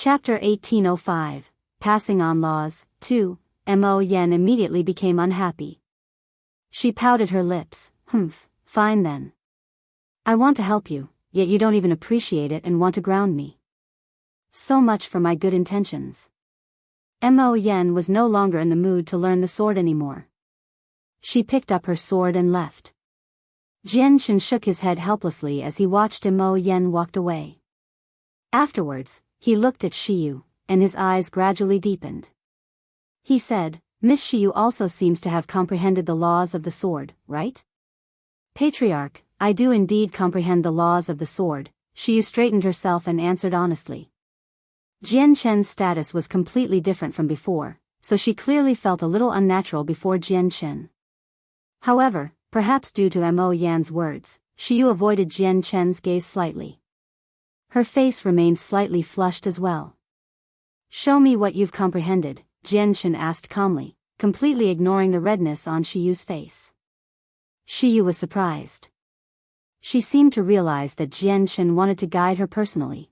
Chapter 1805, Passing on Laws, 2, Mo Yen immediately became unhappy. She pouted her lips. Fine then. I want to help you, yet you don't even appreciate it and want to ground me. So much for my good intentions. Mo Yen was no longer in the mood to learn the sword anymore. She picked up her sword and left. Jianchen shook his head helplessly as he watched Mo Yen walk away. Afterwards, he looked at Shiyu, and his eyes gradually deepened. He said, Miss Shiyu also seems to have comprehended the laws of the sword, right? Patriarch, I do indeed comprehend the laws of the sword. Shiyu straightened herself and answered honestly. Jianchen's status was completely different from before, so she clearly felt a little unnatural before Jianchen. However, perhaps due to Mo Yan's words, Shiyu avoided Jianchen's gaze slightly. Her face remained slightly flushed as well. Show me what you've comprehended, Jianchen asked calmly, completely ignoring the redness on Shiyu's face. Shiyu was surprised. She seemed to realize that Jianchen wanted to guide her personally.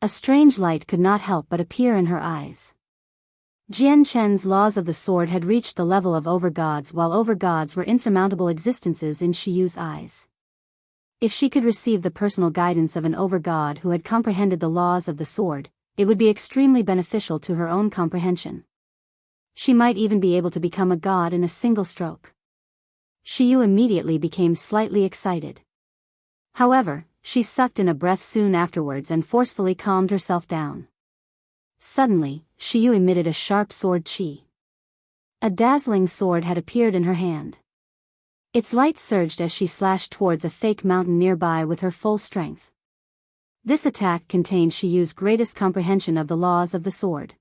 A strange light could not help but appear in her eyes. Jianchen's laws of the sword had reached the level of overgods, while overgods were insurmountable existences in Shiyu's eyes. If she could receive the personal guidance of an overgod who had comprehended the laws of the sword, it would be extremely beneficial to her own comprehension. She might even be able to become a god in a single stroke. Shiyu immediately became slightly excited. However, she sucked in a breath soon afterwards and forcefully calmed herself down. Suddenly, Shiyu emitted a sharp sword chi. A dazzling sword had appeared in her hand. Its light surged as she slashed towards a fake mountain nearby with her full strength. This attack contained Shiyu's greatest comprehension of the laws of the sword.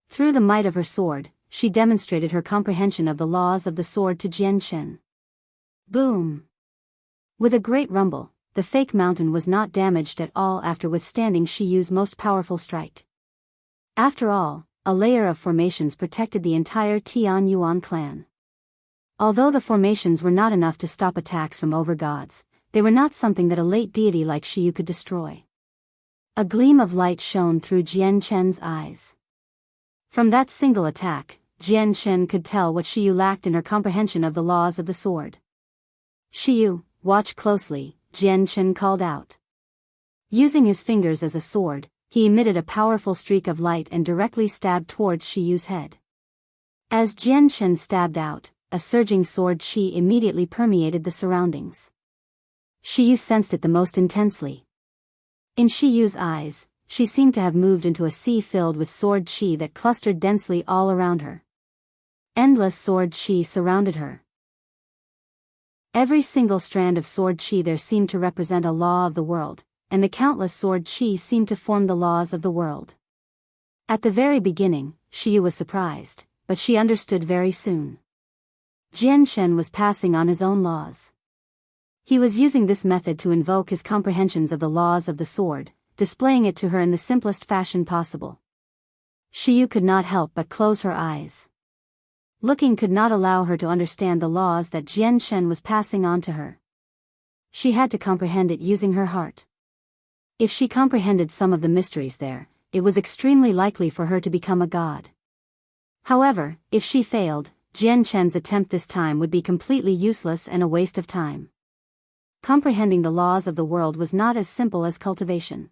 Through the might of her sword, she demonstrated her comprehension of the laws of the sword to Jianchen. Boom! With a great rumble, the fake mountain was not damaged at all after withstanding Shiyu's most powerful strike. After all, a layer of formations protected the entire Tian Yuan clan. Although the formations were not enough to stop attacks from overgods, they were not something that a late deity like Shiyu could destroy. A gleam of light shone through Jianchen's eyes. From that single attack, Jianchen could tell what Shiyu lacked in her comprehension of the laws of the sword. Shiyu, watch closely, Jianchen called out. Using his fingers as a sword, he emitted a powerful streak of light and directly stabbed towards Shiyu's head. As Jianchen stabbed out, a surging sword chi immediately permeated the surroundings. Shiyu sensed it the most intensely. In Shiyu's eyes, she seemed to have moved into a sea filled with sword chi that clustered densely all around her. Endless sword chi surrounded her. Every single strand of sword chi there seemed to represent a law of the world, and the countless sword chi seemed to form the laws of the world. At the very beginning, Shiyu was surprised, but she understood very soon. Jianchen was passing on his own laws. He was using this method to invoke his comprehensions of the laws of the sword, displaying it to her in the simplest fashion possible. Shiyu could not help but close her eyes. Looking could not allow her to understand the laws that Jianchen was passing on to her. She had to comprehend it using her heart. If she comprehended some of the mysteries there, it was extremely likely for her to become a god. However, if she failed, Jianchen's attempt this time would be completely useless and a waste of time. Comprehending the laws of the world was not as simple as cultivation.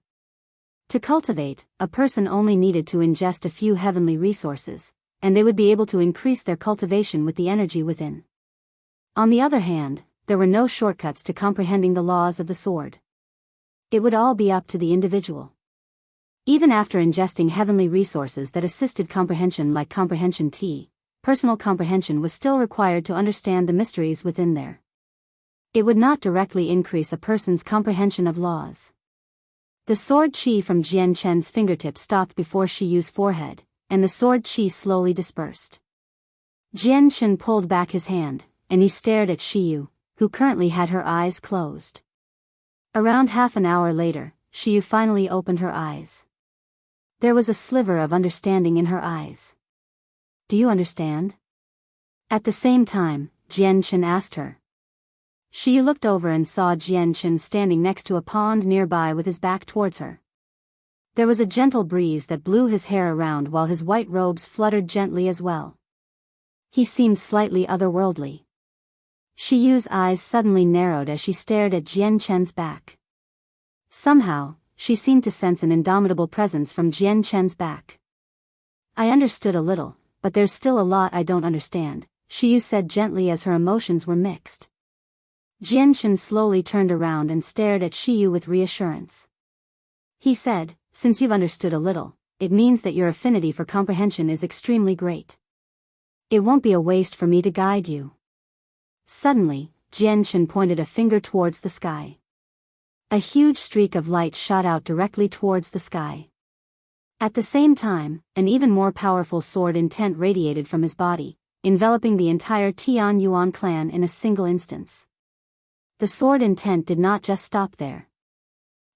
To cultivate, a person only needed to ingest a few heavenly resources, and they would be able to increase their cultivation with the energy within. On the other hand, there were no shortcuts to comprehending the laws of the sword. It would all be up to the individual. Even after ingesting heavenly resources that assisted comprehension like comprehension tea, personal comprehension was still required to understand the mysteries within there. It would not directly increase a person's comprehension of laws. The sword chi from Jianchen's fingertip stopped before Shiyu's forehead, and the sword chi slowly dispersed. Jianchen pulled back his hand, and he stared at Shiyu, who currently had her eyes closed. Around half an hour later, Shiyu finally opened her eyes. There was a sliver of understanding in her eyes. Do you understand? At the same time, Jianchen asked her. Shiyu looked over and saw Jianchen standing next to a pond nearby with his back towards her. There was a gentle breeze that blew his hair around while his white robes fluttered gently as well. He seemed slightly otherworldly. Shi Yu's eyes suddenly narrowed as she stared at Jian Chen's back. Somehow, she seemed to sense an indomitable presence from Jian Chen's back. I understood a little, but there's still a lot I don't understand, Shi Yu said gently as her emotions were mixed. Jian Chen slowly turned around and stared at Shi Yu with reassurance. He said, since you've understood a little, it means that your affinity for comprehension is extremely great. It won't be a waste for me to guide you. Suddenly, Jian Chen pointed a finger towards the sky. A huge streak of light shot out directly towards the sky. At the same time, an even more powerful sword intent radiated from his body, enveloping the entire Tian Yuan clan in a single instance. The sword intent did not just stop there.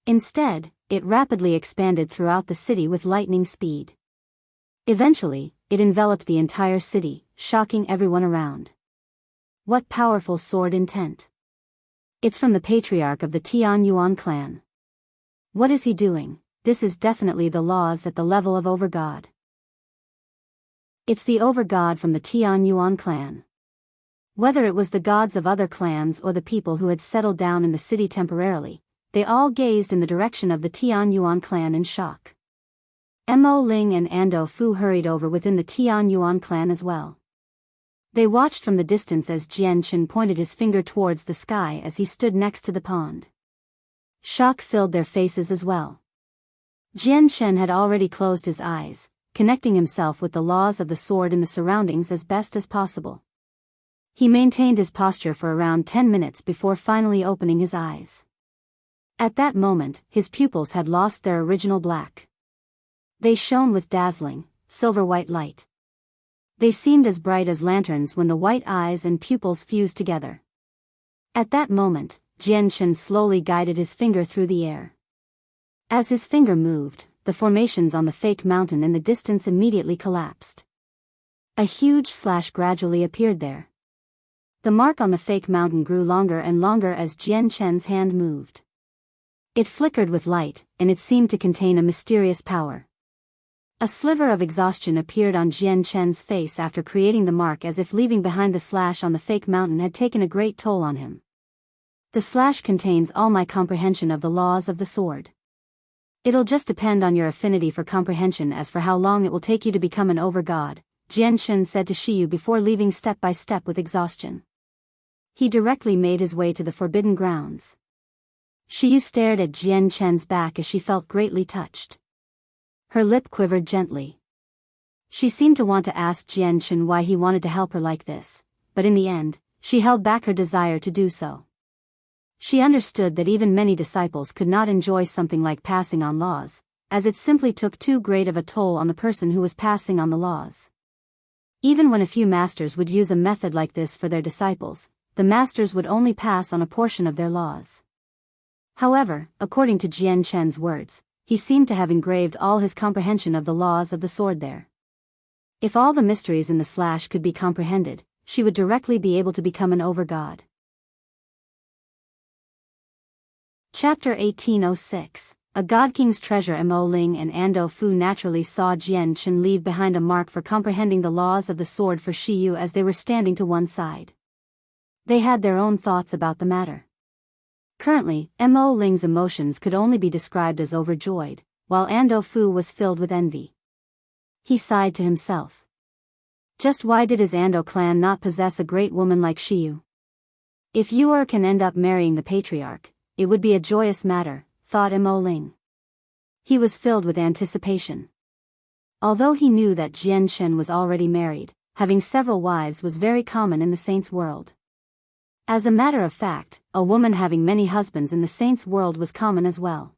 Instead, it rapidly expanded throughout the city with lightning speed. Eventually, it enveloped the entire city, shocking everyone around. What powerful sword intent! It's from the patriarch of the Tian Yuan clan. What is he doing? This is definitely the laws at the level of Overgod. It's the Overgod from the Tian Yuan clan. Whether it was the gods of other clans or the people who had settled down in the city temporarily, they all gazed in the direction of the Tian Yuan clan in shock. Mo Ling and Ando Fu hurried over within the Tian Yuan clan as well. They watched from the distance as Jian Chen pointed his finger towards the sky as he stood next to the pond. Shock filled their faces as well. Jian Chen had already closed his eyes, connecting himself with the laws of the sword in the surroundings as best as possible. He maintained his posture for around 10 minutes before finally opening his eyes. At that moment, his pupils had lost their original black. They shone with dazzling, silver-white light. They seemed as bright as lanterns when the white eyes and pupils fused together. At that moment, Jian Chen slowly guided his finger through the air. As his finger moved, the formations on the fake mountain in the distance immediately collapsed. A huge slash gradually appeared there. The mark on the fake mountain grew longer and longer as Jian Chen's hand moved. It flickered with light, and it seemed to contain a mysterious power. A sliver of exhaustion appeared on Jian Chen's face after creating the mark, as if leaving behind the slash on the fake mountain had taken a great toll on him. The slash contains all my comprehension of the laws of the sword. It'll just depend on your affinity for comprehension as for how long it will take you to become an overgod, Jian Chen said to Shi Yu before leaving step by step with exhaustion. He directly made his way to the forbidden grounds. Shi Yu stared at Jian Chen's back as she felt greatly touched. Her lip quivered gently. She seemed to want to ask Jian Chen why he wanted to help her like this, but in the end, she held back her desire to do so. She understood that even many disciples could not enjoy something like passing on laws, as it simply took too great of a toll on the person who was passing on the laws. Even when a few masters would use a method like this for their disciples, the masters would only pass on a portion of their laws. However, according to Jian Chen's words, he seemed to have engraved all his comprehension of the laws of the sword there. If all the mysteries in the slash could be comprehended, she would directly be able to become an overgod. Chapter 1806. A God King's treasure. Mo Ling and Ando Fu naturally saw Jian Chen leave behind a mark for comprehending the laws of the sword for Shi Yu as they were standing to one side. They had their own thoughts about the matter. Currently, Mo Ling's emotions could only be described as overjoyed, while Ando Fu was filled with envy. He sighed to himself. Just why did his Ando clan not possess a great woman like Shi Yu? If Yu can end up marrying the patriarch, it would be a joyous matter, thought Mo Ling. He was filled with anticipation. Although he knew that Jian Chen was already married, having several wives was very common in the saints' world. As a matter of fact, a woman having many husbands in the saints' world was common as well.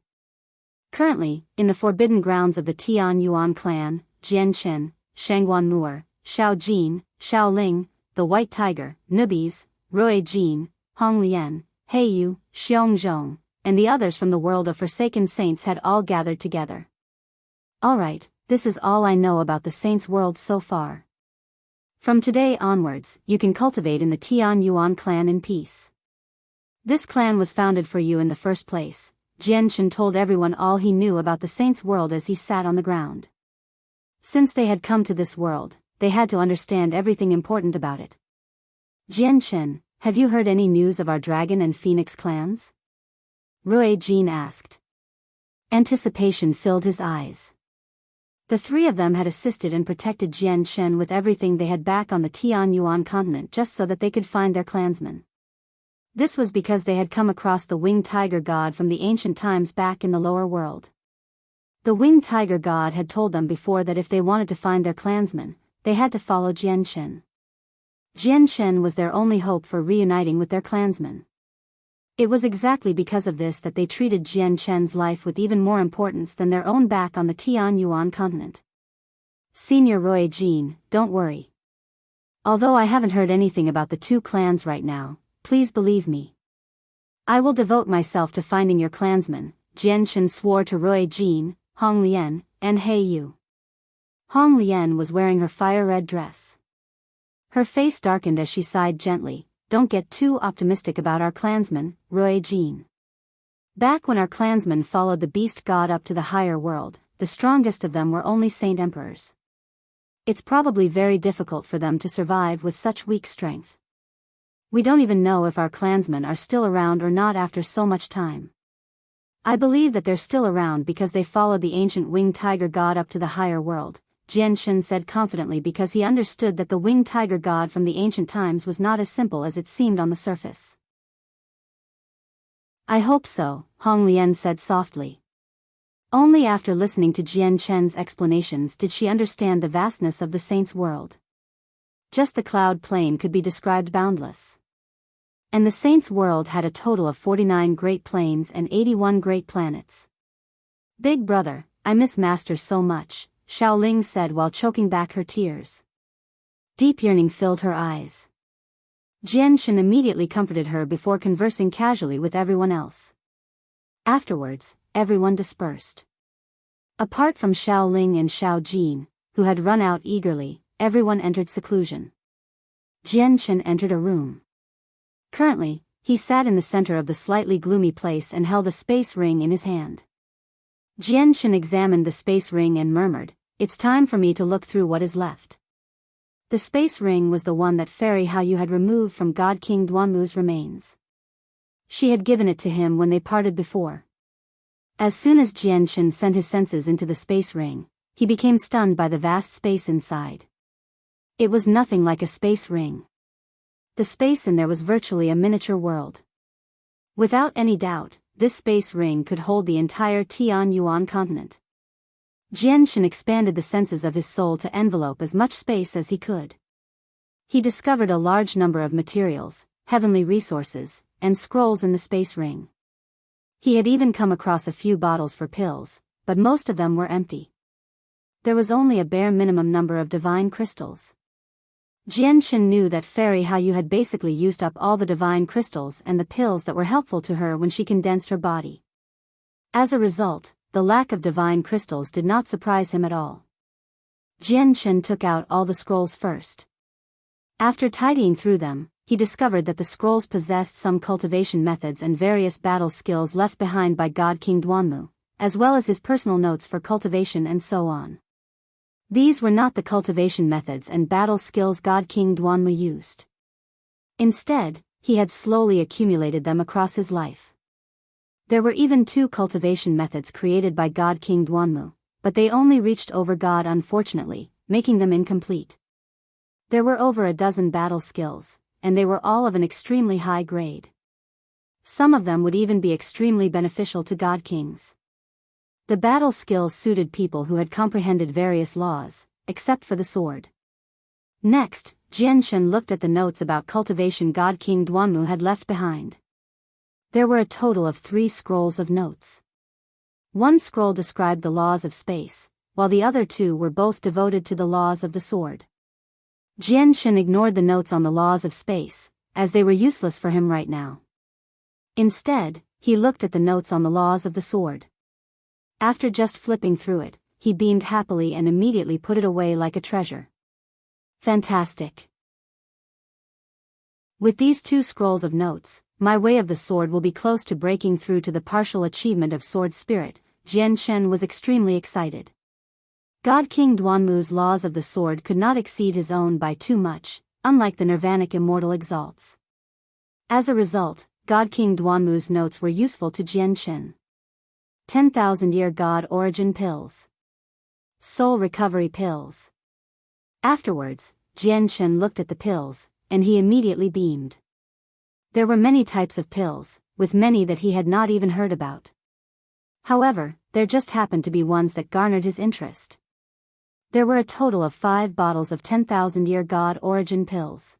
Currently, in the forbidden grounds of the Tian Yuan clan, Jian Chen, Shangguan Mu'er, Xiao Jin, Xiao Ling, the White Tiger, Nubis, Rui Jin, Hong Lian, He Yu, Xiong Zhong, and the others from the world of forsaken saints had all gathered together. Alright, this is all I know about the saints' world so far. From today onwards, you can cultivate in the Tian Yuan clan in peace. This clan was founded for you in the first place, Jianshan told everyone all he knew about the saint's world as he sat on the ground. Since they had come to this world, they had to understand everything important about it. Jianshan, have you heard any news of our dragon and phoenix clans? Rui Jin asked. Anticipation filled his eyes. The three of them had assisted and protected Jianshan with everything they had back on the Tianyuan continent just so that they could find their clansmen. This was because they had come across the winged tiger god from the ancient times back in the lower world. The winged tiger god had told them before that if they wanted to find their clansmen, they had to follow Jianshan. Jianshan was their only hope for reuniting with their clansmen. It was exactly because of this that they treated Jianshan's life with even more importance than their own back on the Tianyuan continent. Senior Rui Jin, don't worry. Although I haven't heard anything about the two clans right now, please believe me. I will devote myself to finding your clansmen, Jianshan swore to Rui Jin, Hong Lian, and He Yu. Hong Lian was wearing her fire-red dress. Her face darkened as she sighed gently. Don't get too optimistic about our clansmen, Rui Jin. Back when our clansmen followed the beast god up to the higher world, the strongest of them were only saint emperors. It's probably very difficult for them to survive with such weak strength. We don't even know if our clansmen are still around or not after so much time. I believe that they're still around because they followed the ancient winged tiger god up to the higher world, Jianshan said confidently because he understood that the winged tiger god from the ancient times was not as simple as it seemed on the surface. I hope so, Hong Lian said softly. Only after listening to Jianshan's explanations did she understand the vastness of the saint's world. Just the cloud plain could be described boundless. And the saint's world had a total of 49 great plains and 81 great planets. Big brother, I miss Master so much, Ling said while choking back her tears. Deep yearning filled her eyes. Jianshan immediately comforted her before conversing casually with everyone else. Afterwards, everyone dispersed. Apart from Ling and Jin, who had run out eagerly, everyone entered seclusion. Jianshan entered a room. Currently, he sat in the center of the slightly gloomy place and held a space ring in his hand. Jianshan examined the space ring and murmured, "It's time for me to look through what is left." The space ring was the one that Fairy Haoyu had removed from God King Duanmu's remains. She had given it to him when they parted before. As soon as Jianshan sent his senses into the space ring, he became stunned by the vast space inside. It was nothing like a space ring. The space in there was virtually a miniature world. Without any doubt, this space ring could hold the entire Tianyuan continent. Jianshan expanded the senses of his soul to envelope as much space as he could. He discovered a large number of materials, heavenly resources, and scrolls in the space ring. He had even come across a few bottles for pills, but most of them were empty. There was only a bare minimum number of divine crystals. Jianshan knew that Fairy Haoyu had basically used up all the divine crystals and the pills that were helpful to her when she condensed her body. As a result, the lack of divine crystals did not surprise him at all. Jianshan took out all the scrolls first. After tidying through them, he discovered that the scrolls possessed some cultivation methods and various battle skills left behind by God King Duanmu, as well as his personal notes for cultivation and so on. These were not the cultivation methods and battle skills God King Duanmu used. Instead, he had slowly accumulated them across his life. There were even 2 cultivation methods created by God King Duanmu, but they only reached over God unfortunately, making them incomplete. There were over a dozen battle skills, and they were all of an extremely high grade. Some of them would even be extremely beneficial to God Kings. The battle skills suited people who had comprehended various laws, except for the sword. Next, Jianshan looked at the notes about cultivation God King Duanmu had left behind. There were a total of 3 scrolls of notes. One scroll described the laws of space, while the other 2 were both devoted to the laws of the sword. Jianshan ignored the notes on the laws of space, as they were useless for him right now. Instead, he looked at the notes on the laws of the sword. After just flipping through it, he beamed happily and immediately put it away like a treasure. Fantastic. With these 2 scrolls of notes, my way of the sword will be close to breaking through to the partial achievement of sword spirit. Jian Shen was extremely excited. God King Duanmu's laws of the sword could not exceed his own by too much, unlike the Nirvanic Immortal Exalts. As a result, God King Duanmu's notes were useful to Jian Shen. 10,000-year God Origin Pills. Soul Recovery Pills. Afterwards, Jian Shen looked at the pills, and he immediately beamed. There were many types of pills, with many that he had not even heard about. However, there just happened to be ones that garnered his interest. There were a total of 5 bottles of 10,000-year God Origin Pills.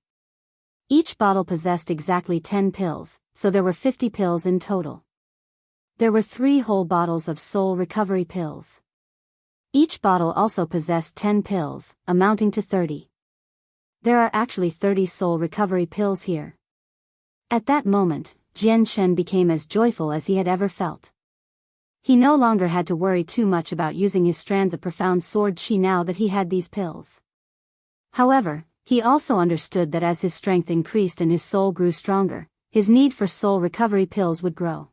Each bottle possessed exactly 10 pills, so there were 50 pills in total. There were 3 whole bottles of Soul Recovery Pills. Each bottle also possessed 10 pills, amounting to 30. There are actually 30 Soul Recovery Pills here. At that moment, Jian Shen became as joyful as he had ever felt. He no longer had to worry too much about using his strands of profound sword chi now that he had these pills. However, he also understood that as his strength increased and his soul grew stronger, his need for soul recovery pills would grow.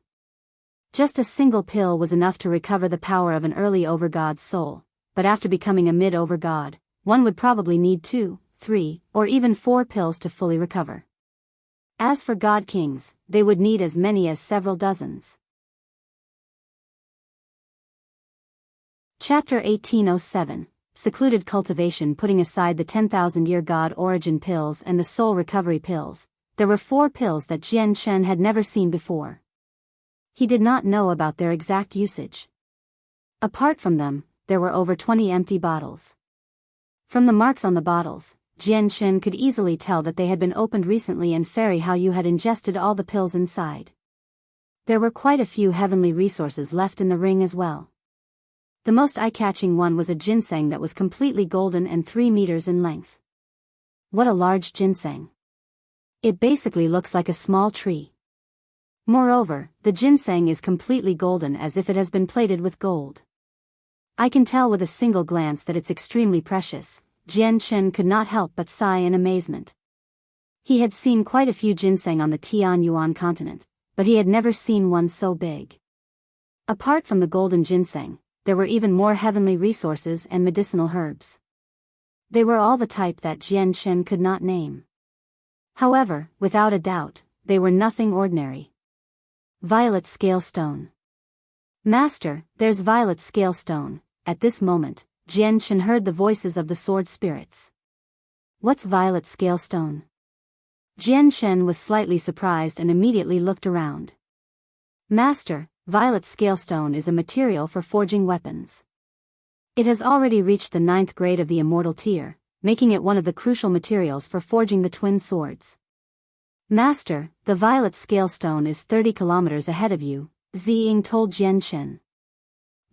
Just a single pill was enough to recover the power of an early overgod's soul, but after becoming a mid-overgod, one would probably need 2, 3, or even 4 pills to fully recover. As for God Kings, they would need as many as several dozens. Chapter 1807, Secluded Cultivation. Putting aside the 10,000-year God Origin Pills and the Soul Recovery Pills, there were 4 pills that Jian Shen had never seen before. He did not know about their exact usage. Apart from them, there were over 20 empty bottles. From the marks on the bottles, Jian Shen could easily tell that they had been opened recently and Fairy Hao Yu had ingested all the pills inside. There were quite a few heavenly resources left in the ring as well. The most eye-catching one was a ginseng that was completely golden and 3 meters in length. What a large ginseng! It basically looks like a small tree. Moreover, the ginseng is completely golden as if it has been plated with gold. I can tell with a single glance that it's extremely precious. Jian Shen could not help but sigh in amazement. He had seen quite a few ginseng on the Tianyuan continent, but he had never seen one so big. Apart from the golden ginseng, there were even more heavenly resources and medicinal herbs. They were all the type that Jian Shen could not name. However, without a doubt, they were nothing ordinary. Violet Scale Stone. Master, there's Violet Scale Stone. At this moment, Jian Shen heard the voices of the sword spirits. What's Violet Scale Stone? Jian Shen was slightly surprised and immediately looked around. Master, Violet Scale Stone is a material for forging weapons. It has already reached the 9th grade of the immortal tier, making it one of the crucial materials for forging the twin swords. Master, the Violet Scale Stone is 30 kilometers ahead of you, Ziying told Jian Shen.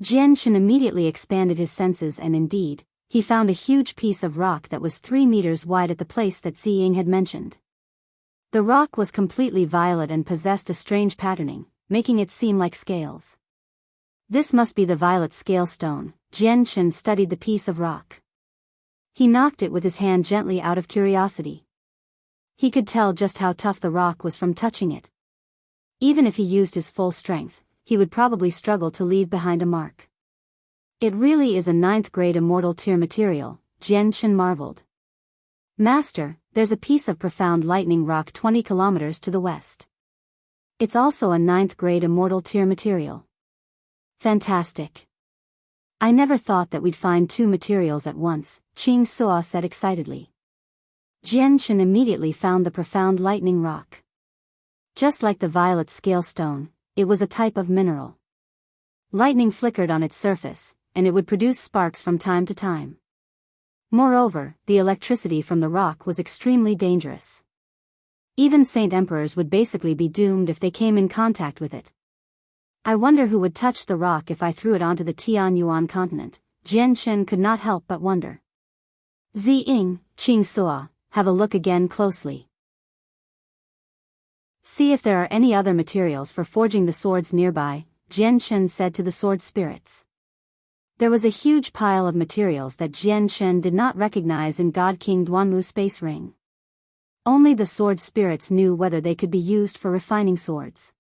Jian Shen immediately expanded his senses and indeed, he found a huge piece of rock that was 3 meters wide at the place that Ziying had mentioned. The rock was completely violet and possessed a strange patterning, making it seem like scales. This must be the Violet Scale Stone. Jian Shen studied the piece of rock. He knocked it with his hand gently out of curiosity. He could tell just how tough the rock was from touching it. Even if he used his full strength, he would probably struggle to leave behind a mark. It really is a 9th grade immortal tier material, Jian Shen marveled. Master, there's a piece of profound lightning rock 20 kilometers to the west. It's also a 9th grade immortal tier material. Fantastic. I never thought that we'd find 2 materials at once, Qing Suo said excitedly. Jian Shen immediately found the profound lightning rock. Just like the Violet Scale Stone, it was a type of mineral. Lightning flickered on its surface, and it would produce sparks from time to time. Moreover, the electricity from the rock was extremely dangerous. Even Saint Emperors would basically be doomed if they came in contact with it. I wonder who would touch the rock if I threw it onto the Tianyuan continent. Jian Shen could not help but wonder. Ziying, Qing Suo, have a look again closely. See if there are any other materials for forging the swords nearby, Jian Shen said to the sword spirits. There was a huge pile of materials that Jian Shen did not recognize in God King Duanmu's space ring. Only the sword spirits knew whether they could be used for refining swords.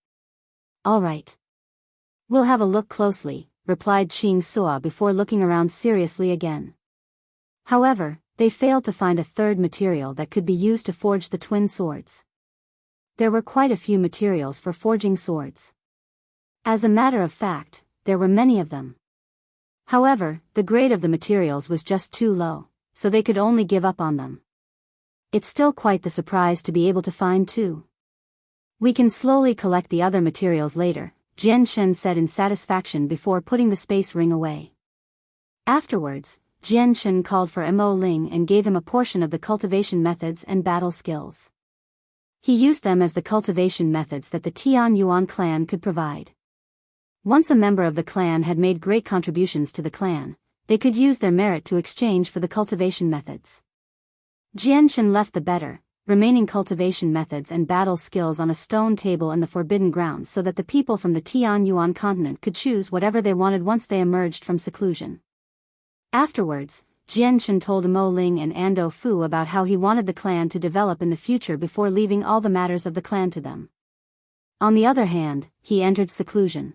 "All right. We'll have a look closely," replied Qing Suo before looking around seriously again. However, they failed to find a third material that could be used to forge the twin swords. There were quite a few materials for forging swords. As a matter of fact, there were many of them. However, the grade of the materials was just too low, so they could only give up on them. It's still quite the surprise to be able to find two. "We can slowly collect the other materials later," Jian Shen said in satisfaction before putting the space ring away. Afterwards, Jian Shen called for Mo Ling and gave him a portion of the cultivation methods and battle skills. He used them as the cultivation methods that the Tian Yuan clan could provide. Once a member of the clan had made great contributions to the clan, they could use their merit to exchange for the cultivation methods. Jian Shen left the better, remaining cultivation methods and battle skills on a stone table in the Forbidden Grounds so that the people from the Tian Yuan continent could choose whatever they wanted once they emerged from seclusion. Afterwards, Jian Shen told Mo Ling and Ando Fu about how he wanted the clan to develop in the future before leaving all the matters of the clan to them. On the other hand, he entered seclusion.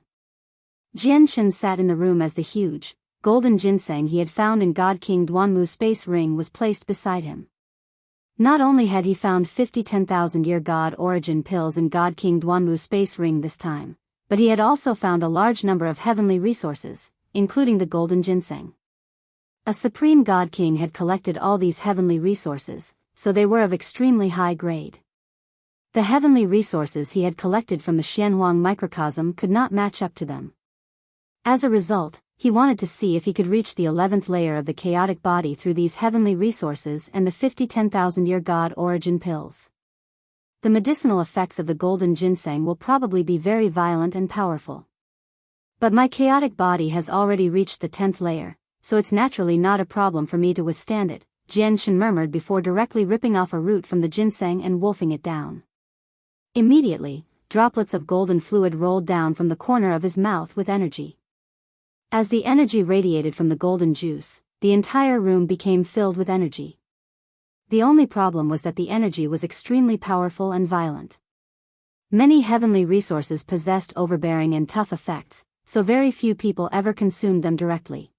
Jian Shen sat in the room as the huge, golden ginseng he had found in Godking Duanmu's space ring was placed beside him. Not only had he found 50 10,000-year God origin pills in Godking Duanmu's space ring this time, but he had also found a large number of heavenly resources, including the golden ginseng. A supreme God King had collected all these heavenly resources, so they were of extremely high grade. The heavenly resources he had collected from the Xianhuang microcosm could not match up to them. As a result, he wanted to see if he could reach the 11th layer of the chaotic body through these heavenly resources and the 50 10,000-year God origin pills. The medicinal effects of the golden ginseng will probably be very violent and powerful. But my chaotic body has already reached the 10th layer, so it's naturally not a problem for me to withstand it, Jian Shen murmured before directly ripping off a root from the ginseng and wolfing it down. Immediately, droplets of golden fluid rolled down from the corner of his mouth with energy. As the energy radiated from the golden juice, the entire room became filled with energy. The only problem was that the energy was extremely powerful and violent. Many heavenly resources possessed overbearing and tough effects, so very few people ever consumed them directly.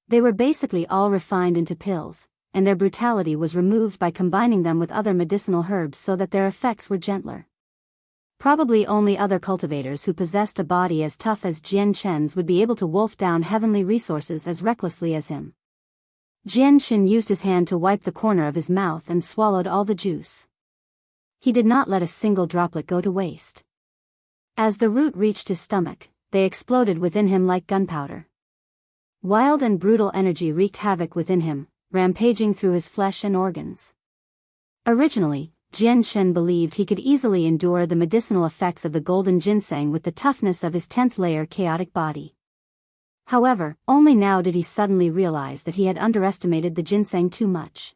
They were basically all refined into pills, and their brutality was removed by combining them with other medicinal herbs so that their effects were gentler. Probably only other cultivators who possessed a body as tough as Jian Chen's would be able to wolf down heavenly resources as recklessly as him. Jian Shen used his hand to wipe the corner of his mouth and swallowed all the juice. He did not let a single droplet go to waste. As the root reached his stomach, they exploded within him like gunpowder. Wild and brutal energy wreaked havoc within him, rampaging through his flesh and organs. Originally, Jian Shen believed he could easily endure the medicinal effects of the golden ginseng with the toughness of his 10th layer chaotic body. However, only now did he suddenly realize that he had underestimated the ginseng too much.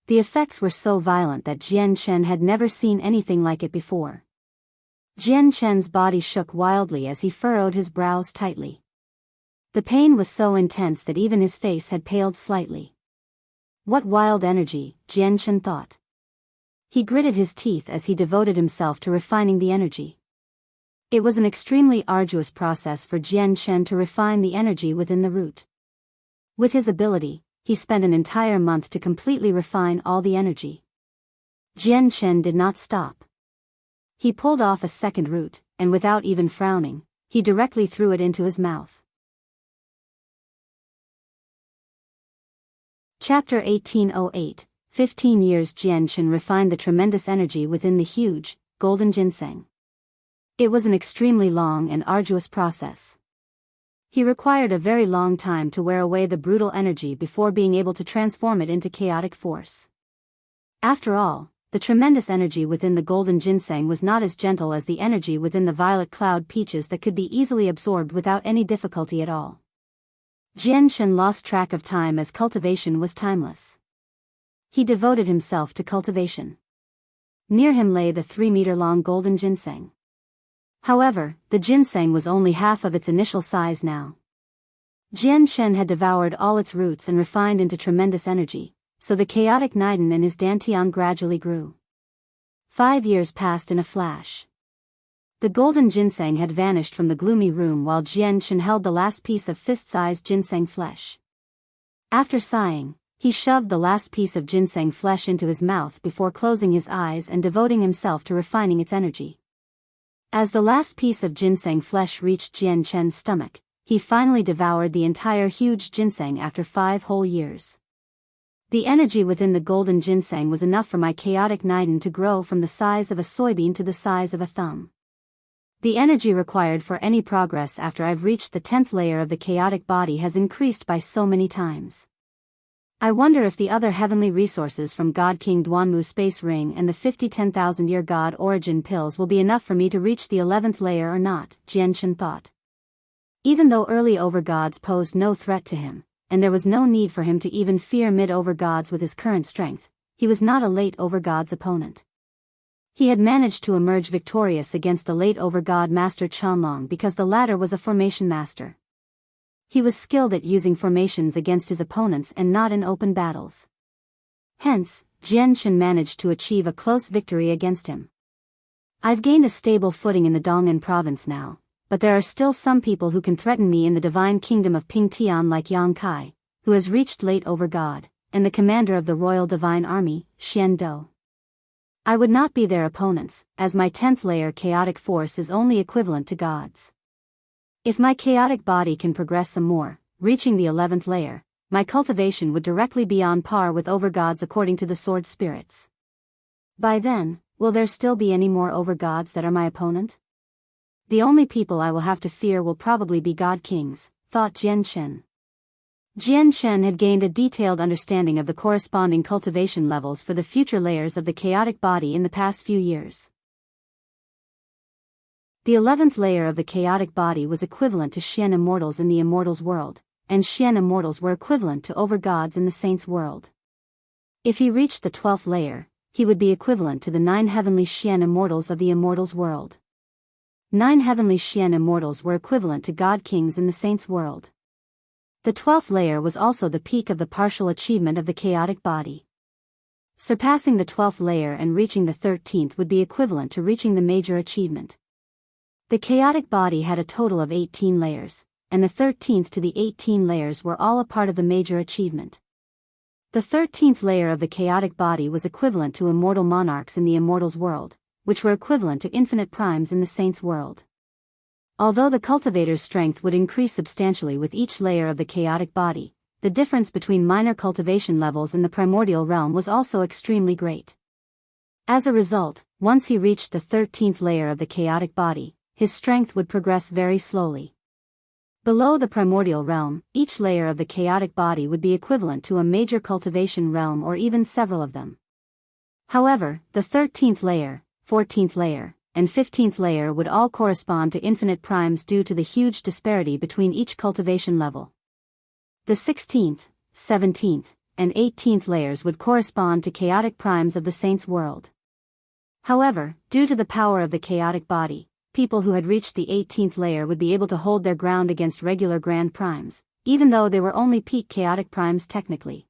The effects were so violent that Jian Shen had never seen anything like it before. Jian Shen's body shook wildly as he furrowed his brows tightly. The pain was so intense that even his face had paled slightly. What wild energy, Jian Shen thought. He gritted his teeth as he devoted himself to refining the energy. It was an extremely arduous process for Jian Shen to refine the energy within the root. With his ability, he spent an entire month to completely refine all the energy. Jian Shen did not stop. He pulled off a second root, and without even frowning, he directly threw it into his mouth. Chapter 1808, 15 years. Jian Shen refined the tremendous energy within the huge, golden ginseng. It was an extremely long and arduous process. He required a very long time to wear away the brutal energy before being able to transform it into chaotic force. After all, the tremendous energy within the golden ginseng was not as gentle as the energy within the violet cloud peaches that could be easily absorbed without any difficulty at all. Jian Shen lost track of time as cultivation was timeless. He devoted himself to cultivation. Near him lay the 3-meter-long golden ginseng. However, the ginseng was only half of its initial size now. Jian Shen had devoured all its roots and refined into tremendous energy, so the chaotic Naiden and his dantian gradually grew. 5 years passed in a flash. The golden ginseng had vanished from the gloomy room while Jian Chen held the last piece of fist-sized ginseng flesh. After sighing, he shoved the last piece of ginseng flesh into his mouth before closing his eyes and devoting himself to refining its energy. As the last piece of ginseng flesh reached Jian Chen's stomach, he finally devoured the entire huge ginseng after 5 whole years. The energy within the golden ginseng was enough for my chaotic Naiden to grow from the size of a soybean to the size of a thumb. The energy required for any progress after I've reached the 10th layer of the chaotic body has increased by so many times. I wonder if the other heavenly resources from Godking Duanmu Space Ring and the 50 10,000-year God Origin pills will be enough for me to reach the 11th layer or not, Jian Chen thought. Even though early overgods posed no threat to him, and there was no need for him to even fear mid-overgods with his current strength, he was not a late overgod's opponent. He had managed to emerge victorious against the late overgod Master Chanlong because the latter was a formation master. He was skilled at using formations against his opponents and not in open battles. Hence, Jian Chen managed to achieve a close victory against him. I've gained a stable footing in the Dong'an province now, but there are still some people who can threaten me in the divine kingdom of Pingtian like Yang Kai, who has reached late overgod, and the commander of the Royal Divine Army, Xian Dou. I would not be their opponents, as my 10th layer chaotic force is only equivalent to gods. If my chaotic body can progress some more, reaching the 11th layer, my cultivation would directly be on par with overgods according to the sword spirits. By then, will there still be any more overgods that are my opponent? The only people I will have to fear will probably be god kings, thought Jian Chen. Jian Chen had gained a detailed understanding of the corresponding cultivation levels for the future layers of the chaotic body in the past few years. The 11th layer of the chaotic body was equivalent to Xian immortals in the immortals world, and Xian immortals were equivalent to overgods in the saints world. If he reached the 12th layer, he would be equivalent to the 9 heavenly Xian immortals of the immortals world. 9 heavenly Xian immortals were equivalent to god kings in the saints world. The 12th layer was also the peak of the partial achievement of the chaotic body. Surpassing the 12th layer and reaching the 13th would be equivalent to reaching the major achievement. The chaotic body had a total of 18 layers, and the 13th to the 18 layers were all a part of the major achievement. The 13th layer of the chaotic body was equivalent to immortal monarchs in the immortals world, which were equivalent to infinite primes in the saints world. Although the cultivator's strength would increase substantially with each layer of the chaotic body, the difference between minor cultivation levels in the primordial realm was also extremely great. As a result, once he reached the 13th layer of the chaotic body, his strength would progress very slowly. Below the primordial realm, each layer of the chaotic body would be equivalent to a major cultivation realm or even several of them. However, the 13th layer, 14th layer, and 15th layer would all correspond to infinite primes due to the huge disparity between each cultivation level. The 16th, 17th, and 18th layers would correspond to chaotic primes of the saints world. However, due to the power of the chaotic body, people who had reached the 18th layer would be able to hold their ground against regular grand primes, even though they were only peak chaotic primes technically.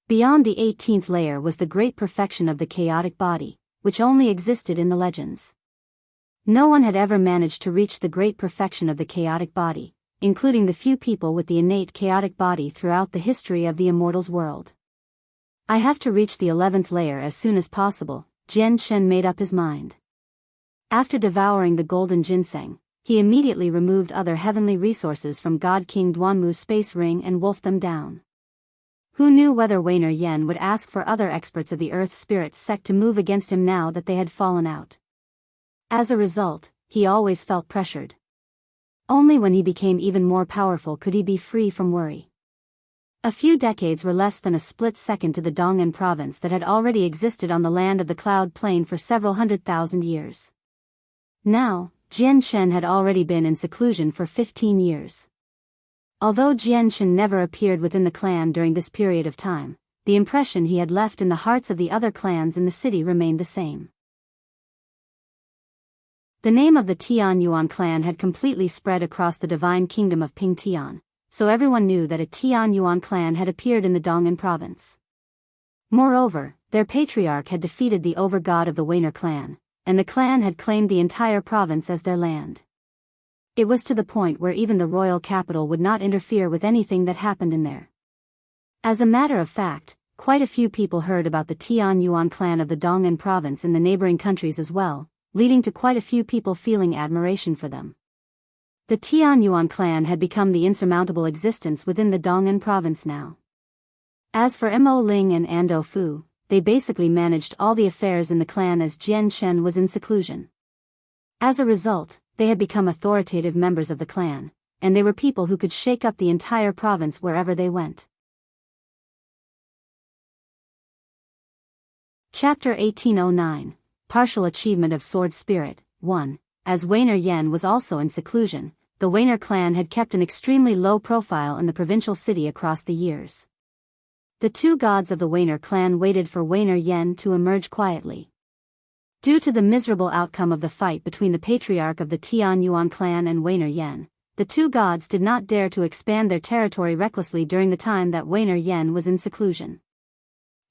Beyond the 18th layer was the great perfection of the chaotic body, which only existed in the legends. No one had ever managed to reach the great perfection of the chaotic body, including the few people with the innate chaotic body throughout the history of the immortals world. I have to reach the 11th layer as soon as possible, Jian Chen made up his mind. After devouring the golden ginseng, he immediately removed other heavenly resources from God King Duanmu's space ring and wolfed them down. Who knew whether Wayne or Yen would ask for other experts of the Earth Spirit sect to move against him now that they had fallen out. As a result, he always felt pressured. Only when he became even more powerful could he be free from worry. A few decades were less than a split second to the Dong'an province that had already existed on the land of the Cloud Plain for several 100,000 years. Now, Jian Chen had already been in seclusion for 15 years. Although Jian Chen never appeared within the clan during this period of time, the impression he had left in the hearts of the other clans in the city remained the same. The name of the Tian Yuan clan had completely spread across the divine kingdom of Pingtian, so everyone knew that a Tian Yuan clan had appeared in the Dong'an province. Moreover, their patriarch had defeated the over-god of the Wainer clan, and the clan had claimed the entire province as their land. It was to the point where even the royal capital would not interfere with anything that happened in there. As a matter of fact, quite a few people heard about the Tian Yuan clan of the Dong'an province in the neighboring countries as well, leading to quite a few people feeling admiration for them. The Tian Yuan clan had become the insurmountable existence within the Dong'an province now. As for Mo Ling and Ando Fu, they basically managed all the affairs in the clan as Jian Shen was in seclusion. As a result, they had become authoritative members of the clan, and they were people who could shake up the entire province wherever they went. Chapter 1809, Partial Achievement of Sword Spirit, 1. As Wainer Yen was also in seclusion, the Wainer clan had kept an extremely low profile in the provincial city across the years. The two gods of the Wainer clan waited for Wainer Yen to emerge quietly. Due to the miserable outcome of the fight between the patriarch of the Tian Yuan clan and Wainer Yen, the two gods did not dare to expand their territory recklessly during the time that Wainer Yen was in seclusion.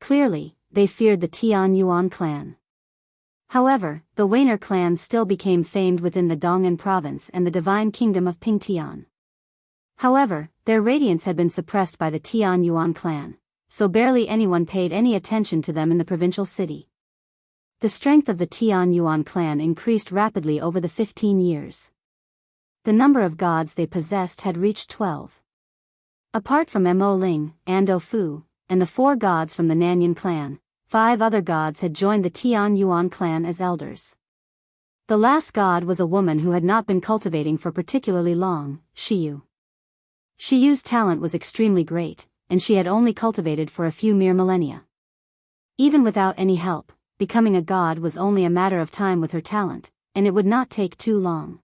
Clearly, they feared the Tian Yuan clan. However, the Wainer clan still became famed within the Dong'an province and the divine kingdom of Pingtian. However, their radiance had been suppressed by the Tian Yuan clan, so barely anyone paid any attention to them in the provincial city. The strength of the Tian Yuan clan increased rapidly over the 15 years. The number of gods they possessed had reached 12. Apart from Mo Ling, Ando Fu, and the 4 gods from the Nanyan clan, 5 other gods had joined the Tian Yuan clan as elders. The last god was a woman who had not been cultivating for particularly long, Shiyu. Shiyu's talent was extremely great, and she had only cultivated for a few mere millennia. Even without any help, becoming a god was only a matter of time with her talent, and it would not take too long.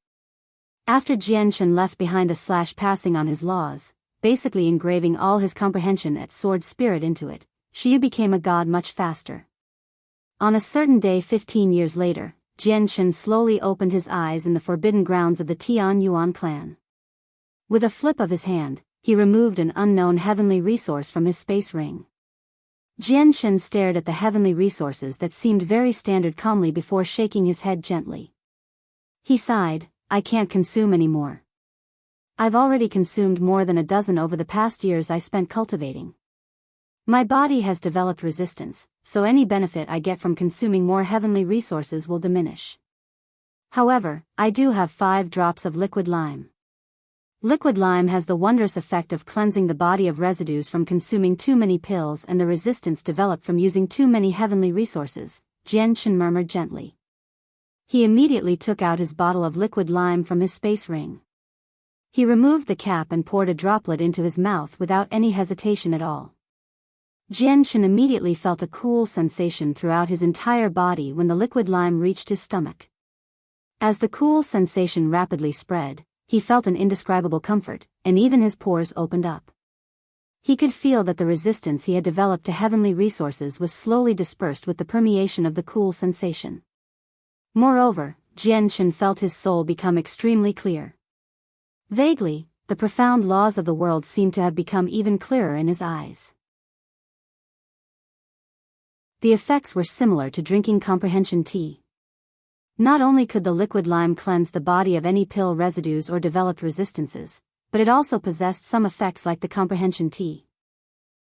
After Jianshan left behind a slash passing on his laws, basically engraving all his comprehension at sword spirit into it, Shiyu became a god much faster. On a certain day 15 years later, Jianshan slowly opened his eyes in the forbidden grounds of the Tian Yuan clan. With a flip of his hand, he removed an unknown heavenly resource from his space ring. Jianshan stared at the heavenly resources that seemed very standard calmly before shaking his head gently. He sighed, I can't consume anymore. I've already consumed more than a dozen over the past years I spent cultivating. My body has developed resistance, so any benefit I get from consuming more heavenly resources will diminish. However, I do have 5 drops of liquid lime. Liquid lime has the wondrous effect of cleansing the body of residues from consuming too many pills and the resistance developed from using too many heavenly resources, Jianshan murmured gently. He immediately took out his bottle of liquid lime from his space ring. He removed the cap and poured a droplet into his mouth without any hesitation at all. Jianshan immediately felt a cool sensation throughout his entire body when the liquid lime reached his stomach. As the cool sensation rapidly spread, he felt an indescribable comfort, and even his pores opened up. He could feel that the resistance he had developed to heavenly resources was slowly dispersed with the permeation of the cool sensation. Moreover, Jianshan felt his soul become extremely clear. Vaguely, the profound laws of the world seemed to have become even clearer in his eyes. The effects were similar to drinking comprehension tea. Not only could the liquid lime cleanse the body of any pill residues or developed resistances, but it also possessed some effects like the comprehension tea.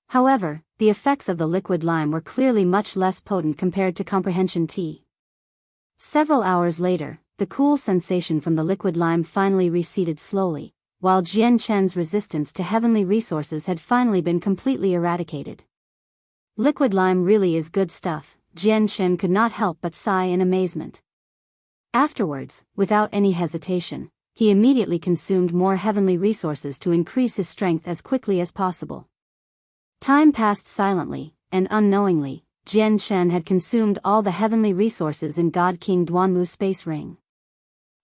However, the effects of the liquid lime were clearly much less potent compared to comprehension tea. Several hours later, the cool sensation from the liquid lime finally receded slowly, while Jianshan's resistance to heavenly resources had finally been completely eradicated. Liquid lime really is good stuff, Jianshan could not help but sigh in amazement. Afterwards, without any hesitation, he immediately consumed more heavenly resources to increase his strength as quickly as possible. Time passed silently, and unknowingly, Jianshan had consumed all the heavenly resources in Godking Duanmu's space ring.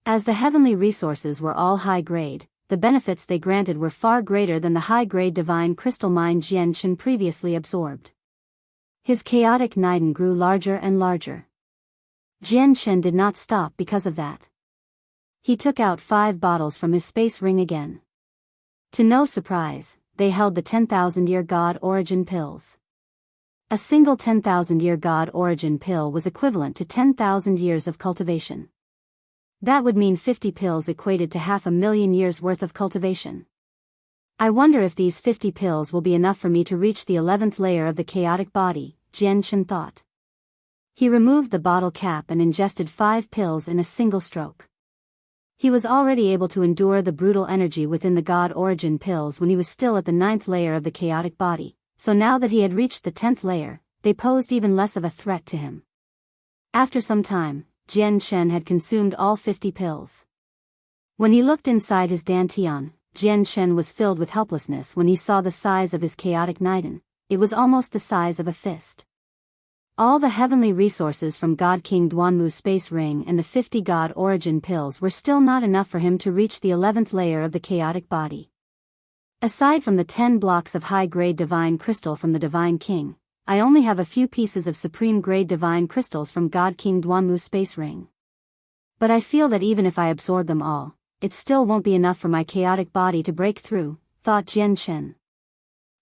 As the heavenly resources were all high-grade, the benefits they granted were far greater than the high-grade divine crystal mine Jianshan previously absorbed. His chaotic Niden grew larger and larger. Jianshan did not stop because of that. He took out 5 bottles from his space ring again. To no surprise, they held the 10,000-year god origin pills. A single 10,000-year God origin pill was equivalent to 10,000 years of cultivation. That would mean 50 pills equated to 500,000 years worth of cultivation. I wonder if these 50 pills will be enough for me to reach the 11th layer of the chaotic body, Jian Shen thought. He removed the bottle cap and ingested 5 pills in a single stroke. He was already able to endure the brutal energy within the God origin pills when he was still at the 9th layer of the chaotic body, so now that he had reached the 10th layer, they posed even less of a threat to him. After some time, Jian Shen had consumed all 50 pills. When he looked inside his dantian, Jian Shen was filled with helplessness when he saw the size of his chaotic Niden. It was almost the size of a fist. All the heavenly resources from Godking Duanmu's space ring and the 50 God origin pills were still not enough for him to reach the 11th layer of the chaotic body. Aside from the 10 blocks of high-grade divine crystal from the Divine King, I only have a few pieces of supreme-grade divine crystals from Godking Duanmu's space ring. But I feel that even if I absorb them all, it still won't be enough for my chaotic body to break through, thought Jian Shen.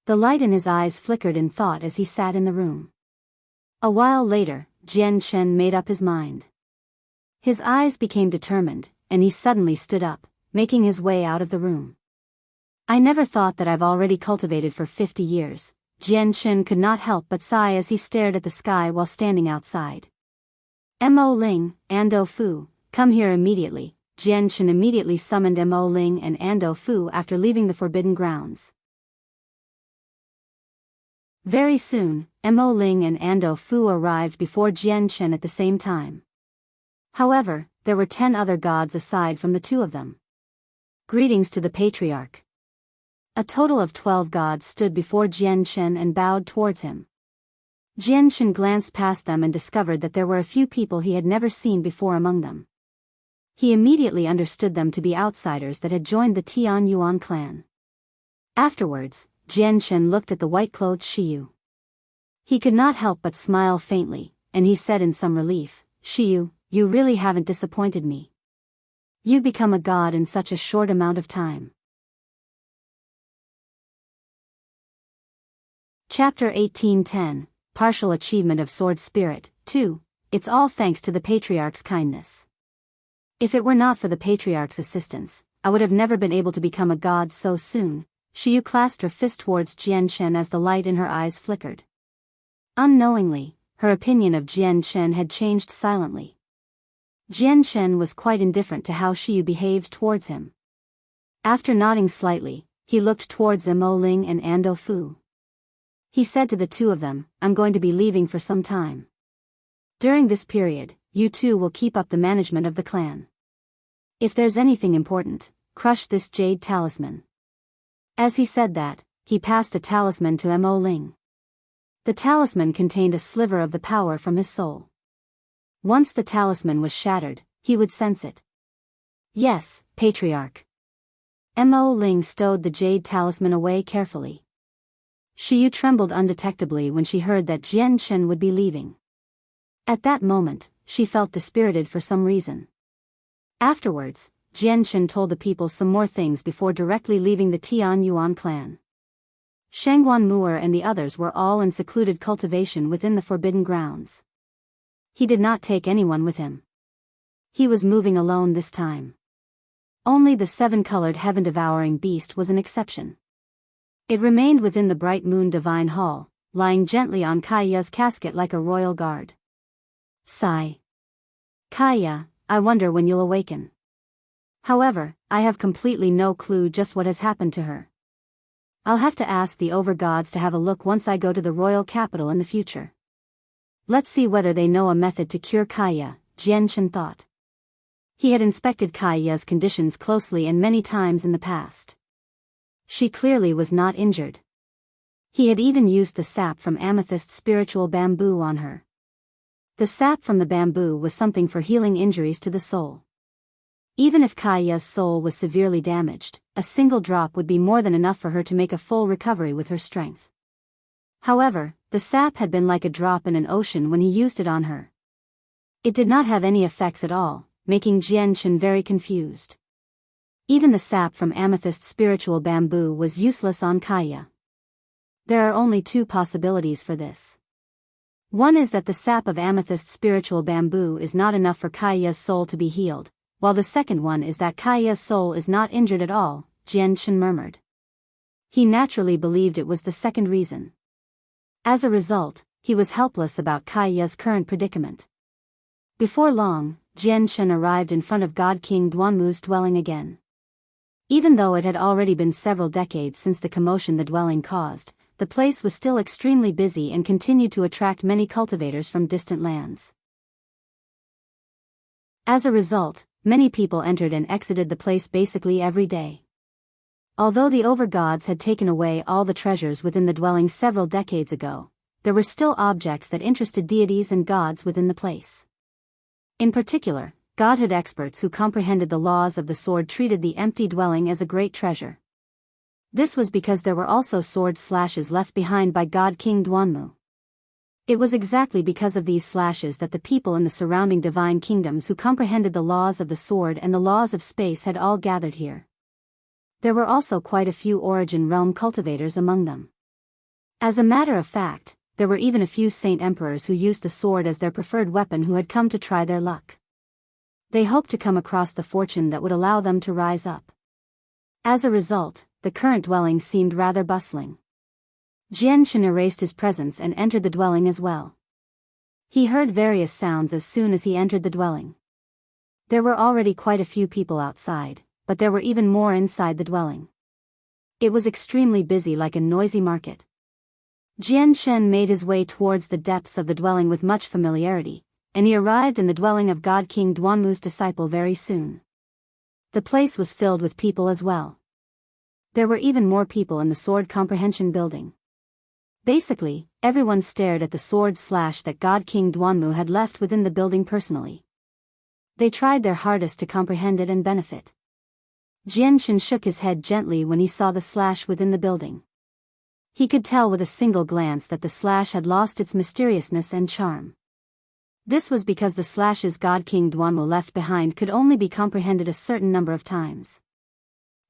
The light in his eyes flickered in thought as he sat in the room. A while later, Jian Shen made up his mind. His eyes became determined, and he suddenly stood up, making his way out of the room. I never thought that I've already cultivated for 50 years, Jian Shen could not help but sigh as he stared at the sky while standing outside. Mo Ling, Ando Fu, come here immediately. Jian Shen immediately summoned Mo Ling and Ando Fu after leaving the forbidden grounds. Very soon, Mo Ling and Ando Fu arrived before Jian Shen at the same time. However, there were 10 other gods aside from the 2 of them. Greetings to the Patriarch. A total of 12 gods stood before Jian Shen and bowed towards him. Jian Shen glanced past them and discovered that there were a few people he had never seen before among them. He immediately understood them to be outsiders that had joined the Tian Yuan clan. Afterwards, Jian Shen looked at the white-clothed Shiyu. He could not help but smile faintly, and he said in some relief, Shiyu, you really haven't disappointed me. You become a god in such a short amount of time. Chapter 1810, Partial Achievement of Sword Spirit, 2, It's all thanks to the Patriarch's kindness. If it were not for the Patriarch's assistance, I would have never been able to become a god so soon. Shiyu clasped her fist towards Jian Shen as the light in her eyes flickered. Unknowingly, her opinion of Jian Shen had changed silently. Jian Shen was quite indifferent to how Shiyu behaved towards him. After nodding slightly, he looked towards Mo Ling and Ando Fu. He said to the 2 of them, I'm going to be leaving for some time. During this period, you 2 will keep up the management of the clan. If there's anything important, crush this jade talisman. As he said that, he passed a talisman to Mo Ling. The talisman contained a sliver of the power from his soul. Once the talisman was shattered, he would sense it. Yes, Patriarch. Mo Ling stowed the jade talisman away carefully. Shiyu trembled undetectably when she heard that Jian Shen would be leaving. At that moment, she felt dispirited for some reason. Afterwards, Jian Shen told the people some more things before directly leaving the Tian Yuan clan. Shangguan Mu'er and the others were all in secluded cultivation within the forbidden grounds. He did not take anyone with him. He was moving alone this time. Only the 7-colored heaven-devouring beast was an exception. It remained within the bright moon divine hall, lying gently on Kaiya's casket like a royal guard. Sigh. Kaiya, I wonder when you'll awaken. However, I have completely no clue just what has happened to her. I'll have to ask the over-gods to have a look once I go to the royal capital in the future. Let's see whether they know a method to cure Kaiya, Jian Shen thought. He had inspected Kaiya's conditions closely and many times in the past. She clearly was not injured. He had even used the sap from amethyst spiritual bamboo on her. The sap from the bamboo was something for healing injuries to the soul. Even if Kaiya's soul was severely damaged, a single drop would be more than enough for her to make a full recovery with her strength. However, the sap had been like a drop in an ocean when he used it on her. It did not have any effects at all, making Jian Shen very confused. Even the sap from amethyst spiritual bamboo was useless on Kaiya. There are only 2 possibilities for this. One is that the sap of amethyst spiritual bamboo is not enough for Kaiya's soul to be healed, while the second one is that Kaiya's soul is not injured at all, Jian Chen murmured. He naturally believed it was the second reason. As a result, he was helpless about Kaiya's current predicament. Before long, Jian Chen arrived in front of God King Duanmu's dwelling again. Even though it had already been several decades since the commotion the dwelling caused, the place was still extremely busy and continued to attract many cultivators from distant lands. As a result, many people entered and exited the place basically every day. Although the overgods had taken away all the treasures within the dwelling several decades ago, there were still objects that interested deities and gods within the place. In particular, godhood experts who comprehended the laws of the sword treated the empty dwelling as a great treasure. This was because there were also sword slashes left behind by God King Duanmu. It was exactly because of these slashes that the people in the surrounding divine kingdoms who comprehended the laws of the sword and the laws of space had all gathered here. There were also quite a few Origin Realm cultivators among them. As a matter of fact, there were even a few Saint Emperors who used the sword as their preferred weapon who had come to try their luck. They hoped to come across the fortune that would allow them to rise up. As a result, the current dwelling seemed rather bustling. Jian Chen erased his presence and entered the dwelling as well. He heard various sounds as soon as he entered the dwelling. There were already quite a few people outside, but there were even more inside the dwelling. It was extremely busy like a noisy market. Jian Chen made his way towards the depths of the dwelling with much familiarity, and he arrived in the dwelling of God King Duanmu's disciple very soon. The place was filled with people as well. There were even more people in the sword comprehension building. Basically, everyone stared at the sword slash that God King Duanmu had left within the building personally. They tried their hardest to comprehend it and benefit. Jian Chen shook his head gently when he saw the slash within the building. He could tell with a single glance that the slash had lost its mysteriousness and charm. This was because the slashes God King Duanmu left behind could only be comprehended a certain number of times.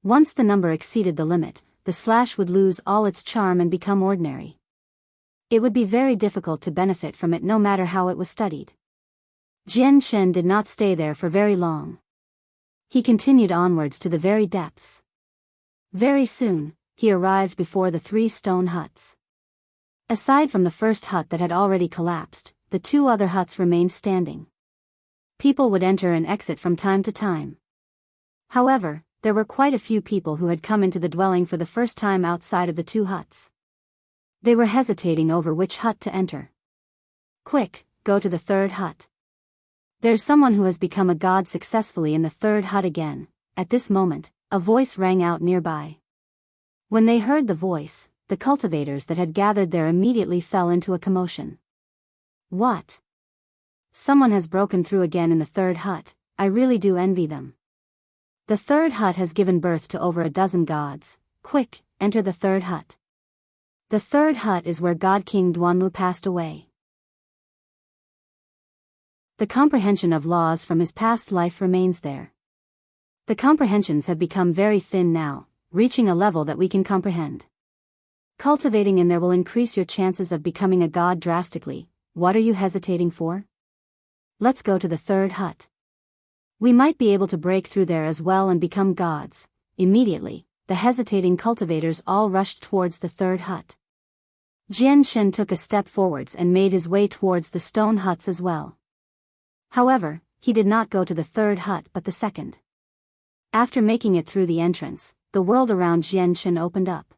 Once the number exceeded the limit, the slash would lose all its charm and become ordinary. It would be very difficult to benefit from it no matter how it was studied. Jian Chen did not stay there for very long. He continued onwards to the very depths. Very soon, he arrived before the 3 stone huts. Aside from the first hut that had already collapsed, the 2 other huts remained standing. People would enter and exit from time to time. However, there were quite a few people who had come into the dwelling for the first time outside of the 2 huts. They were hesitating over which hut to enter. Quick, go to the 3rd hut. There's someone who has become a god successfully in the 3rd hut again. At this moment, a voice rang out nearby. When they heard the voice, the cultivators that had gathered there immediately fell into a commotion. What? Someone has broken through again in the 3rd hut. I really do envy them. The 3rd hut has given birth to over a dozen gods. Quick, enter the 3rd hut. The 3rd hut is where God King Duanmu passed away. The comprehension of laws from his past life remains there. The comprehensions have become very thin now, reaching a level that we can comprehend. Cultivating in there will increase your chances of becoming a god drastically. What are you hesitating for? Let's go to the 3rd hut. We might be able to break through there as well and become gods. Immediately, the hesitating cultivators all rushed towards the 3rd hut. Jian Chen took a step forwards and made his way towards the stone huts as well. However, he did not go to the 3rd hut but the 2nd. After making it through the entrance, the world around Jian Chen opened up.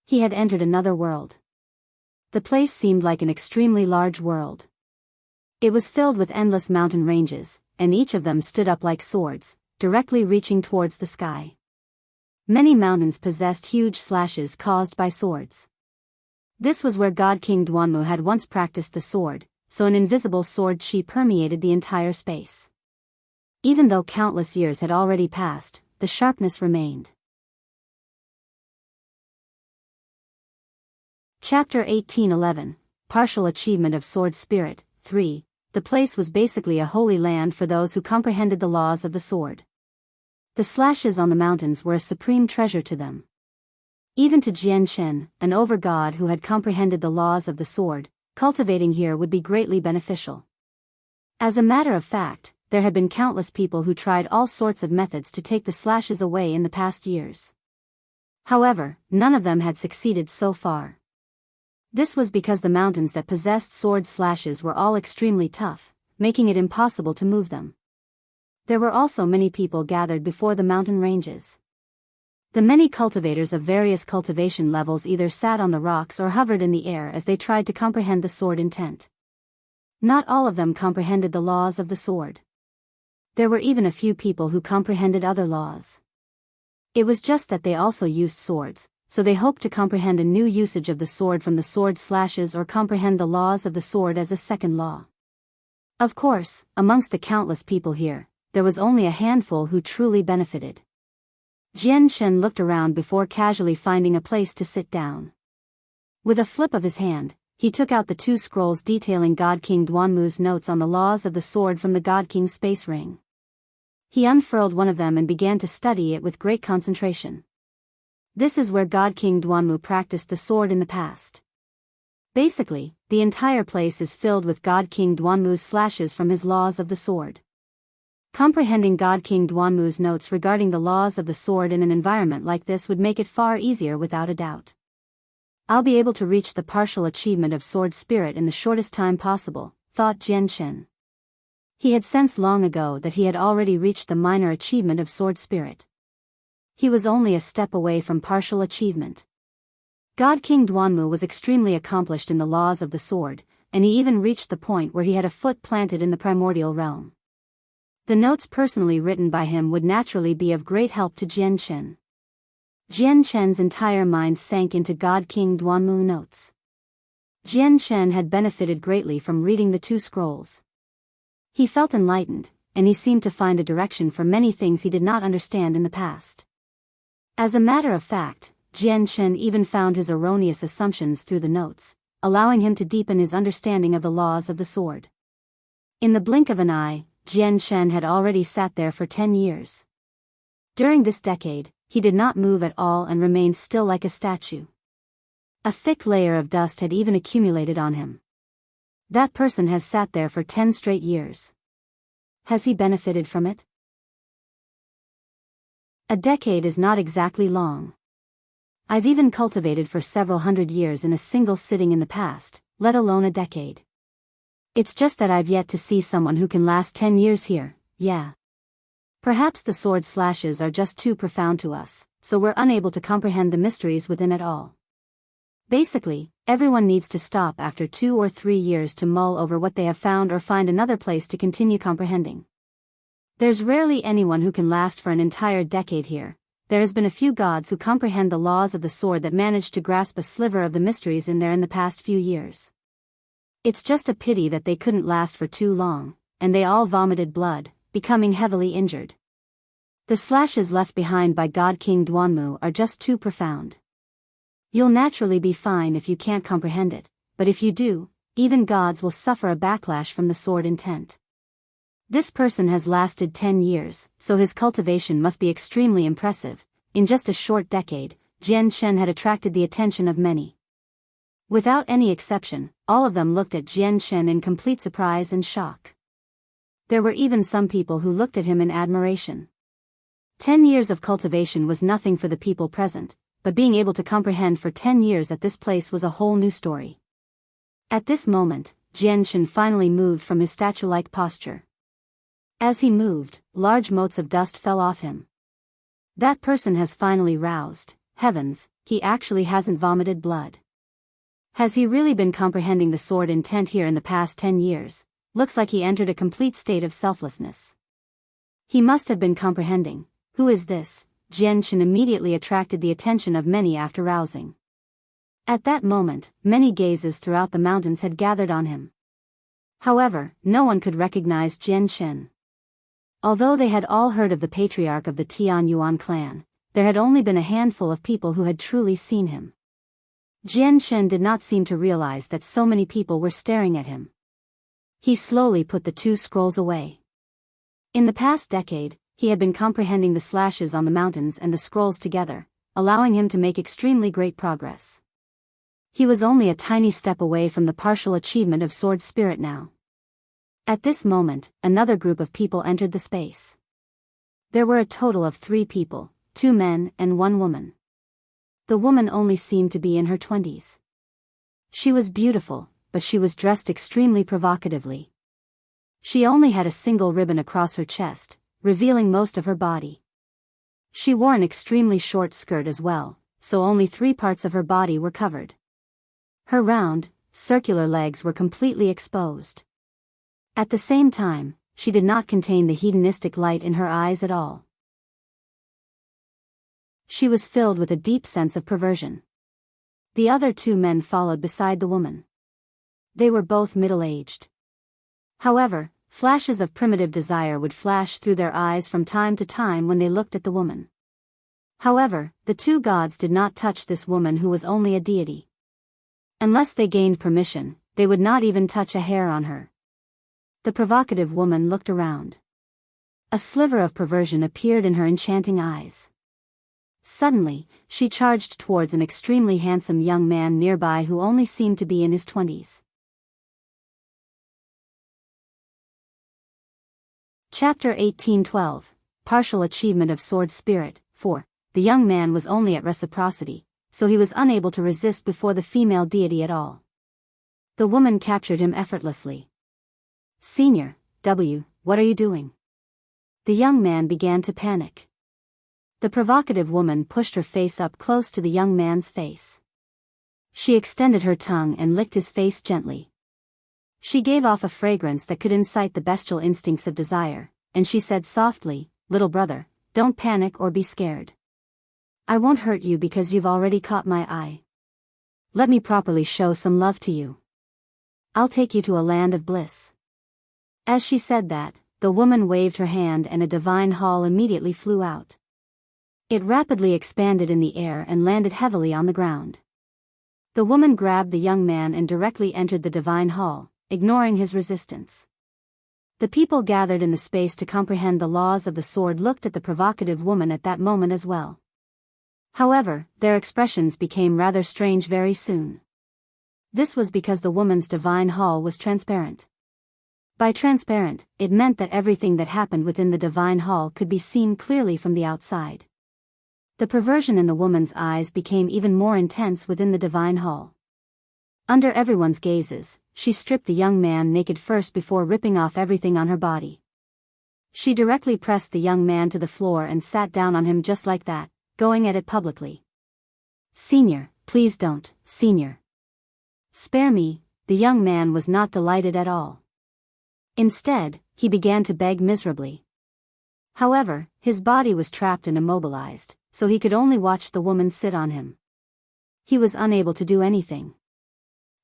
He had entered another world. The place seemed like an extremely large world. It was filled with endless mountain ranges, and each of them stood up like swords, directly reaching towards the sky. Many mountains possessed huge slashes caused by swords. This was where God King Duanmu had once practiced the sword, so an invisible sword chi permeated the entire space. Even though countless years had already passed, the sharpness remained. Chapter 1811, Partial Achievement of Sword Spirit, 3. The place was basically a holy land for those who comprehended the laws of the sword. The slashes on the mountains were a supreme treasure to them. Even to Jian Chen, an overgod who had comprehended the laws of the sword, cultivating here would be greatly beneficial. As a matter of fact, there had been countless people who tried all sorts of methods to take the slashes away in the past years. However, none of them had succeeded so far. This was because the mountains that possessed sword slashes were all extremely tough, making it impossible to move them. There were also many people gathered before the mountain ranges. The many cultivators of various cultivation levels either sat on the rocks or hovered in the air as they tried to comprehend the sword intent. Not all of them comprehended the laws of the sword. There were even a few people who comprehended other laws. It was just that they also used swords, so they hoped to comprehend a new usage of the sword from the sword slashes or comprehend the laws of the sword as a second law. Of course, amongst the countless people here, there was only a handful who truly benefited. Jian Shen looked around before casually finding a place to sit down. With a flip of his hand, he took out the 2 scrolls detailing Godking Duanmu's notes on the laws of the sword from the Godking space ring. He unfurled one of them and began to study it with great concentration. This is where Godking Duanmu practiced the sword in the past. Basically, the entire place is filled with Godking Duanmu's slashes from his laws of the sword. Comprehending Godking Duanmu's notes regarding the laws of the sword in an environment like this would make it far easier without a doubt. I'll be able to reach the partial achievement of sword spirit in the shortest time possible, thought Jian Shen. He had sensed long ago that he had already reached the minor achievement of sword spirit. He was only a step away from partial achievement. Godking Duanmu was extremely accomplished in the laws of the sword, and he even reached the point where he had a foot planted in the primordial realm. The notes personally written by him would naturally be of great help to Jian Shen. Jian Shen's entire mind sank into Godking Duanmu notes. Jian Shen had benefited greatly from reading the 2 scrolls. He felt enlightened, and he seemed to find a direction for many things he did not understand in the past. As a matter of fact, Jian Shen even found his erroneous assumptions through the notes, allowing him to deepen his understanding of the laws of the sword. In the blink of an eye, Jian Shen had already sat there for 10 years. During this decade, he did not move at all and remained still like a statue. A thick layer of dust had even accumulated on him. That person has sat there for 10 straight years. Has he benefited from it? A decade is not exactly long. I've even cultivated for several hundred years in a single sitting in the past, let alone a decade. It's just that I've yet to see someone who can last 10 years here, yeah. Perhaps the sword slashes are just too profound to us, so we're unable to comprehend the mysteries within it all. Basically, everyone needs to stop after 2 or 3 years to mull over what they have found or find another place to continue comprehending. There's rarely anyone who can last for an entire decade here. There has been a few gods who comprehend the laws of the sword that managed to grasp a sliver of the mysteries in there in the past few years. It's just a pity that they couldn't last for too long, and they all vomited blood, becoming heavily injured. The slashes left behind by Godking Duanmu are just too profound. You'll naturally be fine if you can't comprehend it, but if you do, even gods will suffer a backlash from the sword intent. This person has lasted 10 years, so his cultivation must be extremely impressive. In just a short decade, Jian Shen had attracted the attention of many. Without any exception, all of them looked at Jian Shen in complete surprise and shock. There were even some people who looked at him in admiration. 10 years of cultivation was nothing for the people present, but being able to comprehend for 10 years at this place was a whole new story. At this moment, Jian Shen finally moved from his statue-like posture. As he moved, large motes of dust fell off him. That person has finally roused. Heavens, he actually hasn't vomited blood. Has he really been comprehending the sword intent here in the past 10 years? Looks like he entered a complete state of selflessness. He must have been comprehending. Who is this? Jian Shen immediately attracted the attention of many after rousing. At that moment, many gazes throughout the mountains had gathered on him. However, no one could recognize Jian Shen. Although they had all heard of the patriarch of the Tianyuan clan, there had only been a handful of people who had truly seen him. Jian Shen did not seem to realize that so many people were staring at him. He slowly put the 2 scrolls away. In the past decade, he had been comprehending the slashes on the mountains and the scrolls together, allowing him to make extremely great progress. He was only a tiny step away from the partial achievement of sword spirit now. At this moment, another group of people entered the space. There were a total of 3 people, 2 men and 1 woman. The woman only seemed to be in her 20s. She was beautiful, but she was dressed extremely provocatively. She only had a single ribbon across her chest, revealing most of her body. She wore an extremely short skirt as well, so only 3 parts of her body were covered. Her round, circular legs were completely exposed. At the same time, she did not contain the hedonistic light in her eyes at all. She was filled with a deep sense of perversion. The other 2 men followed beside the woman. They were both middle-aged. However, flashes of primitive desire would flash through their eyes from time to time when they looked at the woman. However, the 2 gods did not touch this woman who was only a deity. Unless they gained permission, they would not even touch a hair on her. The provocative woman looked around. A sliver of perversion appeared in her enchanting eyes. Suddenly, she charged towards an extremely handsome young man nearby who only seemed to be in his 20s. Chapter 18:12, Partial Achievement of Sword Spirit, 4. The young man was only at reciprocity, so he was unable to resist before the female deity at all. The woman captured him effortlessly. Senior, what are you doing? The young man began to panic. The provocative woman pushed her face up close to the young man's face. She extended her tongue and licked his face gently. She gave off a fragrance that could incite the bestial instincts of desire, and she said softly, "Little brother, don't panic or be scared. I won't hurt you because you've already caught my eye. Let me properly show some love to you. I'll take you to a land of bliss." As she said that, the woman waved her hand and a divine hall immediately flew out. It rapidly expanded in the air and landed heavily on the ground. The woman grabbed the young man and directly entered the divine hall, ignoring his resistance. The people gathered in the space to comprehend the laws of the sword looked at the provocative woman at that moment as well. However, their expressions became rather strange very soon. This was because the woman's divine hall was transparent. By transparent, it meant that everything that happened within the divine hall could be seen clearly from the outside. The perversion in the woman's eyes became even more intense within the divine hall. Under everyone's gazes, she stripped the young man naked first before ripping off everything on her body. She directly pressed the young man to the floor and sat down on him just like that, going at it publicly. "Senior, please don't, Senior. Spare me." The young man was not delighted at all. Instead, he began to beg miserably. However, his body was trapped and immobilized, so he could only watch the woman sit on him. He was unable to do anything.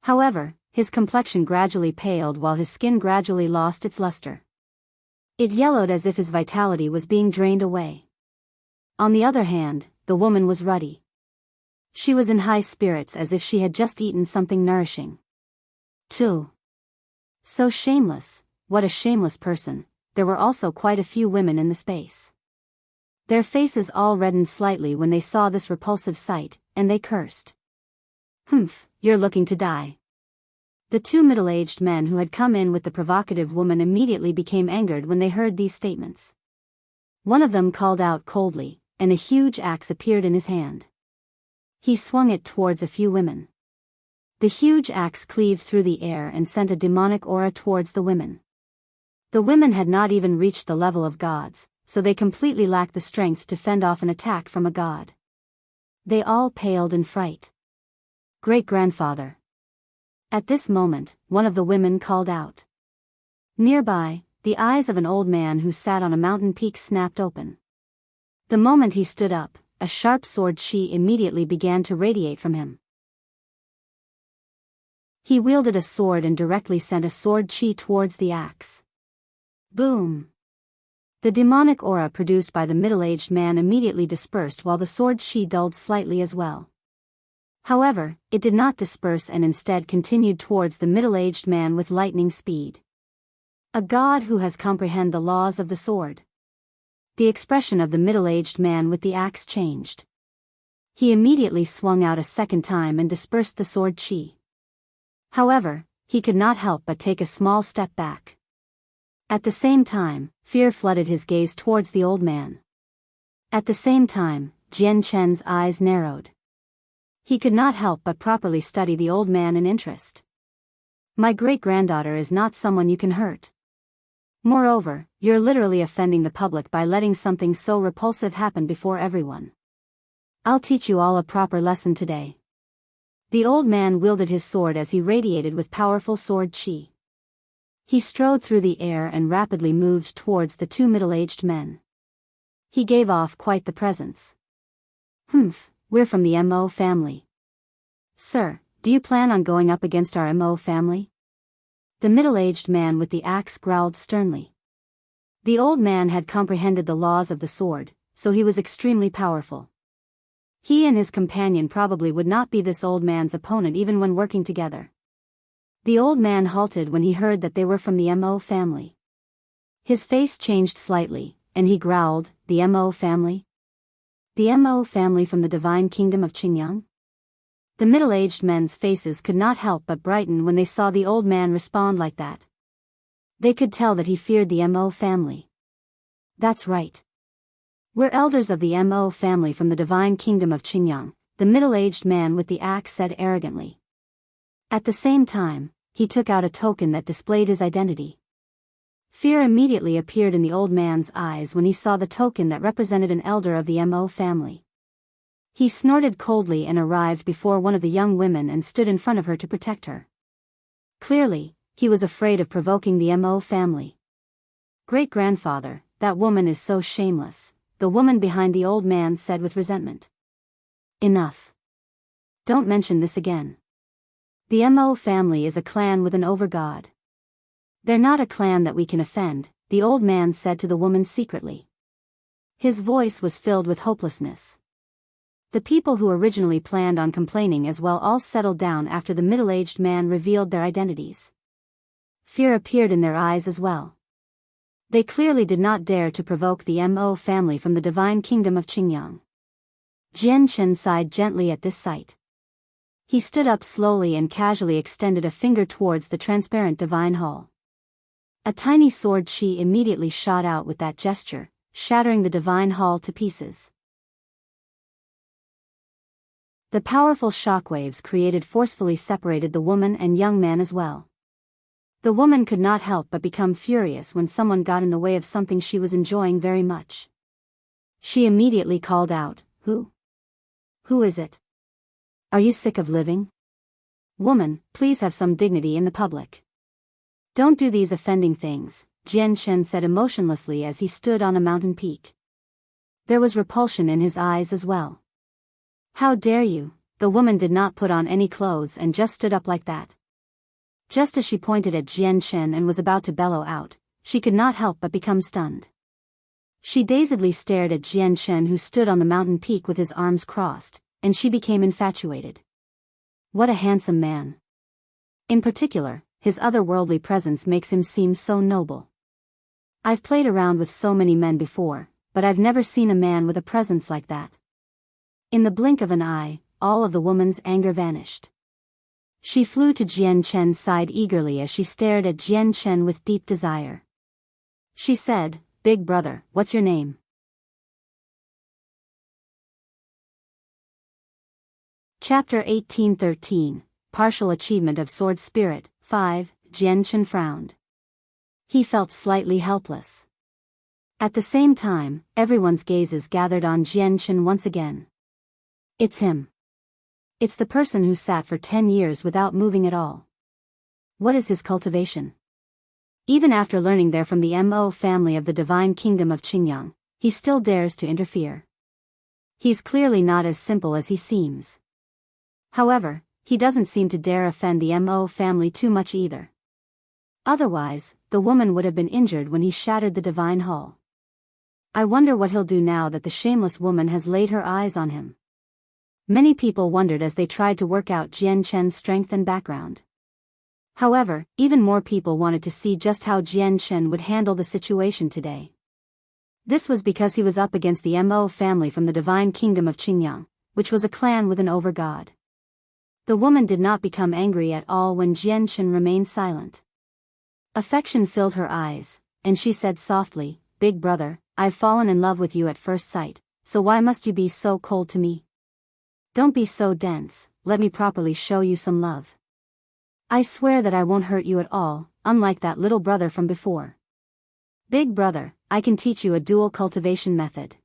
However, his complexion gradually paled while his skin gradually lost its luster. It yellowed as if his vitality was being drained away. On the other hand, the woman was ruddy. She was in high spirits as if she had just eaten something nourishing. 2. So shameless, what a shameless person. There were also quite a few women in the space. Their faces all reddened slightly when they saw this repulsive sight, and they cursed. "Humph, you're looking to die." The 2 middle-aged men who had come in with the provocative woman immediately became angered when they heard these statements. One of them called out coldly, and a huge axe appeared in his hand. He swung it towards a few women. The huge axe cleaved through the air and sent a demonic aura towards the women. The women had not even reached the level of gods, so they completely lacked the strength to fend off an attack from a god. They all paled in fright. "Great-grandfather." At this moment, one of the women called out. Nearby, the eyes of an old man who sat on a mountain peak snapped open. The moment he stood up, a sharp sword chi immediately began to radiate from him. He wielded a sword and directly sent a sword chi towards the axe. Boom! The demonic aura produced by the middle-aged man immediately dispersed while the sword chi dulled slightly as well. However, it did not disperse and instead continued towards the middle-aged man with lightning speed. A god who has comprehended the laws of the sword. The expression of the middle-aged man with the axe changed. He immediately swung out a second time and dispersed the sword chi. However, he could not help but take a small step back. At the same time, fear flooded his gaze towards the old man. At the same time, Jian Chen's eyes narrowed. He could not help but properly study the old man in interest. My great-granddaughter is not someone you can hurt. Moreover, you're literally offending the public by letting something so repulsive happen before everyone. I'll teach you all a proper lesson today. The old man wielded his sword as he radiated with powerful sword chi. He strode through the air and rapidly moved towards the two middle-aged men. He gave off quite the presence. We're from the Mo family. Sir, do you plan on going up against our Mo family? The middle-aged man with the axe growled sternly. The old man had comprehended the laws of the sword, so he was extremely powerful. He and his companion probably would not be this old man's opponent even when working together. The old man halted when he heard that they were from the Mo family. His face changed slightly, and he growled, "The Mo family? The Mo family from the divine kingdom of Qingyang?" The middle-aged men's faces could not help but brighten when they saw the old man respond like that. They could tell that he feared the Mo family. That's right. We're elders of the Mo family from the divine kingdom of Qingyang, the middle-aged man with the axe said arrogantly. At the same time, he took out a token that displayed his identity. Fear immediately appeared in the old man's eyes when he saw the token that represented an elder of the Mo family. He snorted coldly and arrived before one of the young women and stood in front of her to protect her. Clearly, he was afraid of provoking the Mo family. Great-grandfather, that woman is so shameless, the woman behind the old man said with resentment. Enough. Don't mention this again. The Mo family is a clan with an overgod. They're not a clan that we can offend, the old man said to the woman secretly. His voice was filled with hopelessness. The people who originally planned on complaining as well all settled down after the middle-aged man revealed their identities. Fear appeared in their eyes as well. They clearly did not dare to provoke the Mo family from the divine kingdom of Qingyang. Jian Chen sighed gently at this sight. He stood up slowly and casually extended a finger towards the transparent divine hall. A tiny sword chi immediately shot out with that gesture, shattering the divine hall to pieces. The powerful shockwaves created forcefully separated the woman and young man as well. The woman could not help but become furious when someone got in the way of something she was enjoying very much. She immediately called out, "Who? Who is it? Are you sick of living? Woman, please have some dignity in the public. Don't do these offending things," Jian Chen said emotionlessly as he stood on a mountain peak. There was repulsion in his eyes as well. "How dare you?" The woman did not put on any clothes and just stood up like that. Just as she pointed at Jian Chen and was about to bellow out, she could not help but become stunned. She dazedly stared at Jian Chen who stood on the mountain peak with his arms crossed, and she became infatuated. What a handsome man. In particular, his otherworldly presence makes him seem so noble. I've played around with so many men before, but I've never seen a man with a presence like that. In the blink of an eye, all of the woman's anger vanished. She flew to Jian Chen's side eagerly as she stared at Jian Chen with deep desire. She said, "Big brother, what's your name?" Chapter 1813, Partial Achievement of Sword Spirit, 5, Jian Chen frowned. He felt slightly helpless. At the same time, everyone's gazes gathered on Jian Chen once again. It's him. It's the person who sat for 10 years without moving at all. What is his cultivation? Even after learning they're from the Mo family of the divine kingdom of Qingyang, he still dares to interfere. He's clearly not as simple as he seems. However, he doesn't seem to dare offend the Mo family too much either. Otherwise, the woman would have been injured when he shattered the divine hall. I wonder what he'll do now that the shameless woman has laid her eyes on him. Many people wondered as they tried to work out Jian Chen's strength and background. However, even more people wanted to see just how Jian Chen would handle the situation today. This was because he was up against the Mo family from the divine kingdom of Qingyang, which was a clan with an over-god. The woman did not become angry at all when Jianchen remained silent. Affection filled her eyes, and she said softly, "Big brother, I've fallen in love with you at first sight, so why must you be so cold to me? Don't be so dense, let me properly show you some love. I swear that I won't hurt you at all, unlike that little brother from before. Big brother, I can teach you a dual cultivation method.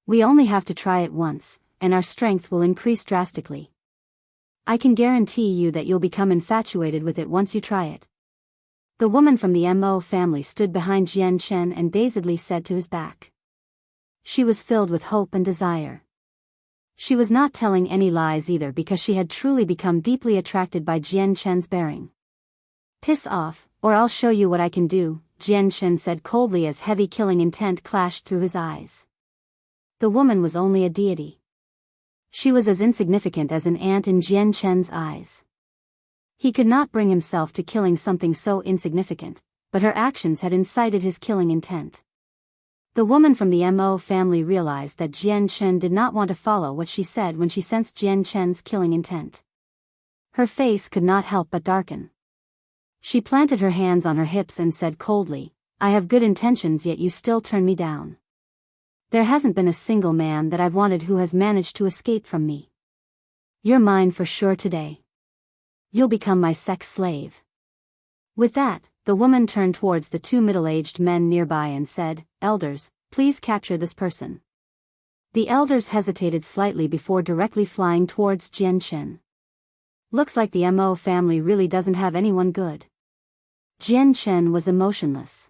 We only have to try it once, and our strength will increase drastically. I can guarantee you that you'll become infatuated with it once you try it." The woman from the Mo family stood behind Jianchen and dazedly said to his back. She was filled with hope and desire. She was not telling any lies either because she had truly become deeply attracted by Jianchen's bearing. "Piss off, or I'll show you what I can do," Jianchen said coldly as heavy killing intent clashed through his eyes. The woman was only a deity. She was as insignificant as an ant in Jianchen's eyes. He could not bring himself to killing something so insignificant, but her actions had incited his killing intent. The woman from the Mo family realized that Jianchen did not want to follow what she said when she sensed Jianchen's killing intent. Her face could not help but darken. She planted her hands on her hips and said coldly, "I have good intentions yet you still turn me down. There hasn't been a single man that I've wanted who has managed to escape from me. You're mine for sure today. You'll become my sex slave." With that, the woman turned towards the two middle-aged men nearby and said, "Elders, please capture this person." The elders hesitated slightly before directly flying towards Jianchen. "Looks like the Mo family really doesn't have anyone good." Jianchen was emotionless.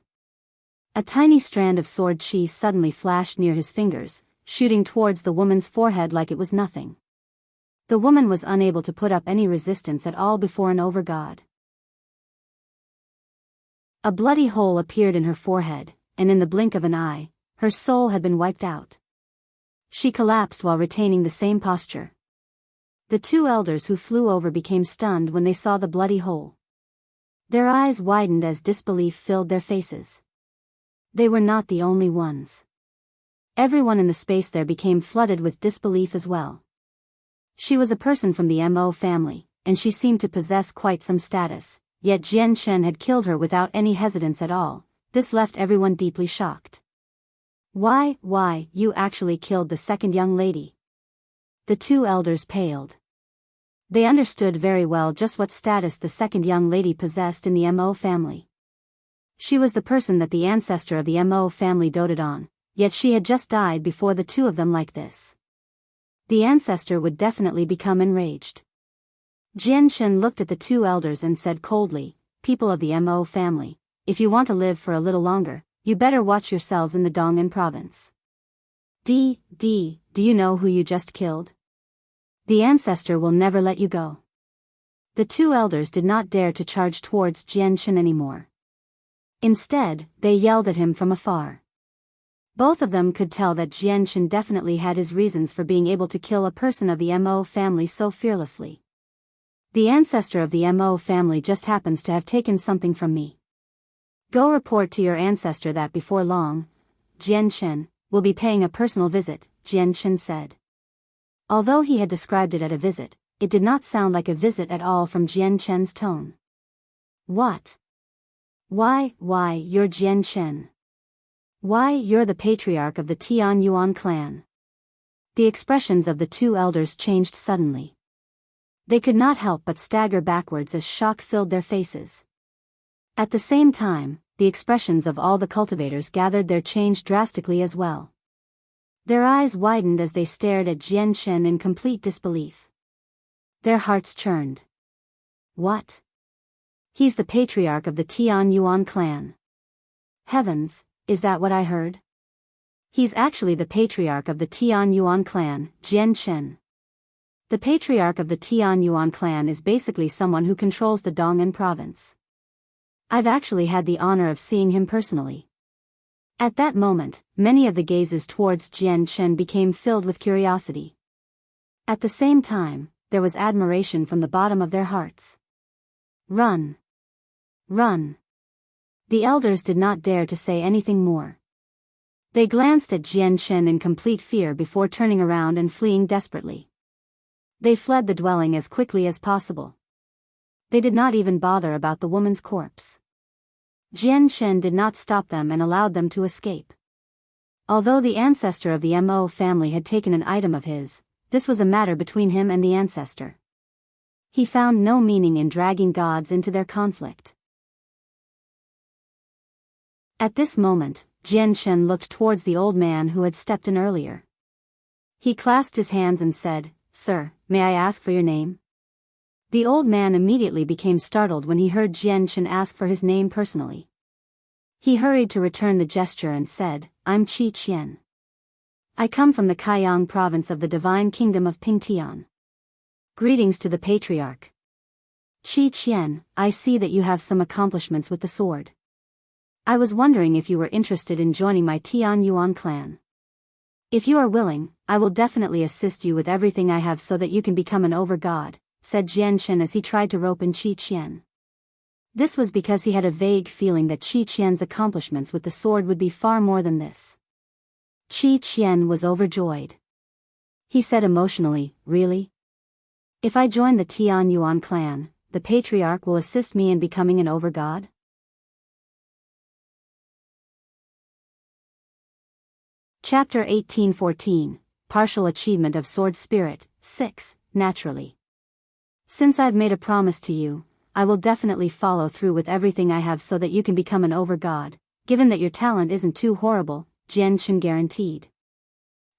A tiny strand of sword chi suddenly flashed near his fingers, shooting towards the woman's forehead like it was nothing. The woman was unable to put up any resistance at all before an over-god. A bloody hole appeared in her forehead, and in the blink of an eye, her soul had been wiped out. She collapsed while retaining the same posture. The two elders who flew over became stunned when they saw the bloody hole. Their eyes widened as disbelief filled their faces. They were not the only ones. Everyone in the space there became flooded with disbelief as well. She was a person from the Mo family, and she seemed to possess quite some status, yet Jianchen had killed her without any hesitance at all. This left everyone deeply shocked. Why, you actually killed the second young lady?" The two elders paled. They understood very well just what status the second young lady possessed in the Mo family. She was the person that the ancestor of the Mo family doted on, yet she had just died before the two of them like this. The ancestor would definitely become enraged. Jianchen looked at the two elders and said coldly, "People of the Mo family, if you want to live for a little longer, you better watch yourselves in the Dong'an province. Do you know who you just killed? The ancestor will never let you go." The two elders did not dare to charge towards Jianchen anymore. Instead, they yelled at him from afar. Both of them could tell that Jianchen definitely had his reasons for being able to kill a person of the Mo family so fearlessly. "The ancestor of the Mo family just happens to have taken something from me. Go report to your ancestor that before long, Jianchen will be paying a personal visit," Jianchen said. Although he had described it as a visit, it did not sound like a visit at all from Jianchen's tone. "What? Why, you're Jianchen. Why, you're the patriarch of the Tian Yuan clan." The expressions of the two elders changed suddenly. They could not help but stagger backwards as shock filled their faces. At the same time, the expressions of all the cultivators gathered there changed drastically as well. Their eyes widened as they stared at Jianchen in complete disbelief. Their hearts churned. "What? He's the patriarch of the Tian Yuan clan. Heavens, is that what I heard? He's actually the patriarch of the Tian Yuan clan, Jianchen. The patriarch of the Tian Yuan clan is basically someone who controls the Dong'an province. I've actually had the honor of seeing him personally." At that moment, many of the gazes towards Jianchen became filled with curiosity. At the same time, there was admiration from the bottom of their hearts. "Run! Run!" The elders did not dare to say anything more. They glanced at Jian Shen in complete fear before turning around and fleeing desperately. They fled the dwelling as quickly as possible. They did not even bother about the woman's corpse. Jian Shen did not stop them and allowed them to escape. Although the ancestor of the Mo family had taken an item of his, this was a matter between him and the ancestor. He found no meaning in dragging gods into their conflict. At this moment, Jian Shen looked towards the old man who had stepped in earlier. He clasped his hands and said, "Sir, may I ask for your name?" The old man immediately became startled when he heard Jian Shen ask for his name personally. He hurried to return the gesture and said, "I'm Qi Qian. I come from the Kaiyang province of the divine kingdom of Pingtian. Greetings to the patriarch. Qi Qian, I see that you have some accomplishments with the sword. I was wondering if you were interested in joining my Tian Yuan clan. If you are willing, I will definitely assist you with everything I have so that you can become an over-god," said Jian Shen as he tried to rope in Qi Qian. This was because he had a vague feeling that Qi Qian's accomplishments with the sword would be far more than this. Qi Qian was overjoyed. He said emotionally, "Really? If I join the Tian Yuan clan, the patriarch will assist me in becoming an over-god?" Chapter 1814, Partial Achievement of Sword Spirit, 6, Naturally. Since I've made a promise to you, I will definitely follow through with everything I have so that you can become an over-god, given that your talent isn't too horrible, Jian Shen guaranteed.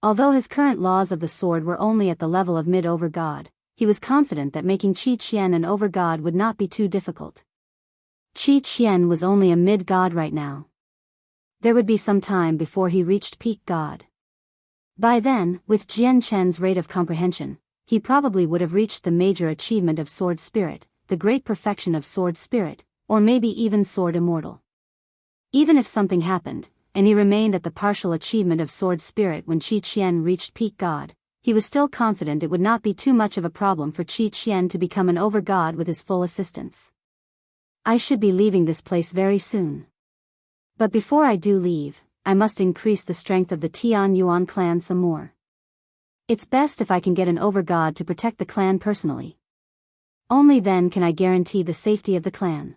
Although his current laws of the sword were only at the level of mid-over-god, he was confident that making Qi Qian an over-god would not be too difficult. Qi Qian was only a mid-god right now. There would be some time before he reached peak god. By then, with Jian Shen's rate of comprehension, he probably would have reached the major achievement of sword spirit, the great perfection of sword spirit, or maybe even sword immortal. Even if something happened, and he remained at the partial achievement of sword spirit when Qi Qian reached peak god, he was still confident it would not be too much of a problem for Qi Qian to become an over-god with his full assistance. I should be leaving this place very soon. But before I do leave, I must increase the strength of the Tian Yuan clan some more. It's best if I can get an over-god to protect the clan personally. Only then can I guarantee the safety of the clan.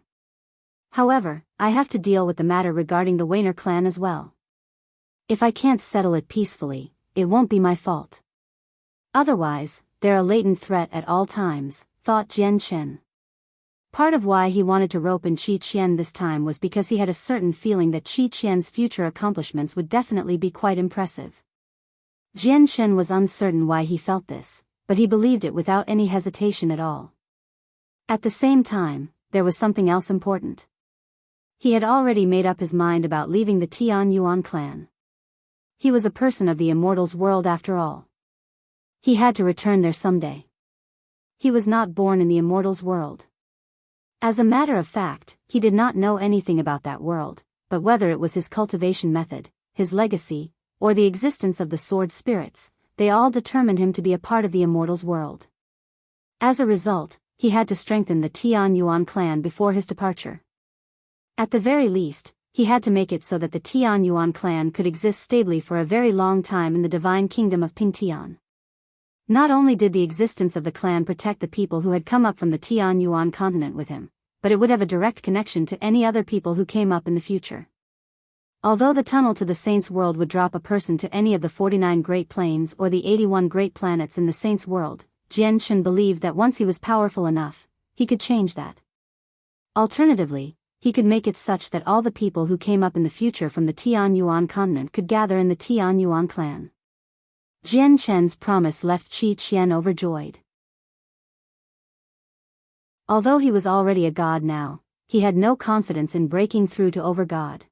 However, I have to deal with the matter regarding the Wainer clan as well. If I can't settle it peacefully, it won't be my fault. Otherwise, they're a latent threat at all times, thought Jian Shen. Part of why he wanted to rope in Qi Qian this time was because he had a certain feeling that Qi Qian's future accomplishments would definitely be quite impressive. Jian Shen was uncertain why he felt this, but he believed it without any hesitation at all. At the same time, there was something else important. He had already made up his mind about leaving the Tian Yuan clan. He was a person of the immortals world after all. He had to return there someday. He was not born in the immortals world. As a matter of fact, he did not know anything about that world, but whether it was his cultivation method, his legacy, or the existence of the sword spirits, they all determined him to be a part of the immortals world. As a result, he had to strengthen the Tian Yuan clan before his departure. At the very least, he had to make it so that the Tian Yuan clan could exist stably for a very long time in the divine kingdom of Pingtian. Not only did the existence of the clan protect the people who had come up from the Tian Yuan continent with him, but it would have a direct connection to any other people who came up in the future. Although the tunnel to the Saints' world would drop a person to any of the 49 Great Plains or the 81 Great Planets in the Saints' world, Jian Shen believed that once he was powerful enough, he could change that. Alternatively, he could make it such that all the people who came up in the future from the Tian Yuan continent could gather in the Tian Yuan clan. Jian Shen's promise left Qi Qian overjoyed. Although he was already a god now, he had no confidence in breaking through to over-god.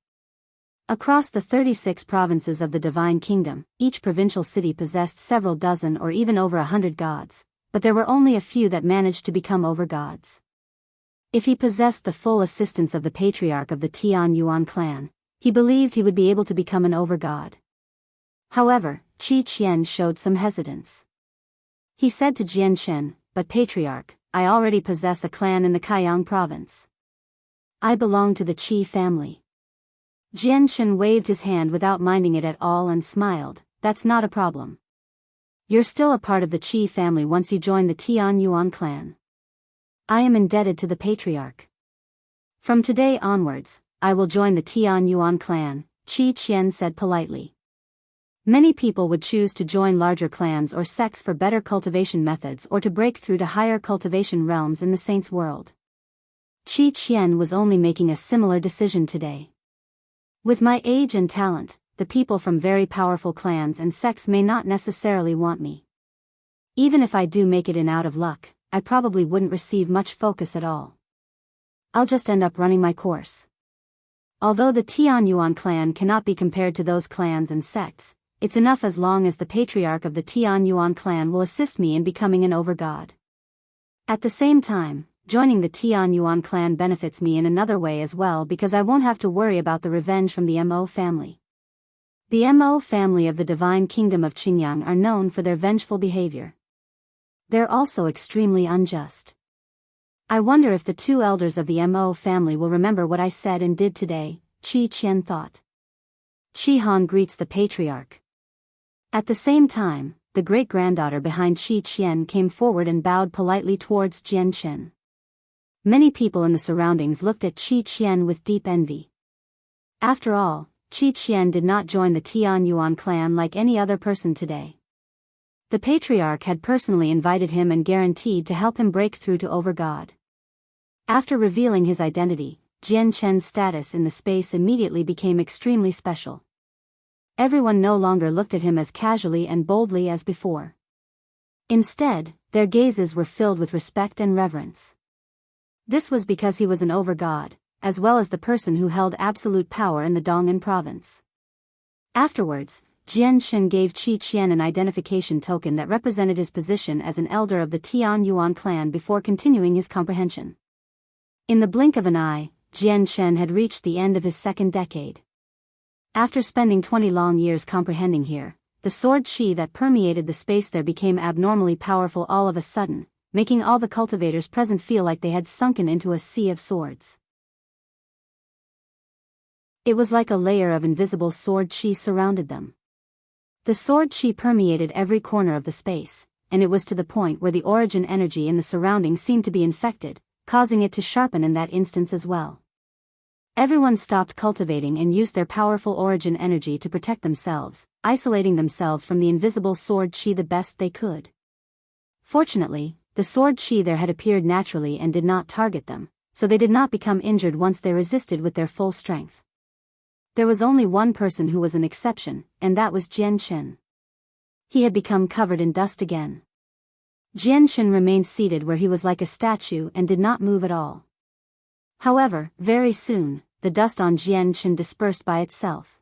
Across the 36 provinces of the Divine Kingdom, each provincial city possessed several dozen or even over 100 gods, but there were only a few that managed to become over-gods. If he possessed the full assistance of the patriarch of the Tian Yuan clan, he believed he would be able to become an over-god. However, Qi Qian showed some hesitance. He said to Jian Shen, "But patriarch, I already possess a clan in the Kaiyang province. I belong to the Qi family. Jian waved his hand without minding it at all and smiled. That's not a problem. You're still a part of the Qi family once you join the Tian Yuan clan. I am indebted to the patriarch. From today onwards, I will join the Tian Yuan clan, Qi Qian said politely. Many people would choose to join larger clans or sects for better cultivation methods or to break through to higher cultivation realms in the Saints' world. Qi Qian was only making a similar decision today. With my age and talent, the people from very powerful clans and sects may not necessarily want me. Even if I do make it in out of luck, I probably wouldn't receive much focus at all. I'll just end up running my course. Although the Tian Yuan clan cannot be compared to those clans and sects, it's enough as long as the patriarch of the Tian Yuan clan will assist me in becoming an overgod. At the same time, joining the Tian Yuan clan benefits me in another way as well because I won't have to worry about the revenge from the Mo family. The Mo family of the Divine Kingdom of Qingyang are known for their vengeful behavior. They're also extremely unjust. I wonder if the two elders of the Mo family will remember what I said and did today, Qi Qian thought. Qi Han greets the patriarch. At the same time, the great-granddaughter behind Qi Qian came forward and bowed politely towards Jian Chen. Many people in the surroundings looked at Qi Qian with deep envy. After all, Qi Qian did not join the Tian Yuan clan like any other person today. The patriarch had personally invited him and guaranteed to help him break through to overgod. After revealing his identity, Jian Chen's status in the space immediately became extremely special. Everyone no longer looked at him as casually and boldly as before. Instead, their gazes were filled with respect and reverence. This was because he was an overgod, as well as the person who held absolute power in the Dong'an province. Afterwards, Jian Chen gave Qi Qian an identification token that represented his position as an elder of the Tian Yuan clan before continuing his comprehension. In the blink of an eye, Jian Chen had reached the end of his second decade. After spending 20 long years comprehending here, the sword qi that permeated the space there became abnormally powerful all of a sudden, making all the cultivators present feel like they had sunken into a sea of swords. It was like a layer of invisible sword qi surrounded them. The sword qi permeated every corner of the space, and it was to the point where the origin energy in the surroundings seemed to be infected, causing it to sharpen in that instance as well. Everyone stopped cultivating and used their powerful origin energy to protect themselves, isolating themselves from the invisible sword qi the best they could. Fortunately, the sword qi there had appeared naturally and did not target them, so they did not become injured once they resisted with their full strength. There was only one person who was an exception, and that was Jian Chen. He had become covered in dust again. Jian Chen remained seated where he was like a statue and did not move at all. However, very soon, the dust on Jian Chen dispersed by itself.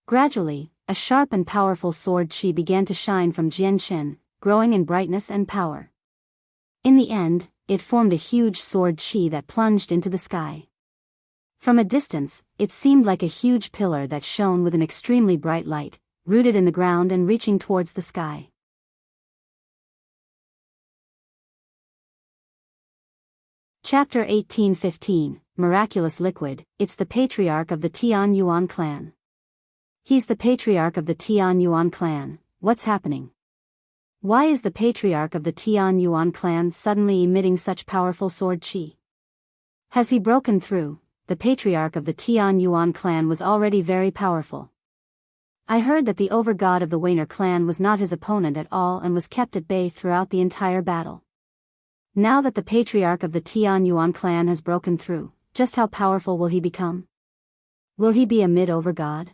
Gradually, a sharp and powerful sword qi began to shine from Jian Chen, growing in brightness and power. In the end, it formed a huge sword qi that plunged into the sky. From a distance, it seemed like a huge pillar that shone with an extremely bright light, rooted in the ground and reaching towards the sky. Chapter 1815, Miraculous Liquid. It's the patriarch of the Tian Yuan clan. He's the patriarch of the Tian Yuan clan. What's happening? Why is the patriarch of the Tian Yuan clan suddenly emitting such powerful sword qi? Has he broken through? The patriarch of the Tian Yuan clan was already very powerful. I heard that the overgod of the Weiner clan was not his opponent at all and was kept at bay throughout the entire battle. Now that the patriarch of the Tian Yuan clan has broken through, just how powerful will he become? Will he be a mid-overgod?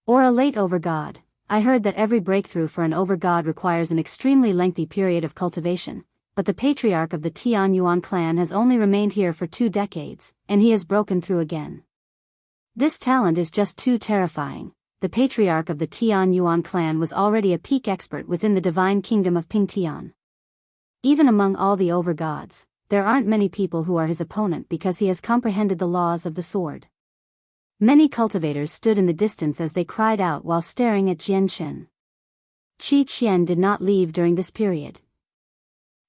Or a late overgod? I heard that every breakthrough for an overgod requires an extremely lengthy period of cultivation, but the patriarch of the Tian Yuan clan has only remained here for 2 decades, and he has broken through again. This talent is just too terrifying. The patriarch of the Tian Yuan clan was already a peak expert within the divine kingdom of Pingtian. Even among all the overgods, there aren't many people who are his opponent because he has comprehended the laws of the sword. Many cultivators stood in the distance as they cried out while staring at Jian Chen. Qi Qian did not leave during this period.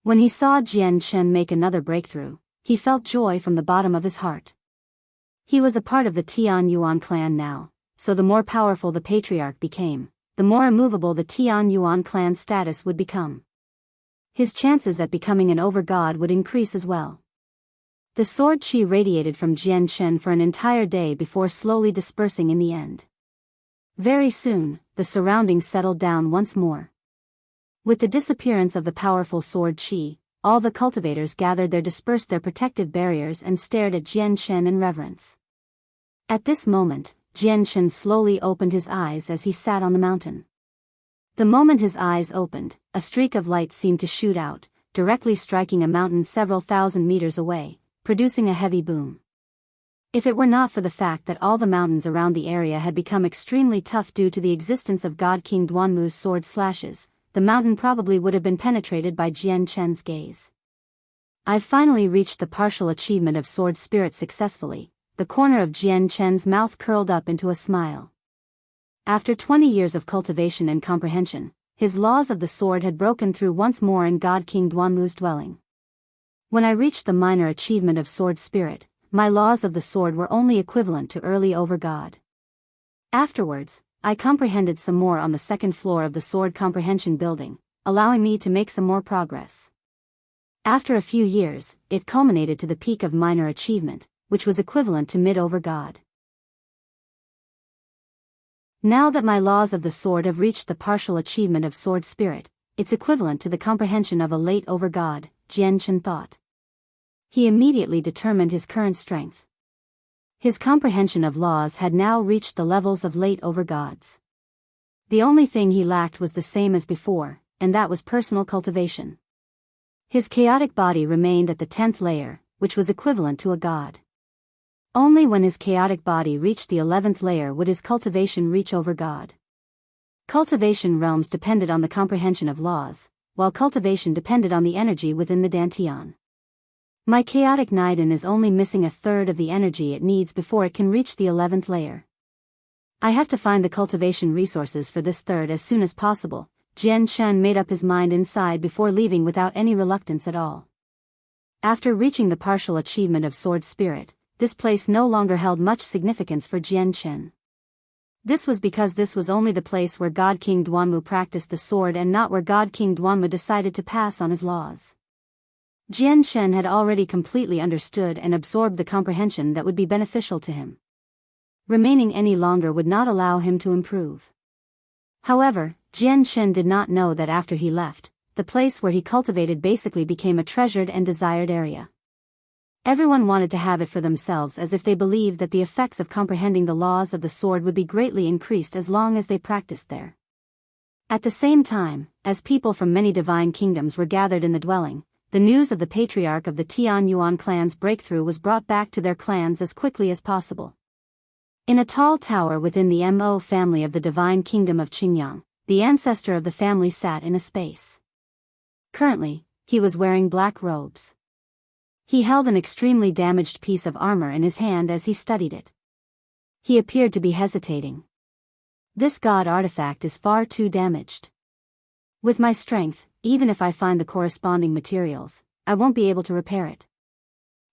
When he saw Jian Chen make another breakthrough, he felt joy from the bottom of his heart. He was a part of the Tian Yuan clan now, so the more powerful the patriarch became, the more immovable the Tian Yuan clan's status would become. His chances at becoming an overgod would increase as well. The sword qi radiated from Jian Chen for an entire day before slowly dispersing in the end. Very soon, the surroundings settled down once more. With the disappearance of the powerful sword qi, all the cultivators gathered there, dispersed their protective barriers and stared at Jian Chen in reverence. At this moment, Jian Chen slowly opened his eyes as he sat on the mountain. The moment his eyes opened, a streak of light seemed to shoot out, directly striking a mountain several thousand meters away, producing a heavy boom. If it were not for the fact that all the mountains around the area had become extremely tough due to the existence of God King Duanmu's sword slashes, the mountain probably would have been penetrated by Jian Chen's gaze. I've finally reached the partial achievement of sword spirit successfully. The corner of Jian Chen's mouth curled up into a smile. After 20 years of cultivation and comprehension, his laws of the sword had broken through once more in God King Duanmu's dwelling. When I reached the minor achievement of sword spirit, my laws of the sword were only equivalent to early overgod. Afterwards, I comprehended some more on the second floor of the sword comprehension building, allowing me to make some more progress. After a few years, it culminated to the peak of minor achievement, which was equivalent to mid-overgod. Now that my laws of the sword have reached the partial achievement of sword spirit, it's equivalent to the comprehension of a late overgod, Jian Chen thought. He immediately determined his current strength. His comprehension of laws had now reached the levels of late overgods. The only thing he lacked was the same as before, and that was personal cultivation. His chaotic body remained at the 10th layer, which was equivalent to a god. Only when his chaotic body reached the 11th layer would his cultivation reach overgod. Cultivation realms depended on the comprehension of laws, while cultivation depended on the energy within the Dantian. My chaotic Niden is only missing a third of the energy it needs before it can reach the 11th layer. I have to find the cultivation resources for this third as soon as possible. Jian Chen made up his mind inside before leaving without any reluctance at all. After reaching the partial achievement of sword spirit, this place no longer held much significance for Jian Chen. This was because this was only the place where God King Duanmu practiced the sword and not where God King Duanmu decided to pass on his laws. Jian Chen had already completely understood and absorbed the comprehension that would be beneficial to him. Remaining any longer would not allow him to improve. However, Jian Chen did not know that after he left, the place where he cultivated basically became a treasured and desired area. Everyone wanted to have it for themselves as if they believed that the effects of comprehending the laws of the sword would be greatly increased as long as they practiced there. At the same time, as people from many divine kingdoms were gathered in the dwelling, the news of the patriarch of the Tian Yuan clan's breakthrough was brought back to their clans as quickly as possible. In a tall tower within the Mo family of the divine kingdom of Qingyang, the ancestor of the family sat in a space. Currently, he was wearing black robes. He held an extremely damaged piece of armor in his hand as he studied it. He appeared to be hesitating. This god artifact is far too damaged. With my strength, even if I find the corresponding materials, I won't be able to repair it.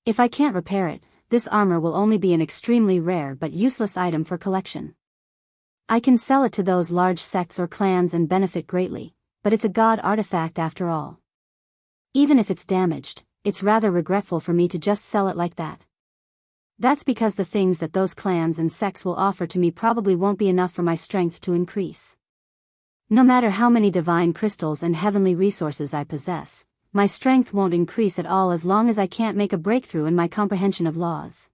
If I can't repair it, this armor will only be an extremely rare but useless item for collection. I can sell it to those large sects or clans and benefit greatly, but it's a god artifact after all. Even if it's damaged, it's rather regretful for me to just sell it like that. That's because the things that those clans and sects will offer to me probably won't be enough for my strength to increase. No matter how many divine crystals and heavenly resources I possess, my strength won't increase at all as long as I can't make a breakthrough in my comprehension of laws.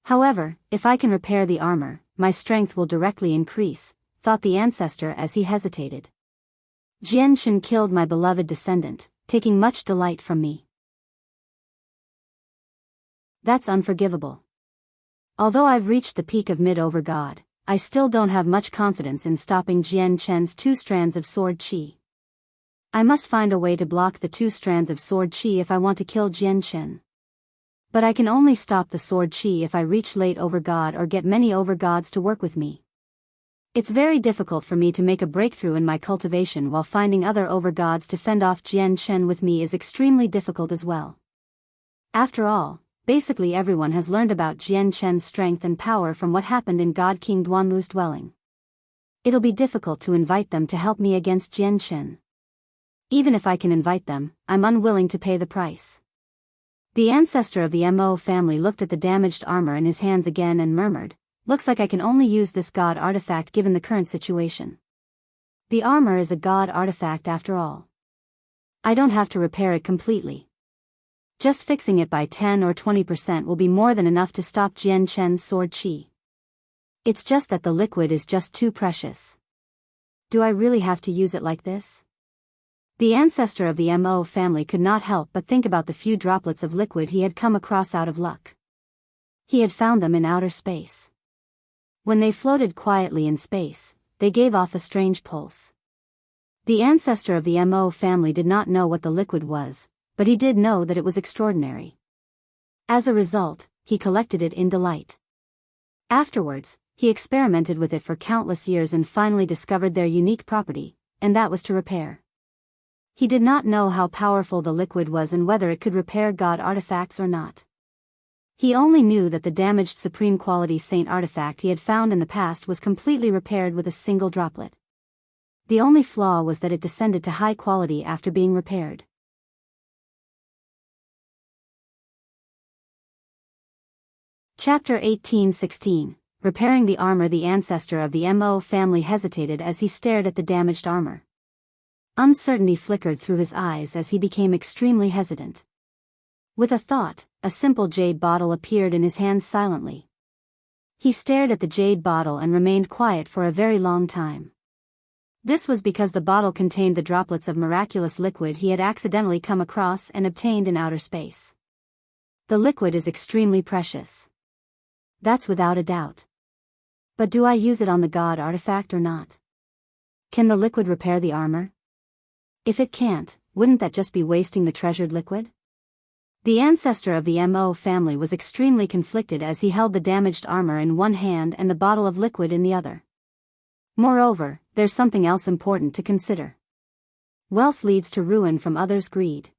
However, if I can repair the armor, my strength will directly increase, thought the ancestor as he hesitated. Jian Chen killed my beloved descendant, taking much delight from me. That's unforgivable. Although I've reached the peak of mid-overgod, I still don't have much confidence in stopping Jian Chen's 2 strands of sword qi. I must find a way to block the 2 strands of sword qi if I want to kill Jian Chen. But I can only stop the sword qi if I reach late overgod or get many overgods to work with me. It's very difficult for me to make a breakthrough in my cultivation while finding other overgods to fend off Jian Chen with me is extremely difficult as well. After all, basically everyone has learned about Jian Chen's strength and power from what happened in God King Duanmu's dwelling. It'll be difficult to invite them to help me against Jian Chen. Even if I can invite them, I'm unwilling to pay the price. The ancestor of the Mo family looked at the damaged armor in his hands again and murmured, "Looks like I can only use this god artifact given the current situation. The armor is a god artifact after all. I don't have to repair it completely. Just fixing it by 10 or 20% will be more than enough to stop Jian Chen's sword chi. It's just that the liquid is just too precious. Do I really have to use it like this?" The ancestor of the Mo family could not help but think about the few droplets of liquid he had come across out of luck. He had found them in outer space. When they floated quietly in space, they gave off a strange pulse. The ancestor of the Mo family did not know what the liquid was, but he did know that it was extraordinary. As a result, he collected it in delight. Afterwards, he experimented with it for countless years and finally discovered their unique property, and that was to repair. He did not know how powerful the liquid was and whether it could repair god artifacts or not. He only knew that the damaged supreme quality saint artifact he had found in the past was completely repaired with a single droplet. The only flaw was that it descended to high quality after being repaired. Chapter 18:16. Repairing the armor. The ancestor of the Mo family hesitated as he stared at the damaged armor. Uncertainty flickered through his eyes as he became extremely hesitant. With a thought, a simple jade bottle appeared in his hands silently. He stared at the jade bottle and remained quiet for a very long time. This was because the bottle contained the droplets of miraculous liquid he had accidentally come across and obtained in outer space. The liquid is extremely precious. That's without a doubt. But do I use it on the god artifact or not? Can the liquid repair the armor? If it can't, wouldn't that just be wasting the treasured liquid? The ancestor of the Mo family was extremely conflicted as he held the damaged armor in one hand and the bottle of liquid in the other. Moreover, there's something else important to consider. Wealth leads to ruin from others' greed.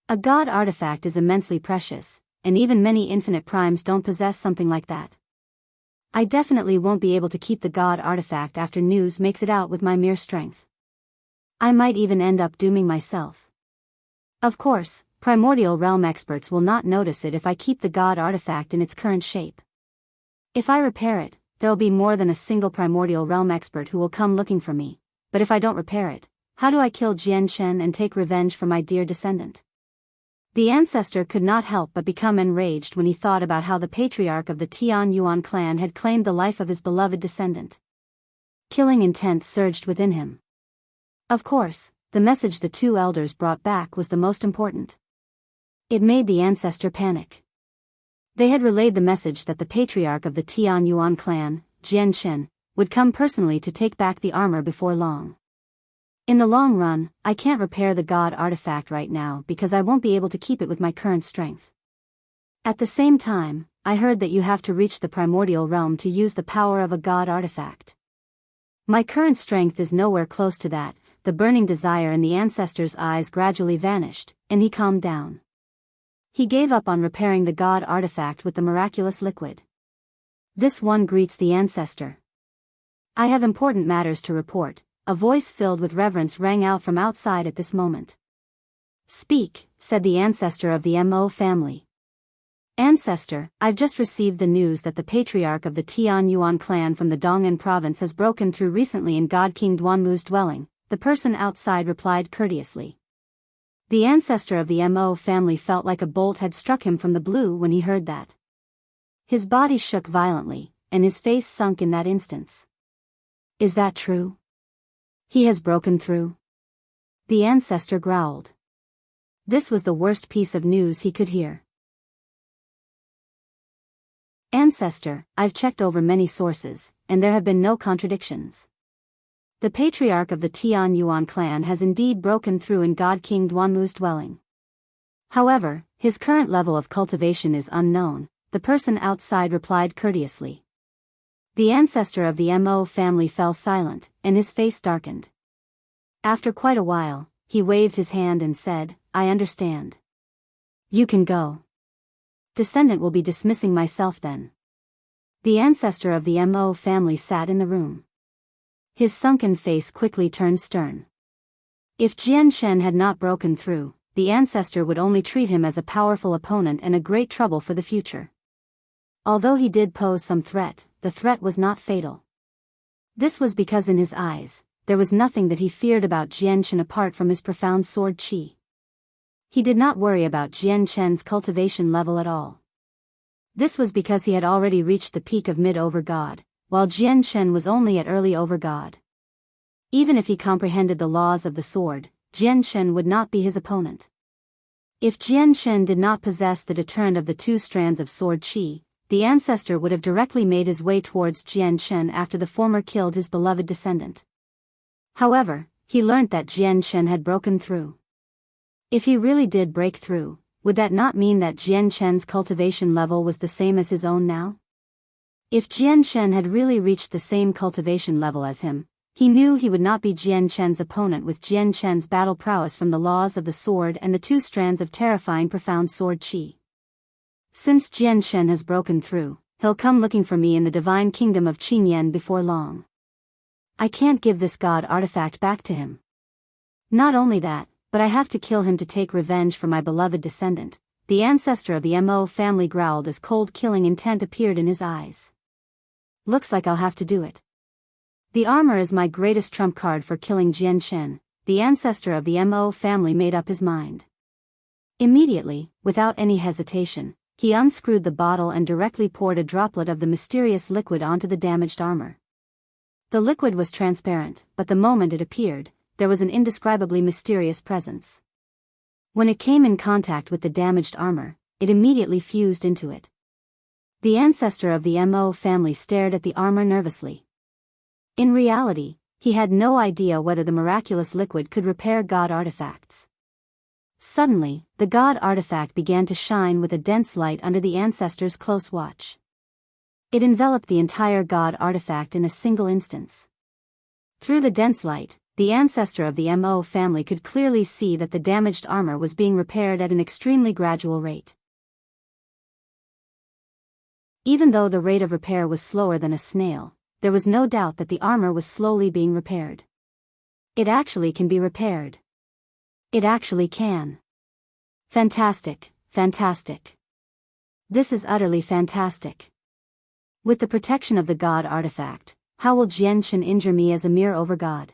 A god artifact is immensely precious, and even many infinite primes don't possess something like that. I definitely won't be able to keep the god artifact after news makes it out with my mere strength. I might even end up dooming myself. Of course, primordial realm experts will not notice it if I keep the god artifact in its current shape. If I repair it, there'll be more than a single primordial realm expert who will come looking for me, but if I don't repair it, how do I kill Jian Chen and take revenge for my dear descendant? The ancestor could not help but become enraged when he thought about how the patriarch of the Tian Yuan clan had claimed the life of his beloved descendant. Killing intent surged within him. Of course, the message the two elders brought back was the most important. It made the ancestor panic. They had relayed the message that the patriarch of the Tian Yuan clan, Jian Chen, would come personally to take back the armor before long. In the long run, I can't repair the god artifact right now because I won't be able to keep it with my current strength. At the same time, I heard that you have to reach the primordial realm to use the power of a god artifact. My current strength is nowhere close to that. The burning desire in the ancestor's eyes gradually vanished, and he calmed down. He gave up on repairing the god artifact with the miraculous liquid. This one greets the ancestor. I have important matters to report. A voice filled with reverence rang out from outside at this moment. Speak, said the ancestor of the Mo family. Ancestor, I've just received the news that the patriarch of the Tian Yuan clan from the Dong'an province has broken through recently in God King Duanmu's dwelling. The person outside replied courteously. The ancestor of the Mo family felt like a bolt had struck him from the blue when he heard that. His body shook violently, and his face sunk in that instance. Is that true? He has broken through? The ancestor growled. This was the worst piece of news he could hear. Ancestor, I've checked over many sources, and there have been no contradictions. The patriarch of the Tian Yuan clan has indeed broken through in God King Duanmu's dwelling. However, his current level of cultivation is unknown, the person outside replied courteously. The ancestor of the Mo family fell silent, and his face darkened. After quite a while, he waved his hand and said, I understand. You can go. descendant will be dismissing myself then. The ancestor of the Mo family sat in the room. His sunken face quickly turned stern. If Jian Shen had not broken through, the ancestor would only treat him as a powerful opponent and a great trouble for the future. Although he did pose some threat, the threat was not fatal. This was because in his eyes, there was nothing that he feared about Jian Shen apart from his profound sword qi. He did not worry about Jian Shen's cultivation level at all. This was because he had already reached the peak of mid-over-god, while Jian Shen was only at early over-god. Even if he comprehended the laws of the sword, Jian Shen would not be his opponent. If Jian Shen did not possess the deterrent of the two strands of sword qi, the ancestor would have directly made his way towards Jian Shen after the former killed his beloved descendant. However, he learnt that Jian Shen had broken through. If he really did break through, would that not mean that Jian Shen's cultivation level was the same as his own now? If Jian Shen had really reached the same cultivation level as him, he knew he would not be Jian Shen's opponent with Jian Shen's battle prowess from the laws of the sword and the two strands of terrifying profound sword qi. Since Jian Shen has broken through, he'll come looking for me in the divine kingdom of Qingyan before long. I can't give this god artifact back to him. Not only that, but I have to kill him to take revenge for my beloved descendant. The ancestor of the Mo family growled as cold killing intent appeared in his eyes. Looks like I'll have to do it. The armor is my greatest trump card for killing Jian Shen. The ancestor of the Mo family made up his mind. Immediately, without any hesitation, he unscrewed the bottle and directly poured a droplet of the mysterious liquid onto the damaged armor. The liquid was transparent, but the moment it appeared, there was an indescribably mysterious presence. When it came in contact with the damaged armor, it immediately fused into it. The ancestor of the Mo family stared at the armor nervously. In reality, he had no idea whether the miraculous liquid could repair god artifacts. Suddenly, the god artifact began to shine with a dense light under the ancestor's close watch. It enveloped the entire god artifact in a single instance. Through the dense light, the ancestor of the Mo family could clearly see that the damaged armor was being repaired at an extremely gradual rate. Even though the rate of repair was slower than a snail, there was no doubt that the armor was slowly being repaired. It actually can be repaired. It actually can. Fantastic, fantastic. This is utterly fantastic. With the protection of the god artifact, how will Jian Shen injure me as a mere overgod?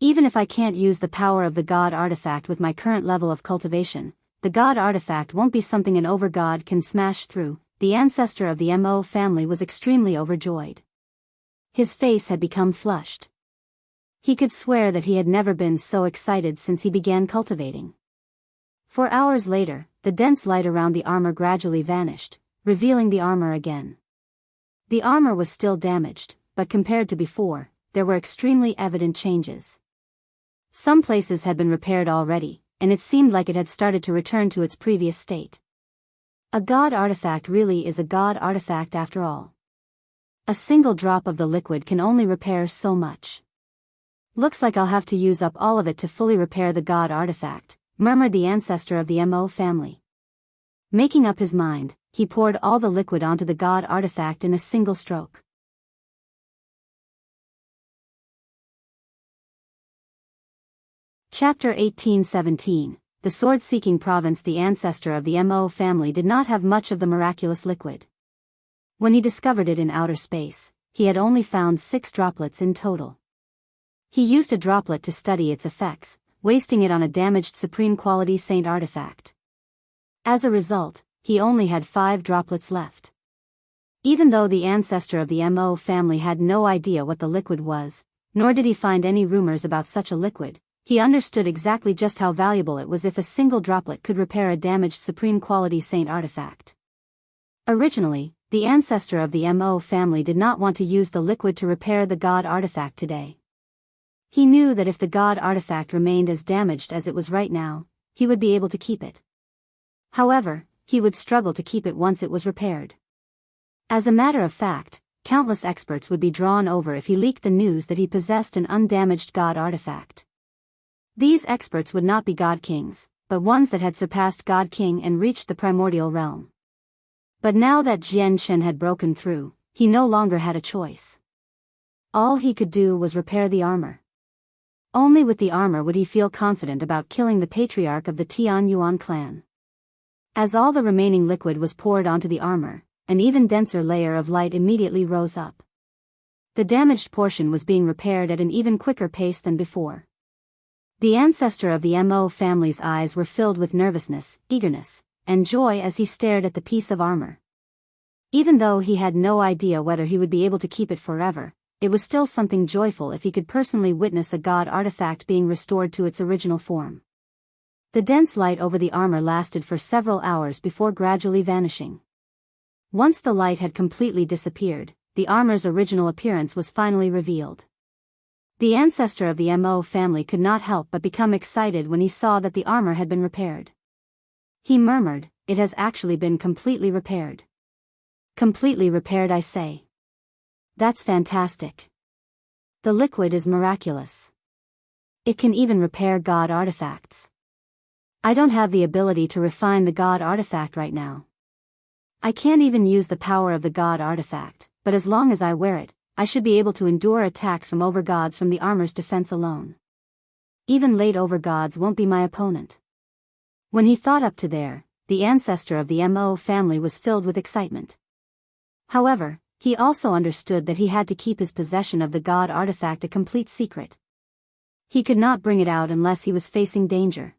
Even if I can't use the power of the god artifact with my current level of cultivation, the god artifact won't be something an overgod can smash through. The ancestor of the Mo family was extremely overjoyed. His face had become flushed. He could swear that he had never been so excited since he began cultivating. 4 hours later, the dense light around the armor gradually vanished, revealing the armor again. The armor was still damaged, but compared to before, there were extremely evident changes. Some places had been repaired already, and it seemed like it had started to return to its previous state. A god artifact really is a god artifact after all. A single drop of the liquid can only repair so much. Looks like I'll have to use up all of it to fully repair the god artifact, murmured the ancestor of the Mo family. Making up his mind, he poured all the liquid onto the god artifact in a single stroke. Chapter 1817. The Sword-Seeking Province. The ancestor of the Mo family did not have much of the miraculous liquid. When he discovered it in outer space, he had only found 6 droplets in total. He used a droplet to study its effects, wasting it on a damaged supreme quality saint artifact. As a result, he only had 5 droplets left. Even though the ancestor of the Mo family had no idea what the liquid was, nor did he find any rumors about such a liquid, he understood exactly just how valuable it was if a single droplet could repair a damaged supreme quality saint artifact. Originally, the ancestor of the Mo family did not want to use the liquid to repair the god artifact today. He knew that if the god artifact remained as damaged as it was right now, he would be able to keep it. However, he would struggle to keep it once it was repaired. As a matter of fact, countless experts would be drawn over if he leaked the news that he possessed an undamaged god artifact. These experts would not be god kings, but ones that had surpassed God King and reached the primordial realm. But now that Jian Shen had broken through, he no longer had a choice. All he could do was repair the armor. Only with the armor would he feel confident about killing the patriarch of the Tian Yuan clan. As all the remaining liquid was poured onto the armor, an even denser layer of light immediately rose up. The damaged portion was being repaired at an even quicker pace than before. The ancestor of the Mo family's eyes were filled with nervousness, eagerness, and joy as he stared at the piece of armor. Even though he had no idea whether he would be able to keep it forever, it was still something joyful if he could personally witness a god artifact being restored to its original form. The dense light over the armor lasted for several hours before gradually vanishing. Once the light had completely disappeared, the armor's original appearance was finally revealed. The ancestor of the Mo family could not help but become excited when he saw that the armor had been repaired. He murmured, "It has actually been completely repaired." "Completely repaired, I say. That's fantastic. The liquid is miraculous. It can even repair god artifacts. I don't have the ability to refine the god artifact right now. I can't even use the power of the god artifact, but as long as I wear it, I should be able to endure attacks from overgods from the armor's defense alone. Even late overgods won't be my opponent." When he thought up to there, the ancestor of the Mo family was filled with excitement. However, he also understood that he had to keep his possession of the god artifact a complete secret. He could not bring it out unless he was facing danger.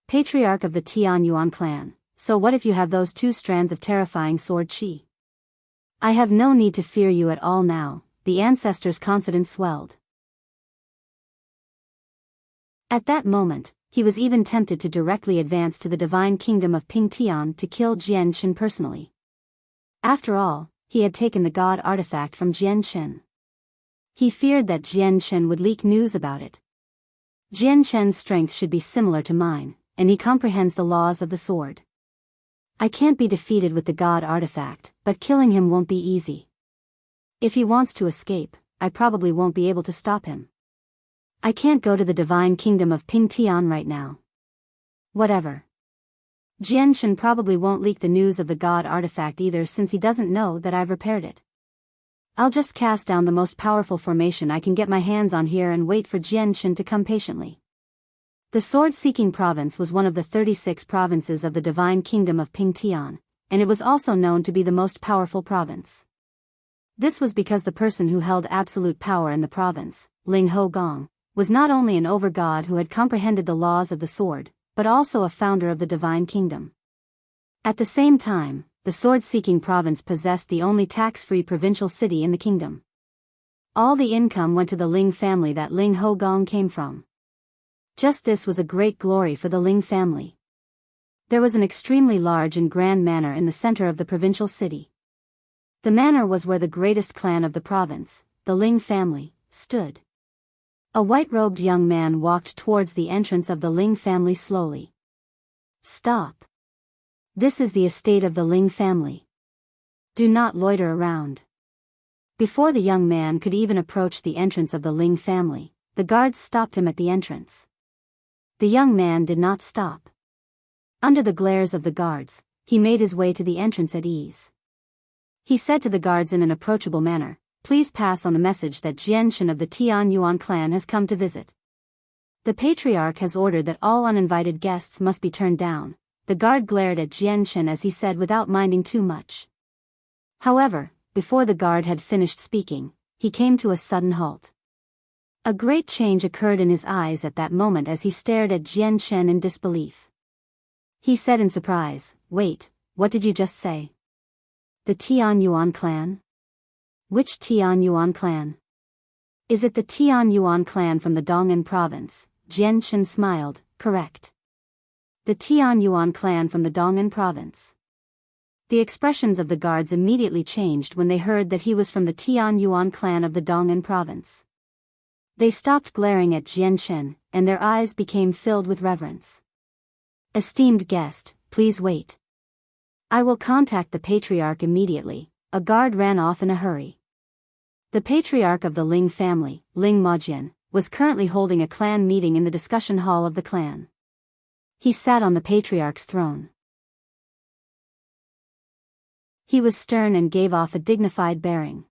"Patriarch of the Tian Yuan clan, so what if you have those two strands of terrifying sword qi? I have no need to fear you at all now," the ancestor's confidence swelled. At that moment, he was even tempted to directly advance to the divine kingdom of Pingtian to kill Jian Shen personally. After all, he had taken the god artifact from Jian Shen. He feared that Jian Shen would leak news about it. Jian Shen's strength should be similar to mine, and he comprehends the laws of the sword. I can't be defeated with the god artifact, but killing him won't be easy. If he wants to escape, I probably won't be able to stop him. I can't go to the divine kingdom of Pingtian right now. Whatever. Jian Shen probably won't leak the news of the god artifact either since he doesn't know that I've repaired it. I'll just cast down the most powerful formation I can get my hands on here and wait for Jian Shen to come patiently. The Swordseeking province was one of the 36 provinces of the divine kingdom of Pingtian, and it was also known to be the most powerful province. This was because the person who held absolute power in the province, Ling Gong, was not only an overgod who had comprehended the laws of the sword, but also a founder of the divine kingdom. At the same time, the Swordseeking province possessed the only tax-free provincial city in the kingdom. All the income went to the Ling family that Ling Gong came from. Just this was a great glory for the Ling family. There was an extremely large and grand manor in the center of the provincial city. The manor was where the greatest clan of the province, the Ling family, stood. A white-robed young man walked towards the entrance of the Ling family slowly. "Stop. This is the estate of the Ling family. Do not loiter around." Before the young man could even approach the entrance of the Ling family, the guards stopped him at the entrance. The young man did not stop. Under the glares of the guards, he made his way to the entrance at ease. He said to the guards in an approachable manner, "Please pass on the message that Jian Shen of the Tian Yuan clan has come to visit. The patriarch has ordered that all uninvited guests must be turned down." The guard glared at Jian Shen as he said without minding too much. However, before the guard had finished speaking, he came to a sudden halt. A great change occurred in his eyes at that moment as he stared at Jian Shen in disbelief. He said in surprise, "Wait, what did you just say? The Tian Yuan clan? Which Tian Yuan clan? Is it the Tian Yuan clan from the Dong'an province?" Jian Shen smiled, "Correct. The Tian Yuan clan from the Dong'an province." The expressions of the guards immediately changed when they heard that he was from the Tian Yuan clan of the Dong'an province. They stopped glaring at Jian Shen, and their eyes became filled with reverence. "Esteemed guest, please wait. I will contact the patriarch immediately." A guard ran off in a hurry. The patriarch of the Ling family, Ling Majian, was currently holding a clan meeting in the discussion hall of the clan. He sat on the patriarch's throne. He was stern and gave off a dignified bearing.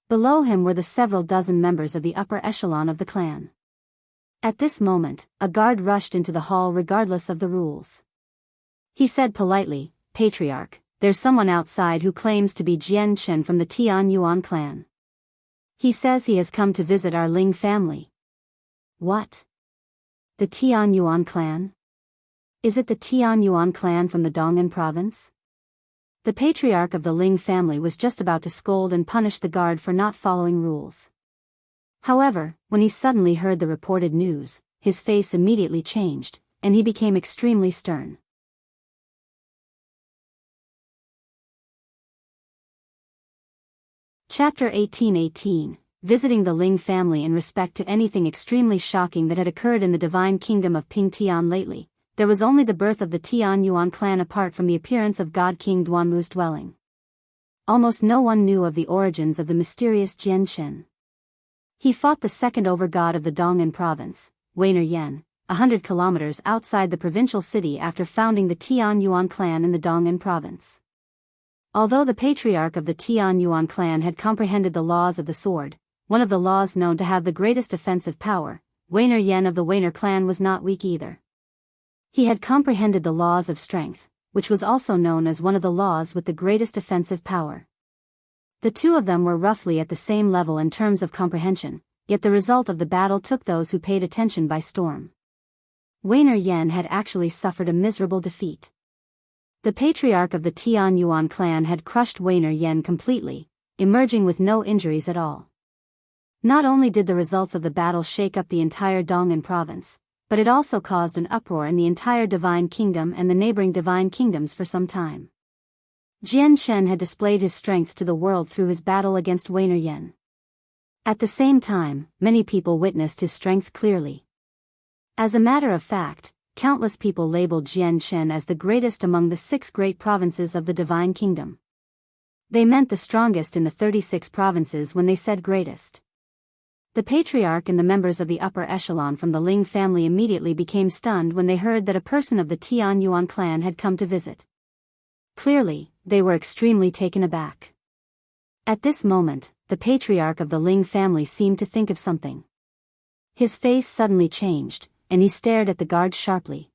Below him were the several dozen members of the upper echelon of the clan. At this moment, a guard rushed into the hall regardless of the rules. He said politely, "Patriarch, there's someone outside who claims to be Jian Chen from the Tian Yuan clan. He says he has come to visit our Ling family." "What? The Tian Yuan clan? Is it the Tian Yuan clan from the Dong'an province?" The patriarch of the Ling family was just about to scold and punish the guard for not following rules. However, when he suddenly heard the reported news, his face immediately changed, and he became extremely stern. Chapter 18:18, Visiting the Ling family in respect to anything extremely shocking that had occurred in the divine kingdom of Pingtian lately. There was only the birth of the Tian Yuan clan apart from the appearance of God King Duanmu's dwelling. Almost no one knew of the origins of the mysterious Jian Chen. He fought the second overgod of the Dong'an province, Weiner Yan, 100 kilometers outside the provincial city after founding the Tian Yuan clan in the Dong'an province. Although the patriarch of the Tian Yuan clan had comprehended the laws of the sword, one of the laws known to have the greatest offensive power, Weiner Yan of the Weiner clan was not weak either. He had comprehended the laws of strength, which was also known as one of the laws with the greatest offensive power. The two of them were roughly at the same level in terms of comprehension, yet the result of the battle took those who paid attention by storm. Weiner Yan had actually suffered a miserable defeat. The patriarch of the Tian Yuan clan had crushed Weiner Yan completely, emerging with no injuries at all. Not only did the results of the battle shake up the entire Dong'an province, but it also caused an uproar in the entire Divine Kingdom and the neighboring Divine Kingdoms for some time. Jian Chen had displayed his strength to the world through his battle against Weiner Yan. At the same time, many people witnessed his strength clearly. As a matter of fact, countless people labeled Jian Chen as the greatest among the 6 great provinces of the Divine Kingdom. They meant the strongest in the 36 provinces when they said greatest. The patriarch and the members of the upper echelon from the Ling family immediately became stunned when they heard that a person of the Tian Yuan clan had come to visit. Clearly, they were extremely taken aback. At this moment, the patriarch of the Ling family seemed to think of something. His face suddenly changed, and he stared at the guard sharply.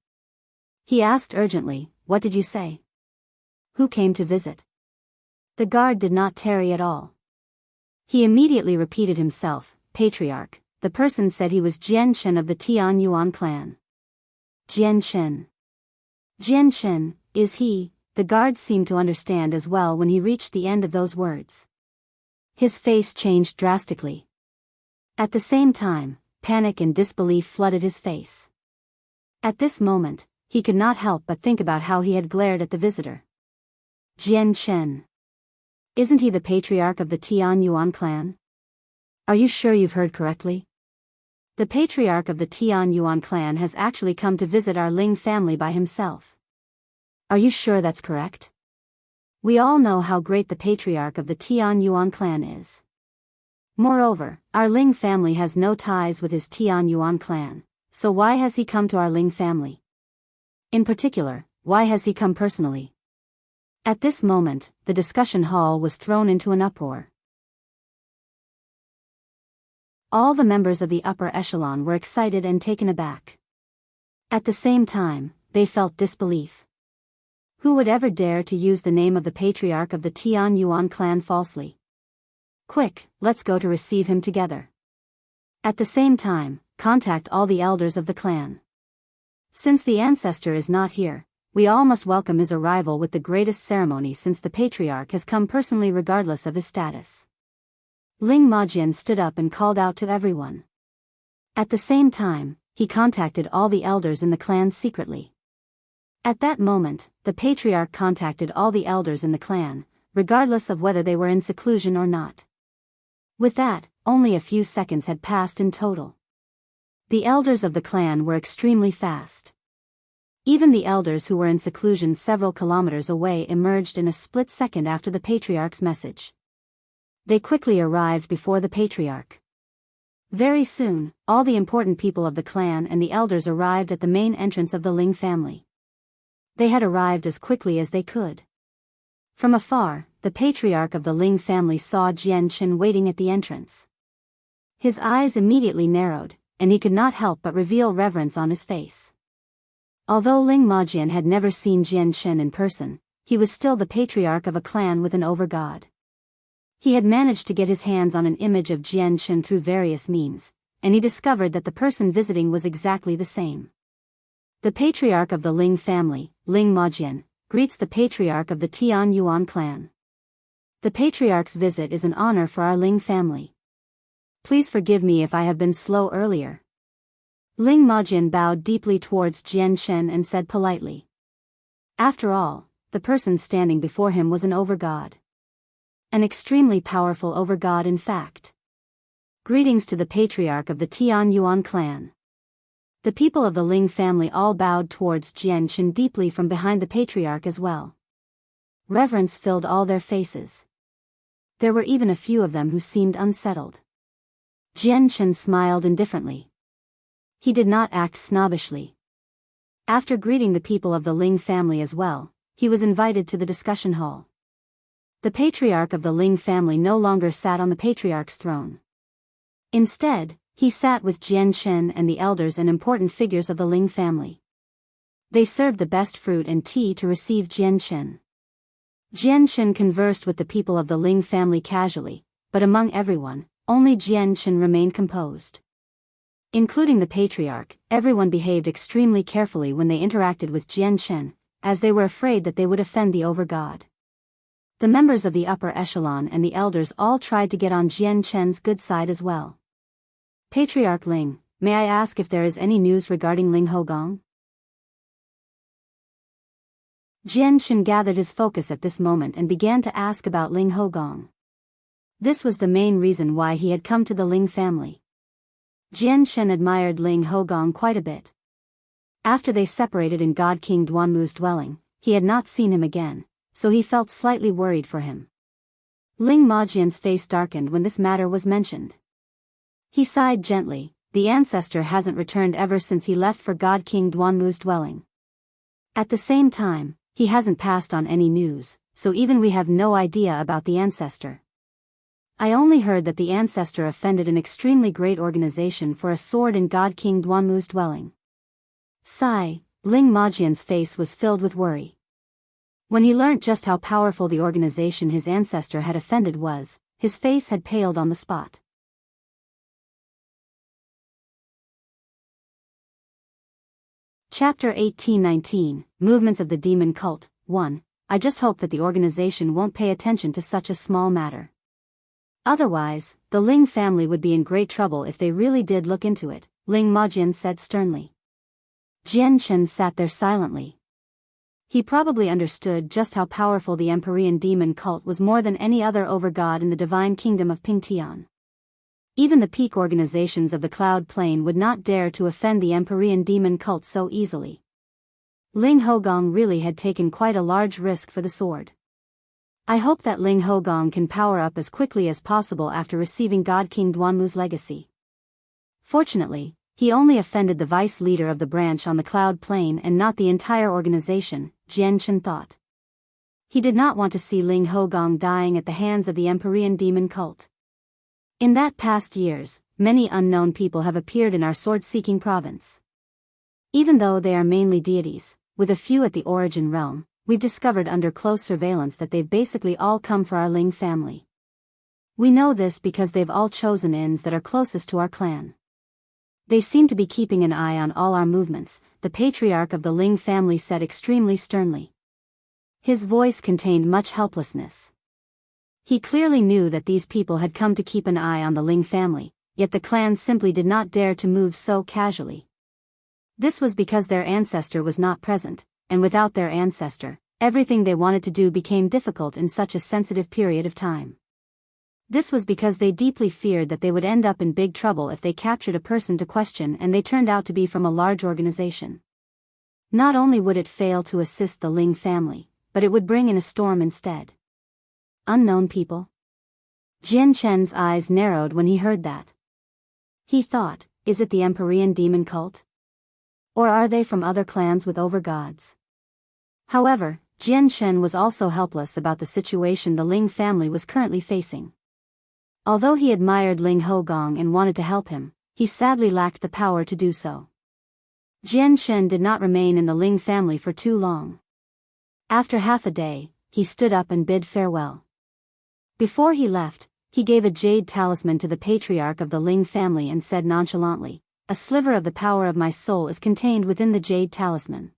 He asked urgently, "What did you say? Who came to visit?" The guard did not tarry at all. He immediately repeated himself, "Patriarch, the person said he was Jian Chen of the Tian Yuan clan." Jian Chen. Jian Chen, is he? The guard seemed to understand as well when he reached the end of those words. His face changed drastically. At the same time, panic and disbelief flooded his face. At this moment, he could not help but think about how he had glared at the visitor. Jian Chen. Isn't he the patriarch of the Tian Yuan clan? Are you sure you've heard correctly? The patriarch of the Tian Yuan clan has actually come to visit our Ling family by himself. Are you sure that's correct? We all know how great the patriarch of the Tian Yuan clan is. Moreover, our Ling family has no ties with his Tian Yuan clan, so why has he come to our Ling family? In particular, why has he come personally? At this moment, the discussion hall was thrown into an uproar. All the members of the upper echelon were excited and taken aback. At the same time, they felt disbelief. Who would ever dare to use the name of the patriarch of the Tian Yuan clan falsely? Quick, let's go to receive him together. At the same time, contact all the elders of the clan. Since the ancestor is not here, we all must welcome his arrival with the greatest ceremony since the patriarch has come personally regardless of his status. Ling Majian stood up and called out to everyone. At the same time, he contacted all the elders in the clan secretly. At that moment, the patriarch contacted all the elders in the clan, regardless of whether they were in seclusion or not. With that, only a few seconds had passed in total. The elders of the clan were extremely fast. Even the elders who were in seclusion several kilometers away emerged in a split second after the patriarch's message. They quickly arrived before the patriarch. Very soon, all the important people of the clan and the elders arrived at the main entrance of the Ling family. They had arrived as quickly as they could. From afar, the patriarch of the Ling family saw Jian Chen waiting at the entrance. His eyes immediately narrowed, and he could not help but reveal reverence on his face. Although Ling Majian had never seen Jian Chen in person, he was still the patriarch of a clan with an overgod. He had managed to get his hands on an image of Jian Chen through various means, and he discovered that the person visiting was exactly the same. The patriarch of the Ling family, Ling Majian, greets the patriarch of the Tian Yuan clan. The patriarch's visit is an honor for our Ling family. Please forgive me if I have been slow earlier. Ling Majian bowed deeply towards Jian Chen and said politely. After all, the person standing before him was an overgod. An extremely powerful overgod in fact. Greetings to the patriarch of the Tian Yuan clan. The people of the Ling family all bowed towards Jian Chen deeply from behind the patriarch as well. Reverence filled all their faces. There were even a few of them who seemed unsettled. Jian Chen smiled indifferently. He did not act snobbishly. After greeting the people of the Ling family as well, he was invited to the discussion hall. The patriarch of the Ling family no longer sat on the patriarch's throne. Instead, he sat with Jian Chen and the elders and important figures of the Ling family. They served the best fruit and tea to receive Jian Chen. Jian Chen conversed with the people of the Ling family casually, but among everyone, only Jian Chen remained composed. Including the patriarch, everyone behaved extremely carefully when they interacted with Jian Chen, as they were afraid that they would offend the overgod. The members of the upper echelon and the elders all tried to get on Jian Chen's good side as well. Patriarch Ling, may I ask if there is any news regarding Ling Hogong? Jian Chen gathered his focus at this moment and began to ask about Ling Hogong. This was the main reason why he had come to the Ling family. Jian Chen admired Ling Hogong quite a bit. After they separated in Godking Duanmu's dwelling, he had not seen him again, so he felt slightly worried for him. Ling Majian's face darkened when this matter was mentioned. He sighed gently. The ancestor hasn't returned ever since he left for Godking Duanmu's dwelling. At the same time, he hasn't passed on any news, so even we have no idea about the ancestor. I only heard that the ancestor offended an extremely great organization for a sword in Godking Duanmu's dwelling. Sigh, Ling Majian's face was filled with worry. When he learnt just how powerful the organization his ancestor had offended was, his face had paled on the spot. Chapter 1819, Movements of the Demon Cult, 1. I just hope that the organization won't pay attention to such a small matter. Otherwise, the Ling family would be in great trouble if they really did look into it, Ling Majian said sternly. Jian Chen sat there silently. He probably understood just how powerful the Empyrean demon cult was more than any other overgod in the divine kingdom of Pingtian. Even the peak organizations of the Cloud Plane would not dare to offend the Empyrean demon cult so easily. Ling Hogong really had taken quite a large risk for the sword. I hope that Ling Hogong can power up as quickly as possible after receiving Godking Duanmu's legacy. Fortunately, he only offended the vice leader of the branch on the Cloud Plane and not the entire organization, Jian Chen thought. He did not want to see Ling Hogong dying at the hands of the Empyrean demon cult. In that past years, many unknown people have appeared in our sword-seeking province. Even though they are mainly deities, with a few at the origin realm, we've discovered under close surveillance that they've basically all come for our Ling family. We know this because they've all chosen inns that are closest to our clan. They seem to be keeping an eye on all our movements, the patriarch of the Ling family said extremely sternly. His voice contained much helplessness. He clearly knew that these people had come to keep an eye on the Ling family, yet the clan simply did not dare to move so casually. This was because their ancestor was not present, and without their ancestor, everything they wanted to do became difficult in such a sensitive period of time. This was because they deeply feared that they would end up in big trouble if they captured a person to question and they turned out to be from a large organization. Not only would it fail to assist the Ling family, but it would bring in a storm instead. Unknown people? Jian Chen's eyes narrowed when he heard that. He thought, is it the Empyrean demon cult? Or are they from other clans with overgods? However, Jian Shen was also helpless about the situation the Ling family was currently facing. Although he admired Ling Hogong and wanted to help him, he sadly lacked the power to do so. Jian Shen did not remain in the Ling family for too long. After half a day, he stood up and bid farewell. Before he left, he gave a jade talisman to the patriarch of the Ling family and said nonchalantly, "A sliver of the power of my soul is contained within the jade talisman.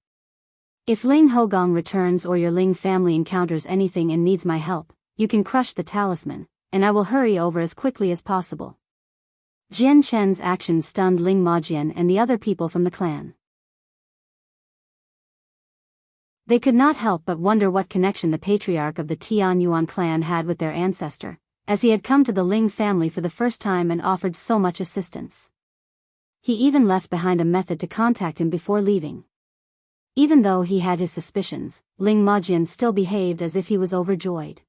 If Ling Hogong returns or your Ling family encounters anything and needs my help, you can crush the talisman, and I will hurry over as quickly as possible." Jian Chen's actions stunned Ling Majian and the other people from the clan. They could not help but wonder what connection the patriarch of the Tianyuan clan had with their ancestor, as he had come to the Ling family for the first time and offered so much assistance. He even left behind a method to contact him before leaving. Even though he had his suspicions, Ling Majian still behaved as if he was overjoyed.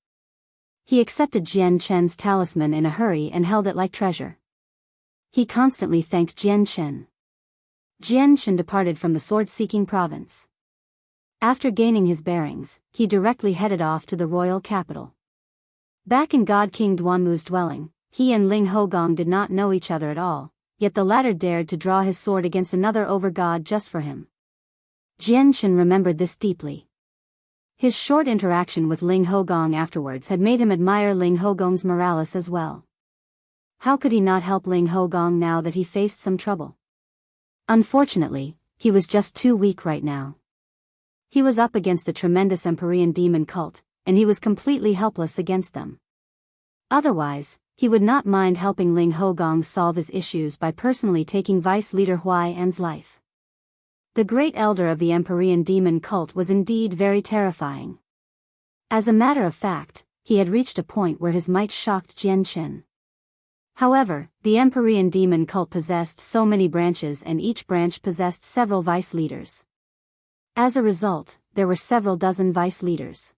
He accepted Jian Chen's talisman in a hurry and held it like treasure. He constantly thanked Jian Chen. Jian Chen departed from the Swordseeking province. After gaining his bearings, he directly headed off to the royal capital. Back in Godking Duanmu's dwelling, he and Ling Hogong did not know each other at all, yet the latter dared to draw his sword against another over-god just for him. Jian Chen remembered this deeply. His short interaction with Ling Hogong afterwards had made him admire Ling Hogong's Miraculous as well. How could he not help Ling Hogong now that he faced some trouble? Unfortunately, he was just too weak right now. He was up against the tremendous Empyrean demon cult, and he was completely helpless against them. Otherwise, he would not mind helping Ling Hogong solve his issues by personally taking Vice Leader Huai's life. The great elder of the Empyrean demon cult was indeed very terrifying. As a matter of fact, he had reached a point where his might shocked Jian Chen. However, the Empyrean demon cult possessed so many branches and each branch possessed several vice leaders. As a result, there were several dozen vice leaders.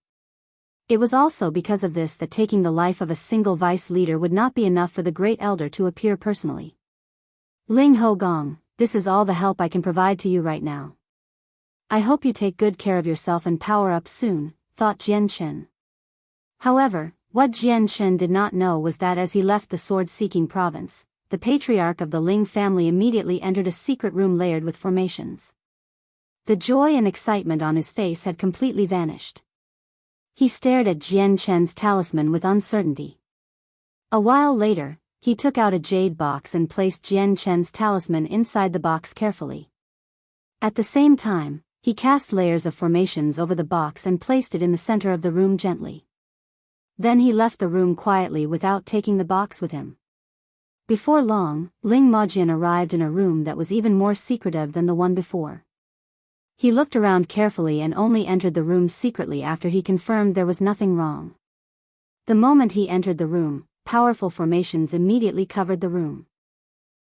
It was also because of this that taking the life of a single vice leader would not be enough for the great elder to appear personally. Ling Hogong, this is all the help I can provide to you right now. I hope you take good care of yourself and power up soon, thought Jian Chen. However, what Jian Chen did not know was that as he left the Sword-Seeking province, the patriarch of the Ling family immediately entered a secret room layered with formations. The joy and excitement on his face had completely vanished. He stared at Jian Chen's talisman with uncertainty. A while later, he took out a jade box and placed Jian Chen's talisman inside the box carefully. At the same time, he cast layers of formations over the box and placed it in the center of the room gently. Then he left the room quietly without taking the box with him. Before long, Ling Majian arrived in a room that was even more secretive than the one before. He looked around carefully and only entered the room secretly after he confirmed there was nothing wrong. The moment he entered the room, powerful formations immediately covered the room.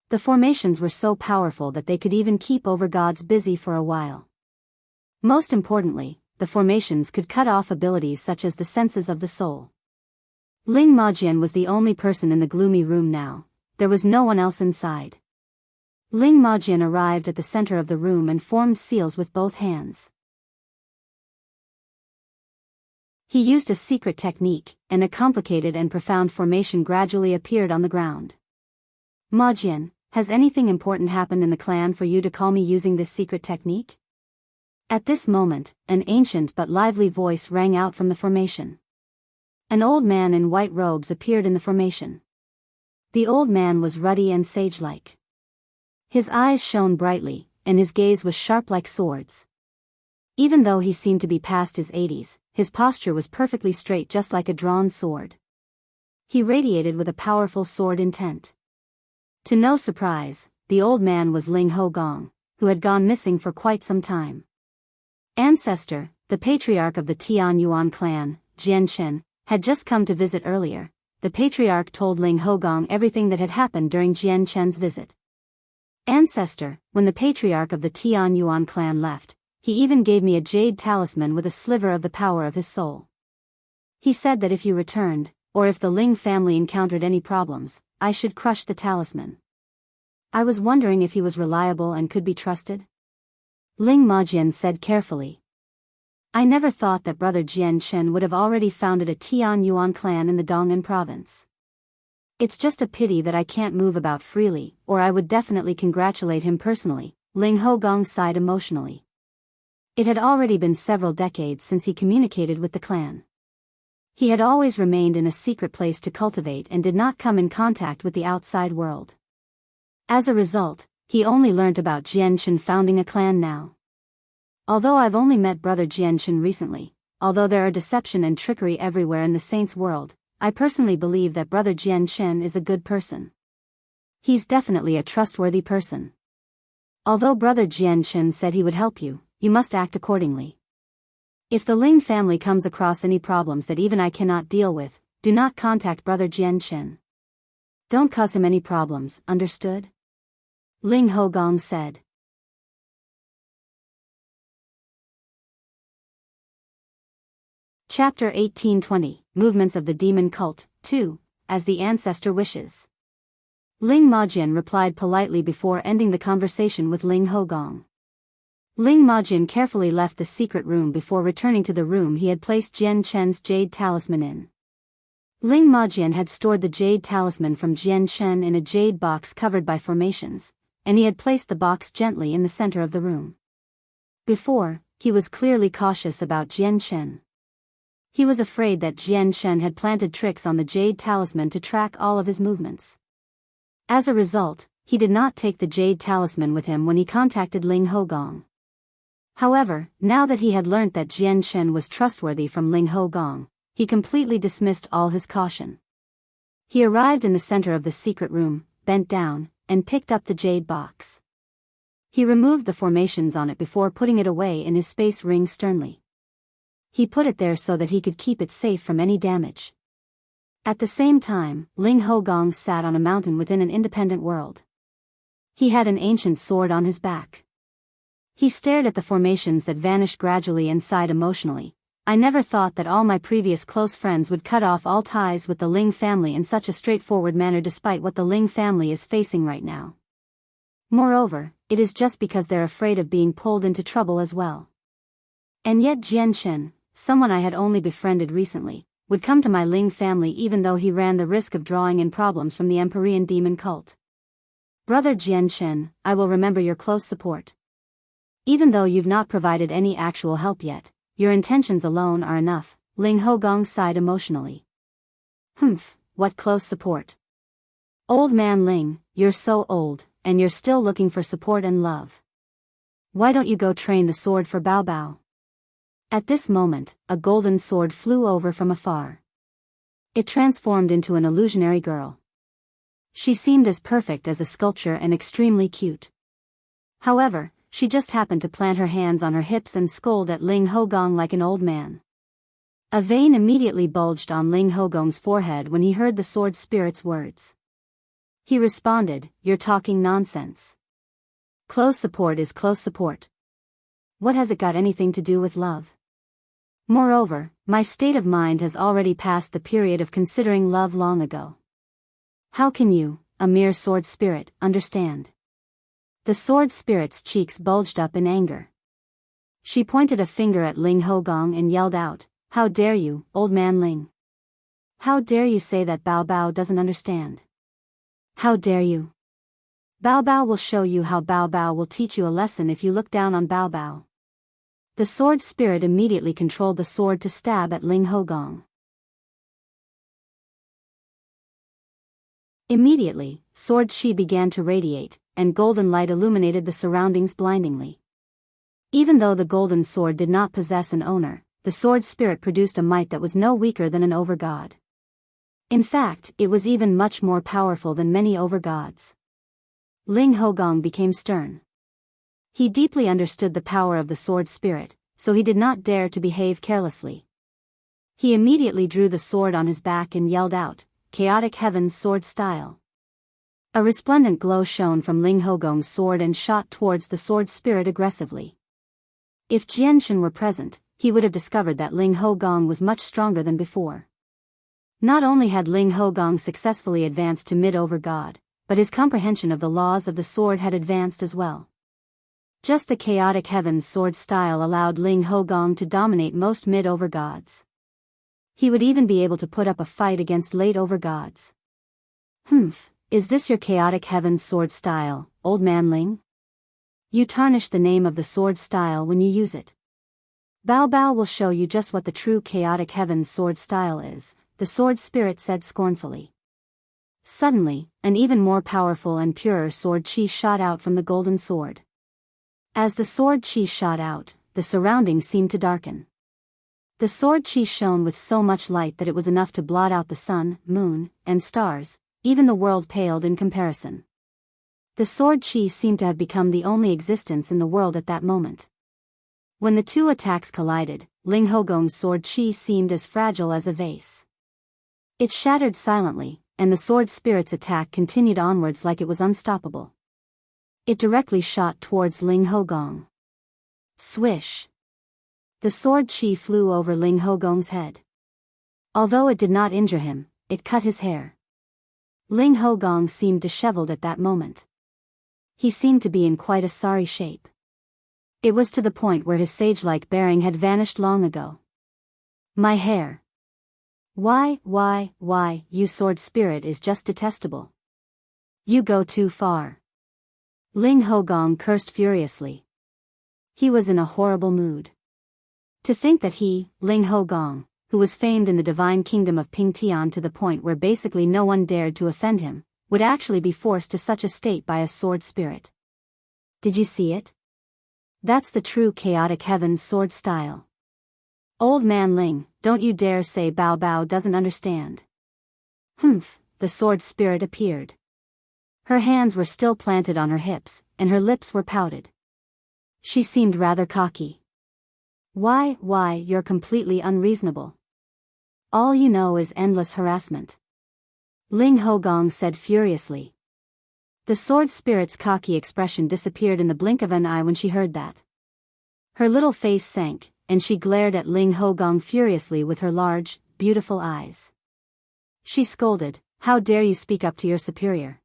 The formations were so powerful that they could even keep over-gods busy for a while. Most importantly, the formations could cut off abilities such as the senses of the soul. Ling Majian was the only person in the gloomy room now. There was no one else inside. Ling Majian arrived at the center of the room and formed seals with both hands. He used a secret technique, and a complicated and profound formation gradually appeared on the ground. Majian, has anything important happened in the clan for you to call me using this secret technique? At this moment, an ancient but lively voice rang out from the formation. An old man in white robes appeared in the formation. The old man was ruddy and sage-like. His eyes shone brightly, and his gaze was sharp like swords. Even though he seemed to be past his 80s, his posture was perfectly straight just like a drawn sword. He radiated with a powerful sword intent. To no surprise, the old man was Ling Hogong, who had gone missing for quite some time. Ancestor, the patriarch of the Tianyuan clan, Jian Chen, had just come to visit earlier. The patriarch told Ling Hogong everything that had happened during Jian Chen's visit. Ancestor, when the patriarch of the Tianyuan clan left, he even gave me a jade talisman with a sliver of the power of his soul. He said that if you returned, or if the Ling family encountered any problems, I should crush the talisman. I was wondering if he was reliable and could be trusted? Ling Majian said carefully. I never thought that Brother Jian Chen would have already founded a Tian Yuan clan in the Dong'an province. It's just a pity that I can't move about freely, or I would definitely congratulate him personally, Ling Hogong sighed emotionally. It had already been several decades since he communicated with the clan. He had always remained in a secret place to cultivate and did not come in contact with the outside world. As a result, he only learnt about Jian Chen founding a clan now. Although I've only met Brother Jian Chen recently, although there are deception and trickery everywhere in the saints' world, I personally believe that Brother Jian Chen is a good person. He's definitely a trustworthy person. Although Brother Jian Chen said he would help you, you must act accordingly. If the Ling family comes across any problems that even I cannot deal with, do not contact Brother Jian Chen. Don't cause him any problems, understood? Ling Hogong said. Chapter 1820, Movements of the Demon Cult, 2, As the Ancestor Wishes. Ling Majian replied politely before ending the conversation with Ling Hogong. Ling Majian carefully left the secret room before returning to the room he had placed Jian Chen's jade talisman in. Ling Majian had stored the jade talisman from Jian Chen in a jade box covered by formations, and he had placed the box gently in the center of the room. Before, he was clearly cautious about Jian Chen. He was afraid that Jian Chen had planted tricks on the jade talisman to track all of his movements. As a result, he did not take the jade talisman with him when he contacted Ling Hogong. However, now that he had learnt that Jian Chen was trustworthy from Ling Hogong, he completely dismissed all his caution. He arrived in the center of the secret room, bent down, and picked up the jade box. He removed the formations on it before putting it away in his space ring sternly. He put it there so that he could keep it safe from any damage. At the same time, Ling Hogong sat on a mountain within an independent world. He had an ancient sword on his back. He stared at the formations that vanished gradually and sighed emotionally. I never thought that all my previous close friends would cut off all ties with the Ling family in such a straightforward manner despite what the Ling family is facing right now. Moreover, it is just because they're afraid of being pulled into trouble as well. And yet Jian Chen, someone I had only befriended recently, would come to my Ling family even though he ran the risk of drawing in problems from the Empyrean demon cult. Brother Jian Chen, I will remember your close support. Even though you've not provided any actual help yet, your intentions alone are enough, Ling Hogong sighed emotionally. What close support. Old man Ling, you're so old, and you're still looking for support and love. Why don't you go train the sword for Bao Bao? At this moment, a golden sword flew over from afar. It transformed into an illusionary girl. She seemed as perfect as a sculpture and extremely cute. However, she just happened to plant her hands on her hips and scold at Ling Hogong like an old man. A vein immediately bulged on Ling Hogong's forehead when he heard the sword spirit's words. He responded, "You're talking nonsense. Close support is close support. What has it got anything to do with love? Moreover, my state of mind has already passed the period of considering love long ago. How can you, a mere sword spirit, understand?" The sword spirit's cheeks bulged up in anger. She pointed a finger at Ling Hogong and yelled out, "How dare you, old man Ling? How dare you say that Bao Bao doesn't understand? How dare you? Bao Bao will show you how Bao Bao will teach you a lesson if you look down on Bao Bao." The sword spirit immediately controlled the sword to stab at Ling Hogong. Immediately, sword chi began to radiate, and golden light illuminated the surroundings blindingly. Even though the golden sword did not possess an owner, the sword spirit produced a might that was no weaker than an overgod. In fact, it was even much more powerful than many overgods. Ling Hogong became stern. He deeply understood the power of the sword spirit, so he did not dare to behave carelessly. He immediately drew the sword on his back and yelled out, "Chaotic Heaven's sword style." A resplendent glow shone from Ling Hogong's sword and shot towards the sword spirit aggressively. If Jian Chen were present, he would have discovered that Ling Hogong was much stronger than before. Not only had Ling Hogong successfully advanced to mid-overgod, but his comprehension of the laws of the sword had advanced as well. Just the chaotic heavens sword style allowed Ling Hogong to dominate most mid-over gods. He would even be able to put up a fight against late-over gods. Is this your chaotic heavens sword style, old man Ling? You tarnish the name of the sword style when you use it. Bao will show you just what the true chaotic heavens sword style is, the sword spirit said scornfully. Suddenly, an even more powerful and purer sword chi shot out from the golden sword. As the sword chi shot out, the surroundings seemed to darken. The sword chi shone with so much light that it was enough to blot out the sun, moon, and stars. Even the world paled in comparison. The sword chi seemed to have become the only existence in the world at that moment. When the two attacks collided, Ling Hogong's sword chi seemed as fragile as a vase. It shattered silently, and the sword spirit's attack continued onwards like it was unstoppable. It directly shot towards Ling Hogong. Swish! The sword chi flew over Ling Hogong's head. Although it did not injure him, it cut his hair. Ling Hogong seemed disheveled at that moment. He seemed to be in quite a sorry shape. It was to the point where his sage-like bearing had vanished long ago. My hair. Why, you sword spirit is just detestable. You go too far. Ling Hogong cursed furiously. He was in a horrible mood. To think that he, Ling Hogong, who was famed in the divine kingdom of Pingtian to the point where basically no one dared to offend him, would actually be forced to such a state by a sword spirit. Did you see it? That's the true chaotic heavens sword style. Old man Ling, don't you dare say Bao doesn't understand. The sword spirit appeared. Her hands were still planted on her hips, and her lips were pouted. She seemed rather cocky. Why, you're completely unreasonable. All you know is endless harassment. Ling Hogong said furiously. The sword spirit's cocky expression disappeared in the blink of an eye when she heard that. Her little face sank, and she glared at Ling Hogong furiously with her large, beautiful eyes. She scolded, "How dare you speak up to your superior?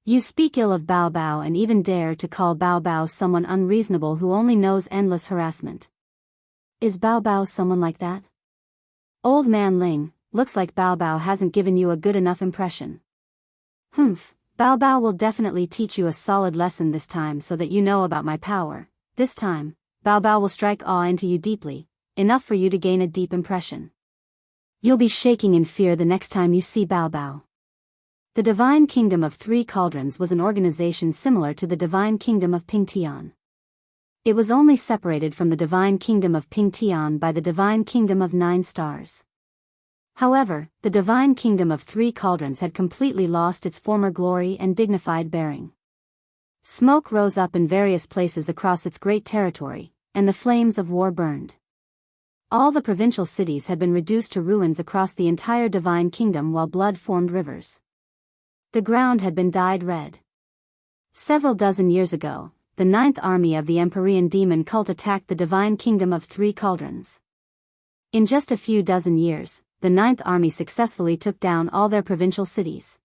You speak ill of Bao and even dare to call Bao someone unreasonable who only knows endless harassment. Is Bao someone like that? Old man Ling, looks like Bao hasn't given you a good enough impression. Bao will definitely teach you a solid lesson this time so that you know about my power. This time, Bao will strike awe into you deeply, enough for you to gain a deep impression. You'll be shaking in fear the next time you see Bao. The Divine Kingdom of Three Cauldrons was an organization similar to the Divine Kingdom of Pingtian. It was only separated from the Divine Kingdom of Pingtian by the Divine Kingdom of 9 Stars. However, the Divine Kingdom of Three Cauldrons had completely lost its former glory and dignified bearing. Smoke rose up in various places across its great territory, and the flames of war burned. All the provincial cities had been reduced to ruins across the entire Divine Kingdom while blood formed rivers. The ground had been dyed red. Several dozen years ago, the 9th army of the Empyrean demon cult attacked the Divine Kingdom of Three Cauldrons. In just a few dozen years, the 9th army successfully took down all their provincial cities.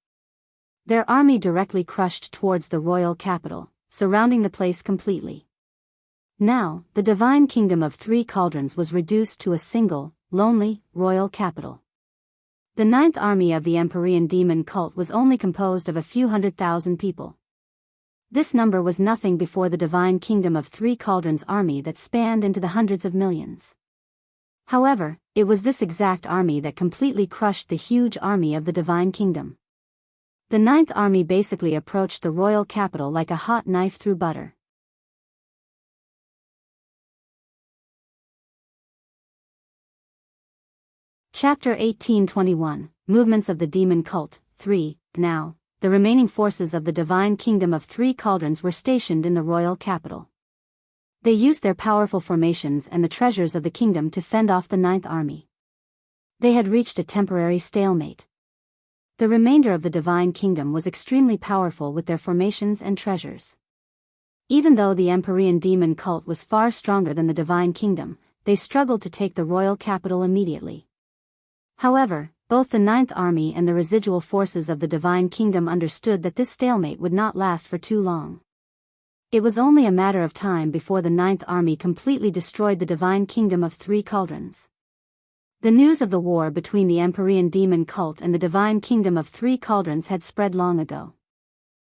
Their army directly crushed towards the royal capital, surrounding the place completely. Now, the Divine Kingdom of Three Cauldrons was reduced to a single, lonely, royal capital. The 9th army of the Empyrean demon cult was only composed of a few 100,000 people. This number was nothing before the Divine Kingdom of Three Cauldrons army that spanned into the hundreds of millions. However, it was this exact army that completely crushed the huge army of the Divine Kingdom. The 9th army basically approached the royal capital like a hot knife through butter. Chapter 1821, Movements of the Demon Cult, 3. Now, the remaining forces of the Divine Kingdom of Three Cauldrons were stationed in the royal capital. They used their powerful formations and the treasures of the kingdom to fend off the 9th army. They had reached a temporary stalemate. The remainder of the Divine Kingdom was extremely powerful with their formations and treasures. Even though the Empyrean demon cult was far stronger than the Divine Kingdom, they struggled to take the royal capital immediately. However, both the Ninth Army and the residual forces of the Divine Kingdom understood that this stalemate would not last for too long. It was only a matter of time before the Ninth Army completely destroyed the Divine Kingdom of Three Cauldrons. The news of the war between the Empyrean demon cult and the Divine Kingdom of Three Cauldrons had spread long ago.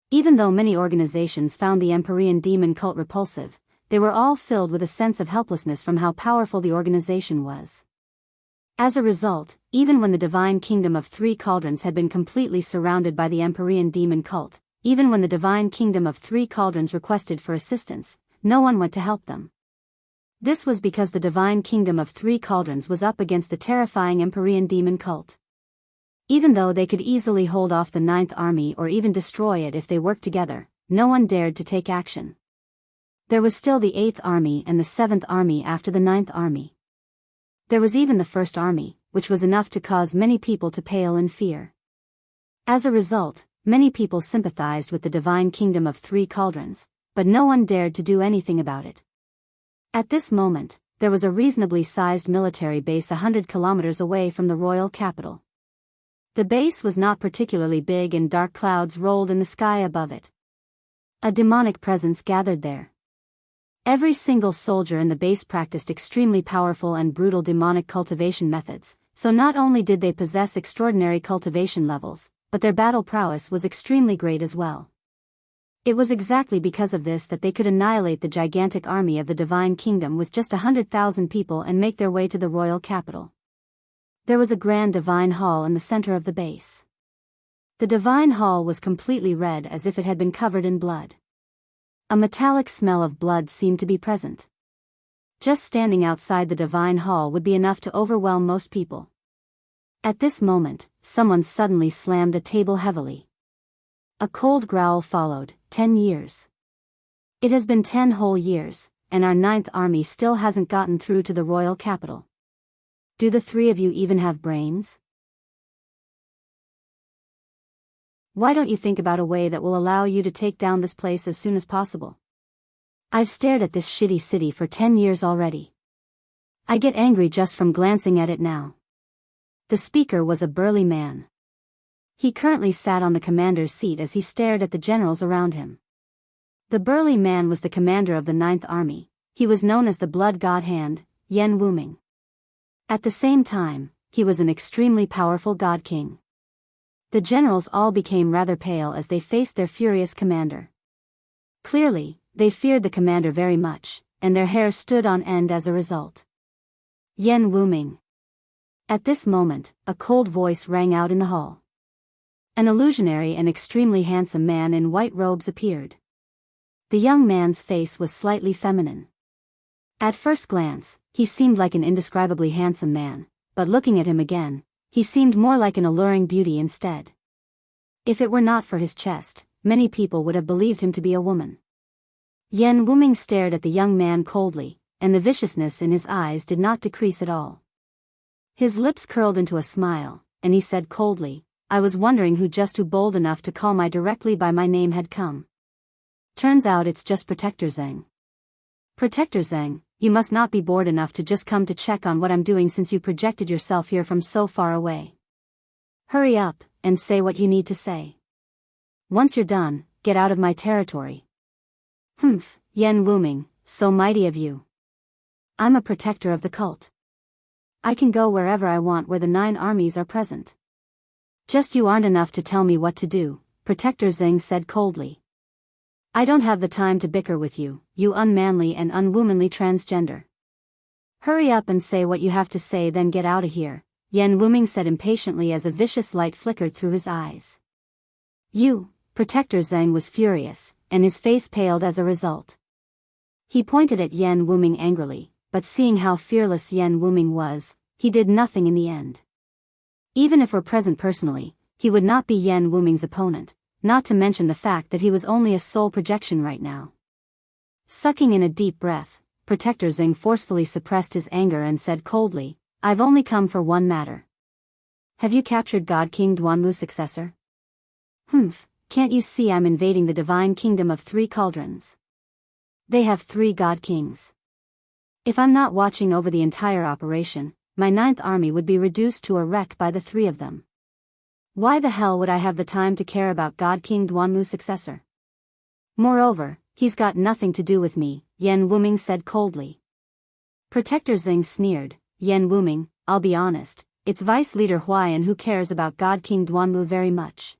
Even though many organizations found the Empyrean demon cult repulsive, they were all filled with a sense of helplessness from how powerful the organization was. As a result, even when the Divine Kingdom of Three Cauldrons had been completely surrounded by the Empyrean demon cult, even when the Divine Kingdom of Three Cauldrons requested for assistance, no one went to help them. This was because the Divine Kingdom of Three Cauldrons was up against the terrifying Empyrean demon cult. Even though they could easily hold off the Ninth Army or even destroy it if they worked together, no one dared to take action. There was still the Eighth Army and the Seventh Army after the Ninth Army. There was even the First Army, which was enough to cause many people to pale in fear. As a result, many people sympathized with the Divine Kingdom of Three Cauldrons, but no one dared to do anything about it. At this moment, there was a reasonably sized military base 100 kilometers away from the royal capital. The base was not particularly big and dark clouds rolled in the sky above it. A demonic presence gathered there. Every single soldier in the base practiced extremely powerful and brutal demonic cultivation methods, so not only did they possess extraordinary cultivation levels, but their battle prowess was extremely great as well. It was exactly because of this that they could annihilate the gigantic army of the Divine Kingdom with just 100,000 people and make their way to the royal capital. There was a grand divine hall in the center of the base. The divine hall was completely red as if it had been covered in blood. A metallic smell of blood seemed to be present. Just standing outside the divine hall would be enough to overwhelm most people. At this moment, someone suddenly slammed a table heavily. A cold growl followed. 10 years. It has been 10 whole years, and our Ninth Army still hasn't gotten through to the royal capital. Do the three of you even have brains? Why don't you think about a way that will allow you to take down this place as soon as possible? I've stared at this shitty city for 10 years already. I get angry just from glancing at it now. The speaker was a burly man. He currently sat on the commander's seat as he stared at the generals around him. The burly man was the commander of the Ninth Army. He was known as the Blood God Hand, Yen Wuming. At the same time, he was an extremely powerful God King. The generals all became rather pale as they faced their furious commander. Clearly, they feared the commander very much, and their hair stood on end as a result. Yen Wuming. At this moment, a cold voice rang out in the hall. An illusionary and extremely handsome man in white robes appeared. The young man's face was slightly feminine. At first glance, he seemed like an indescribably handsome man, but looking at him again, he seemed more like an alluring beauty instead. If it were not for his chest, many people would have believed him to be a woman. Yen Wuming stared at the young man coldly, and the viciousness in his eyes did not decrease at all. His lips curled into a smile, and he said coldly, I was wondering who bold enough to call me directly by my name had come. Turns out it's just Protector Zheng. Protector Zheng, you must not be bored enough to just come to check on what I'm doing since you projected yourself here from so far away. Hurry up, and say what you need to say. Once you're done, get out of my territory. Humph, Yen Wuming, so mighty of you. I'm a protector of the cult. I can go wherever I want where the 9 armies are present. Just you aren't enough to tell me what to do, Protector Zheng said coldly. I don't have the time to bicker with you, you unmanly and unwomanly transgender. Hurry up and say what you have to say, then get out of here, Yen Wuming said impatiently as a vicious light flickered through his eyes. You, Protector Zheng was furious, and his face paled as a result. He pointed at Yen Wuming angrily, but seeing how fearless Yen Wuming was, he did nothing in the end. Even if were present personally, he would not be Yen Wuming's opponent, not to mention the fact that he was only a soul projection right now. Sucking in a deep breath, Protector Zheng forcefully suppressed his anger and said coldly, I've only come for one matter. Have you captured God King Duanmu's successor? Humph, can't you see I'm invading the divine kingdom of 3 cauldrons? They have 3 God Kings. If I'm not watching over the entire operation, my 9th army would be reduced to a wreck by the 3 of them. Why the hell would I have the time to care about Godking Duanmu's successor? Moreover, he's got nothing to do with me, Yan Wuming said coldly. Protector Xing sneered. Yan Wuming, I'll be honest, it's Vice Leader Huaiyan who cares about Godking Duanmu very much.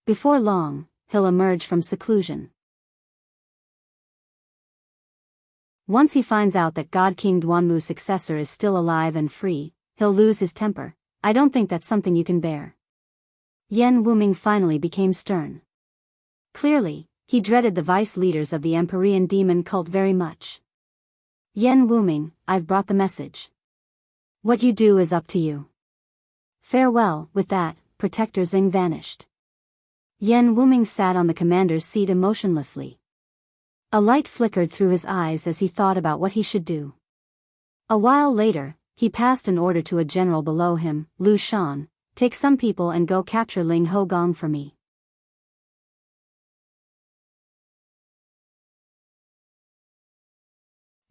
Before long, he'll emerge from seclusion. Once he finds out that Godking Duanmu's successor is still alive and free, he'll lose his temper. I don't think that's something you can bear. Yan Wuming finally became stern. Clearly, he dreaded the vice leaders of the Empyrean demon cult very much. Yan Wuming, I've brought the message. What you do is up to you. Farewell. With that, Protector Xing vanished. Yan Wuming sat on the commander's seat emotionlessly. A light flickered through his eyes as he thought about what he should do. A while later, he passed an order to a general below him. Lu Shan, take some people and go capture Ling Hogong for me.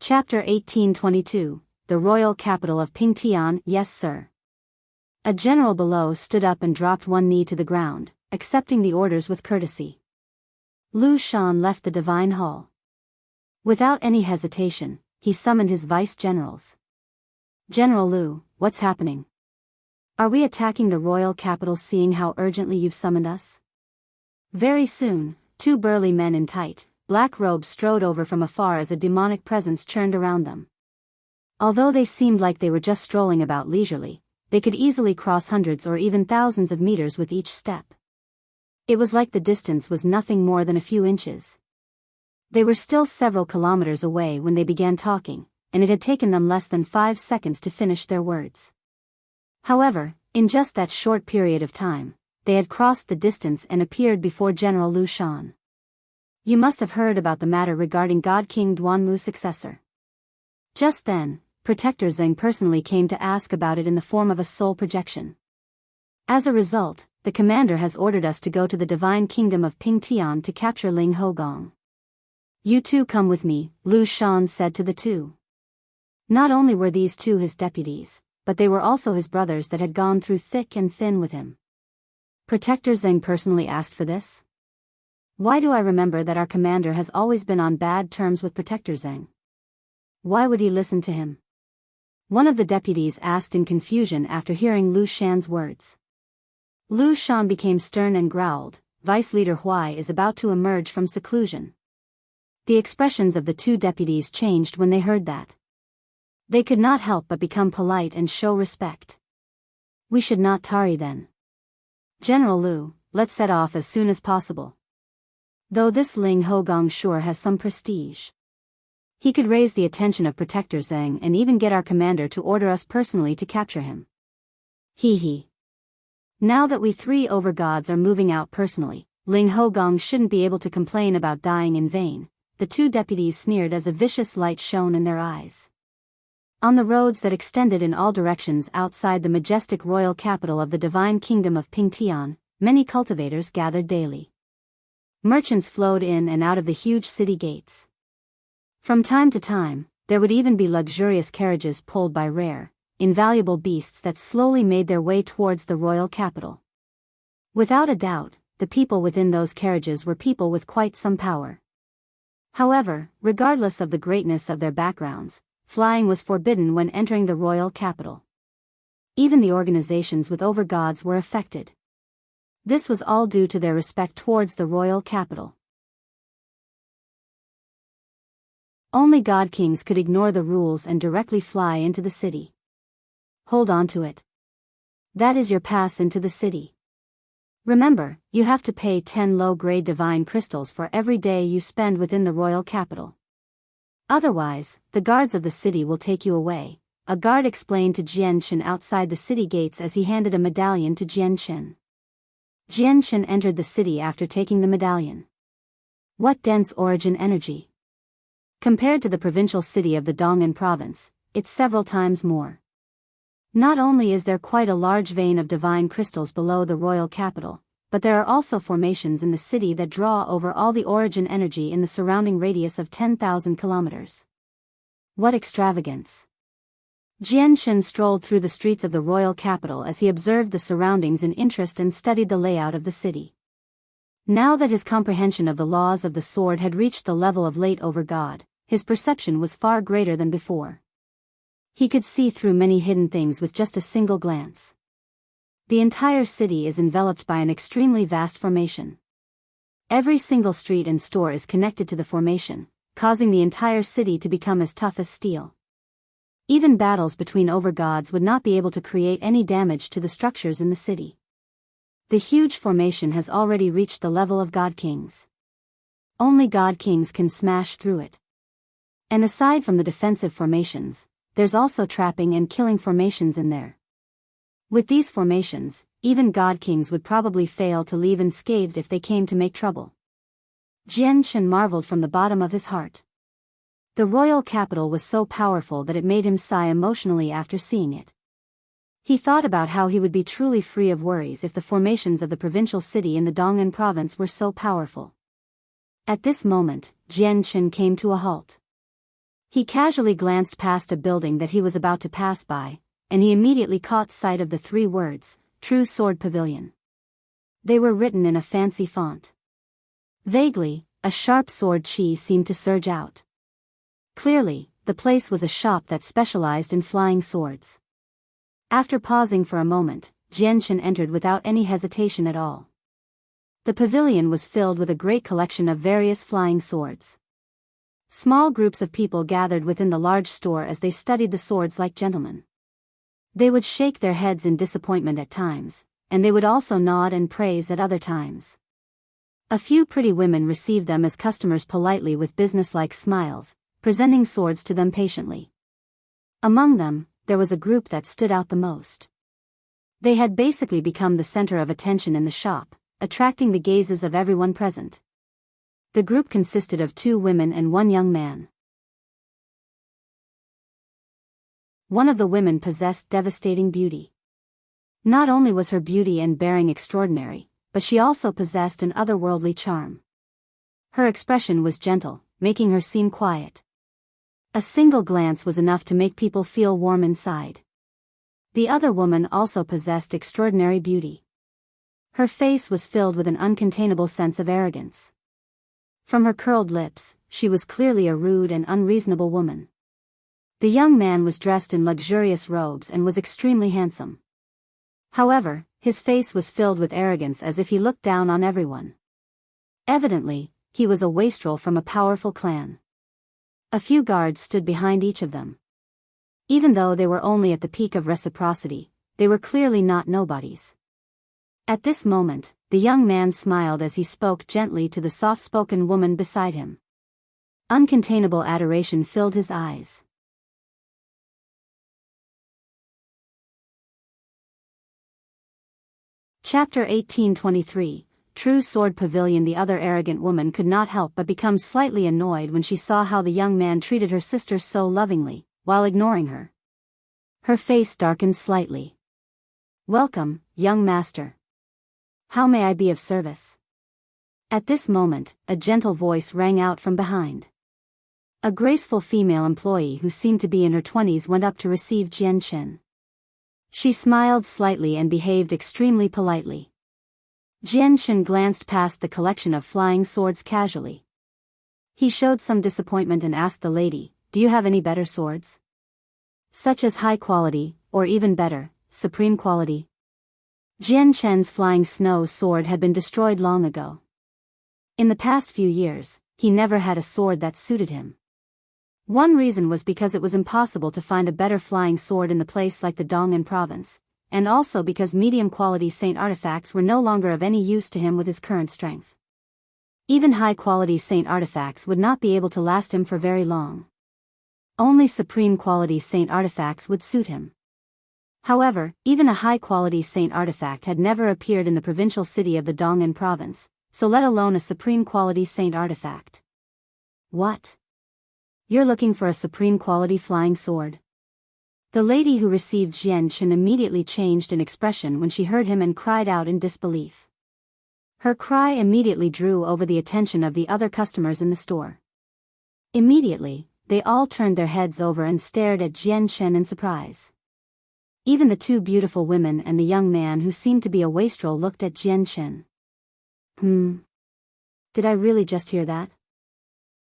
Chapter 1822, The Royal Capital of Pingtian. Yes, sir. A general below stood up and dropped one knee to the ground, accepting the orders with courtesy. Lu Shan left the divine hall. Without any hesitation, he summoned his vice-generals. General Lu, what's happening? Are we attacking the royal capital seeing how urgently you've summoned us? Very soon, 2 burly men in tight, black robes strode over from afar as a demonic presence churned around them. Although they seemed like they were just strolling about leisurely, they could easily cross hundreds or even thousands of meters with each step. It was like the distance was nothing more than a few inches. They were still several kilometers away when they began talking, and it had taken them less than 5 seconds to finish their words. However, in just that short period of time, they had crossed the distance and appeared before General Lu Shan. You must have heard about the matter regarding Godking Duanmu's successor. Just then, Protector Xing personally came to ask about it in the form of a soul projection. As a result, the commander has ordered us to go to the divine kingdom of Pingtian to capture Ling Hogong. You 2 come with me, Lu Shan said to the 2. Not only were these 2 his deputies, but they were also his brothers that had gone through thick and thin with him. Protector Xing personally asked for this? Why do I remember that our commander has always been on bad terms with Protector Xing? Why would he listen to him? One of the deputies asked in confusion after hearing Lu Shan's words. Lu Shan became stern and growled, Vice Leader Huai is about to emerge from seclusion. The expressions of the 2 deputies changed when they heard that. They could not help but become polite and show respect. We should not tarry then. General Lu, let's set off as soon as possible. Though this Ling Hogong sure has some prestige. He could raise the attention of Protector Xing and even get our commander to order us personally to capture him. Hee. Now that we 3 overgods are moving out personally, Ling Hogong shouldn't be able to complain about dying in vain. The 2 deputies sneered as a vicious light shone in their eyes. On the roads that extended in all directions outside the majestic royal capital of the divine kingdom of Pingtian, many cultivators gathered daily. Merchants flowed in and out of the huge city gates. From time to time, there would even be luxurious carriages pulled by rare, invaluable beasts that slowly made their way towards the royal capital. Without a doubt, the people within those carriages were people with quite some power. However, regardless of the greatness of their backgrounds, flying was forbidden when entering the royal capital. Even the organizations with overgods were affected. This was all due to their respect towards the royal capital. Only God Kings could ignore the rules and directly fly into the city. Hold on to it. That is your pass into the city. Remember, you have to pay 10 low-grade divine crystals for every day you spend within the royal capital. Otherwise, the guards of the city will take you away, a guard explained to Jianchen outside the city gates as he handed a medallion to Jianchen. Jianchen entered the city after taking the medallion. What dense origin energy! Compared to the provincial city of the Dong'an province, it's several times more. Not only is there quite a large vein of divine crystals below the royal capital, but there are also formations in the city that draw over all the origin energy in the surrounding radius of 10,000 kilometers. What extravagance! Jian strolled through the streets of the royal capital as he observed the surroundings in interest and studied the layout of the city. Now that his comprehension of the laws of the sword had reached the level of late over God, his perception was far greater than before. He could see through many hidden things with just a single glance. The entire city is enveloped by an extremely vast formation. Every single street and store is connected to the formation, causing the entire city to become as tough as steel. Even battles between overgods would not be able to create any damage to the structures in the city. The huge formation has already reached the level of God Kings. Only God Kings can smash through it. And aside from the defensive formations, there's also trapping and killing formations in there. With these formations, even God Kings would probably fail to leave unscathed if they came to make trouble. Jian marveled from the bottom of his heart. The royal capital was so powerful that it made him sigh emotionally after seeing it. He thought about how he would be truly free of worries if the formations of the provincial city in the Dong'an province were so powerful. At this moment, Jian came to a halt. He casually glanced past a building that he was about to pass by, and he immediately caught sight of the 3 words, True Sword Pavilion. They were written in a fancy font. Vaguely, a sharp sword chi seemed to surge out. Clearly, the place was a shop that specialized in flying swords. After pausing for a moment, Jian entered without any hesitation at all. The pavilion was filled with a great collection of various flying swords. Small groups of people gathered within the large store as they studied the swords like gentlemen. They would shake their heads in disappointment at times, and they would also nod and praise at other times. A few pretty women received them as customers politely with businesslike smiles, presenting swords to them patiently. Among them, there was a group that stood out the most. They had basically become the center of attention in the shop, attracting the gazes of everyone present. The group consisted of 2 women and 1 young man. One of the women possessed devastating beauty. Not only was her beauty and bearing extraordinary, but she also possessed an otherworldly charm. Her expression was gentle, making her seem quiet. A single glance was enough to make people feel warm inside. The other woman also possessed extraordinary beauty. Her face was filled with an uncontainable sense of arrogance. From her curled lips, she was clearly a rude and unreasonable woman. The young man was dressed in luxurious robes and was extremely handsome. However, his face was filled with arrogance as if he looked down on everyone. Evidently, he was a wastrel from a powerful clan. A few guards stood behind each of them. Even though they were only at the peak of reciprocity, they were clearly not nobodies. At this moment, the young man smiled as he spoke gently to the soft-spoken woman beside him. Uncontainable adoration filled his eyes. Chapter 1823, True Sword Pavilion. The other arrogant woman could not help but become slightly annoyed when she saw how the young man treated her sister so lovingly, while ignoring her. Her face darkened slightly. "Welcome, young master. How may I be of service?" At this moment, a gentle voice rang out from behind. A graceful female employee who seemed to be in her 20s went up to receive Jian. She smiled slightly and behaved extremely politely. Jian glanced past the collection of flying swords casually. He showed some disappointment and asked the lady, "Do you have any better swords? Such as high quality, or even better, supreme quality?" Jian's flying snow sword had been destroyed long ago. In the past few years, he never had a sword that suited him. One reason was because it was impossible to find a better flying sword in the place like the Dong'an province, and also because medium-quality saint artifacts were no longer of any use to him with his current strength. Even high-quality saint artifacts would not be able to last him for very long. Only supreme-quality saint artifacts would suit him. However, even a high-quality saint artifact had never appeared in the provincial city of the Dong'an province, so let alone a supreme-quality saint artifact. "What? You're looking for a supreme-quality flying sword?" The lady who received Jian immediately changed in expression when she heard him and cried out in disbelief. Her cry immediately drew over the attention of the other customers in the store. Immediately, they all turned their heads over and stared at Jian in surprise. Even the two beautiful women and the young man who seemed to be a wastrel looked at Jian. Did I really just hear that?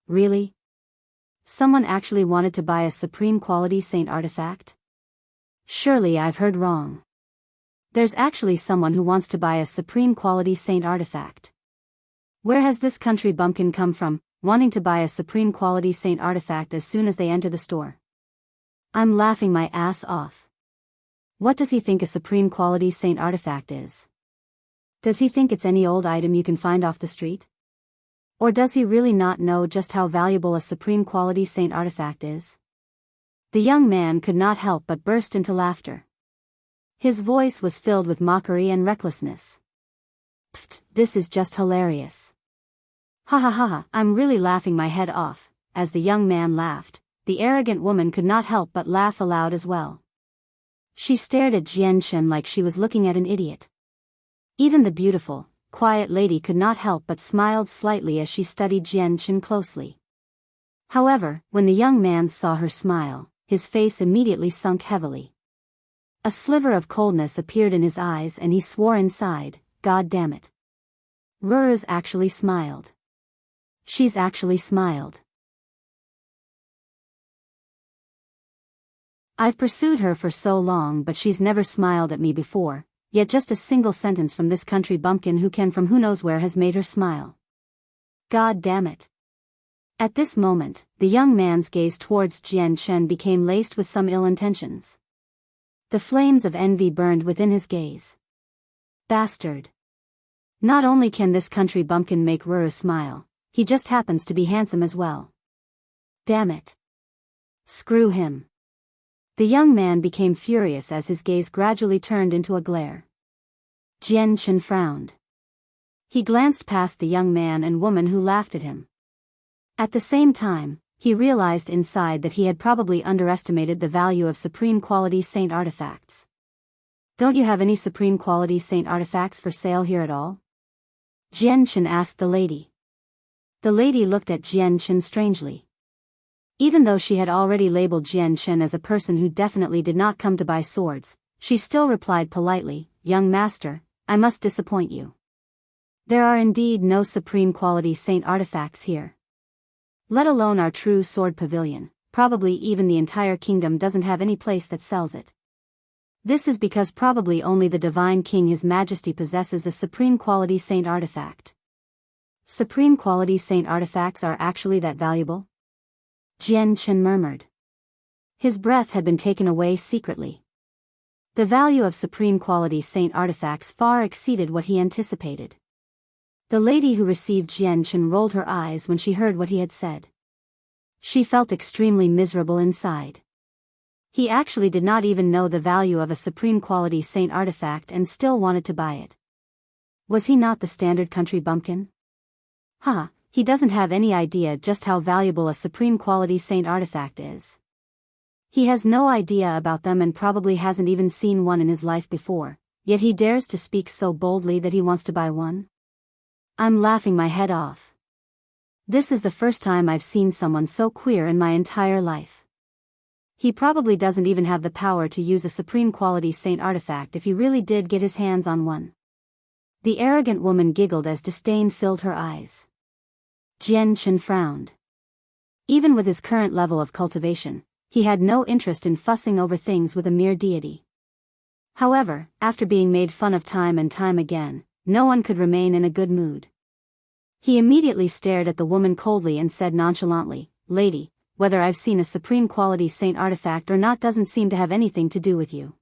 Really? Someone actually wanted to buy a supreme quality saint artifact? Surely I've heard wrong. There's actually someone who wants to buy a supreme quality saint artifact. Where has this country bumpkin come from, wanting to buy a supreme quality saint artifact as soon as they enter the store? I'm laughing my ass off. What does he think a supreme quality saint artifact is? Does he think it's any old item you can find off the street? Or does he really not know just how valuable a supreme quality saint artifact is? The young man could not help but burst into laughter. His voice was filled with mockery and recklessness. Pfft, this is just hilarious. Ha ha ha ha, I'm really laughing my head off. As the young man laughed, the arrogant woman could not help but laugh aloud as well. She stared at Jian like she was looking at an idiot. Even the beautiful, quiet lady could not help but smiled slightly as she studied Jian closely. However, when the young man saw her smile, his face immediately sunk heavily. A sliver of coldness appeared in his eyes and he swore inside, God damn it. Ruru's actually smiled. She's actually smiled. I've pursued her for so long but she's never smiled at me before, yet just a single sentence from this country bumpkin from who knows where has made her smile. God damn it. At this moment, the young man's gaze towards Jian became laced with some ill intentions. The flames of envy burned within his gaze. Bastard. Not only can this country bumpkin make Ruru smile, he just happens to be handsome as well. Damn it. Screw him. The young man became furious as his gaze gradually turned into a glare. Jian frowned. He glanced past the young man and woman who laughed at him. At the same time, he realized inside that he had probably underestimated the value of supreme quality saint artifacts. Don't you have any supreme quality saint artifacts for sale here at all? Jian asked the lady. The lady looked at Jian strangely. Even though she had already labeled Jian as a person who definitely did not come to buy swords, she still replied politely, Young master, I must disappoint you. There are indeed no supreme quality saint artifacts here. Let alone our true sword pavilion, probably even the entire kingdom doesn't have any place that sells it. This is because probably only the divine king His Majesty possesses a supreme quality saint artifact. Supreme quality saint artifacts are actually that valuable? Jian murmured. His breath had been taken away secretly. The value of supreme quality saint artifacts far exceeded what he anticipated. The lady who received Jian rolled her eyes when she heard what he had said. She felt extremely miserable inside. He actually did not even know the value of a supreme quality saint artifact and still wanted to buy it. Was he not the standard country bumpkin? He doesn't have any idea just how valuable a supreme quality saint artifact is. He has no idea about them and probably hasn't even seen one in his life before, yet he dares to speak so boldly that he wants to buy one? I'm laughing my head off. This is the first time I've seen someone so queer in my entire life. He probably doesn't even have the power to use a supreme quality saint artifact if he really did get his hands on one. The arrogant woman giggled as disdain filled her eyes. Jian frowned. Even with his current level of cultivation, he had no interest in fussing over things with a mere deity. However, after being made fun of time and time again, no one could remain in a good mood. He immediately stared at the woman coldly and said nonchalantly, Lady, whether I've seen a supreme quality saint artifact or not doesn't seem to have anything to do with you.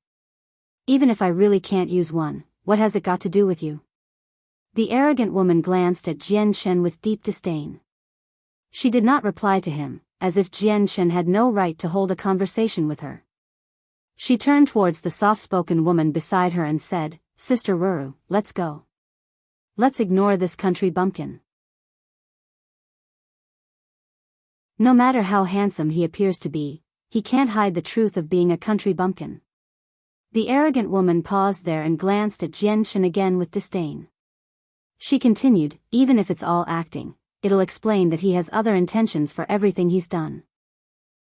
Even if I really can't use one, what has it got to do with you? The arrogant woman glanced at Jian with deep disdain. She did not reply to him, as if Jian had no right to hold a conversation with her. She turned towards the soft-spoken woman beside her and said, Sister Ruru, let's go. Let's ignore this country bumpkin. No matter how handsome he appears to be, he can't hide the truth of being a country bumpkin. The arrogant woman paused there and glanced at Jian again with disdain. She continued, even if it's all acting, it'll explain that he has other intentions for everything he's done.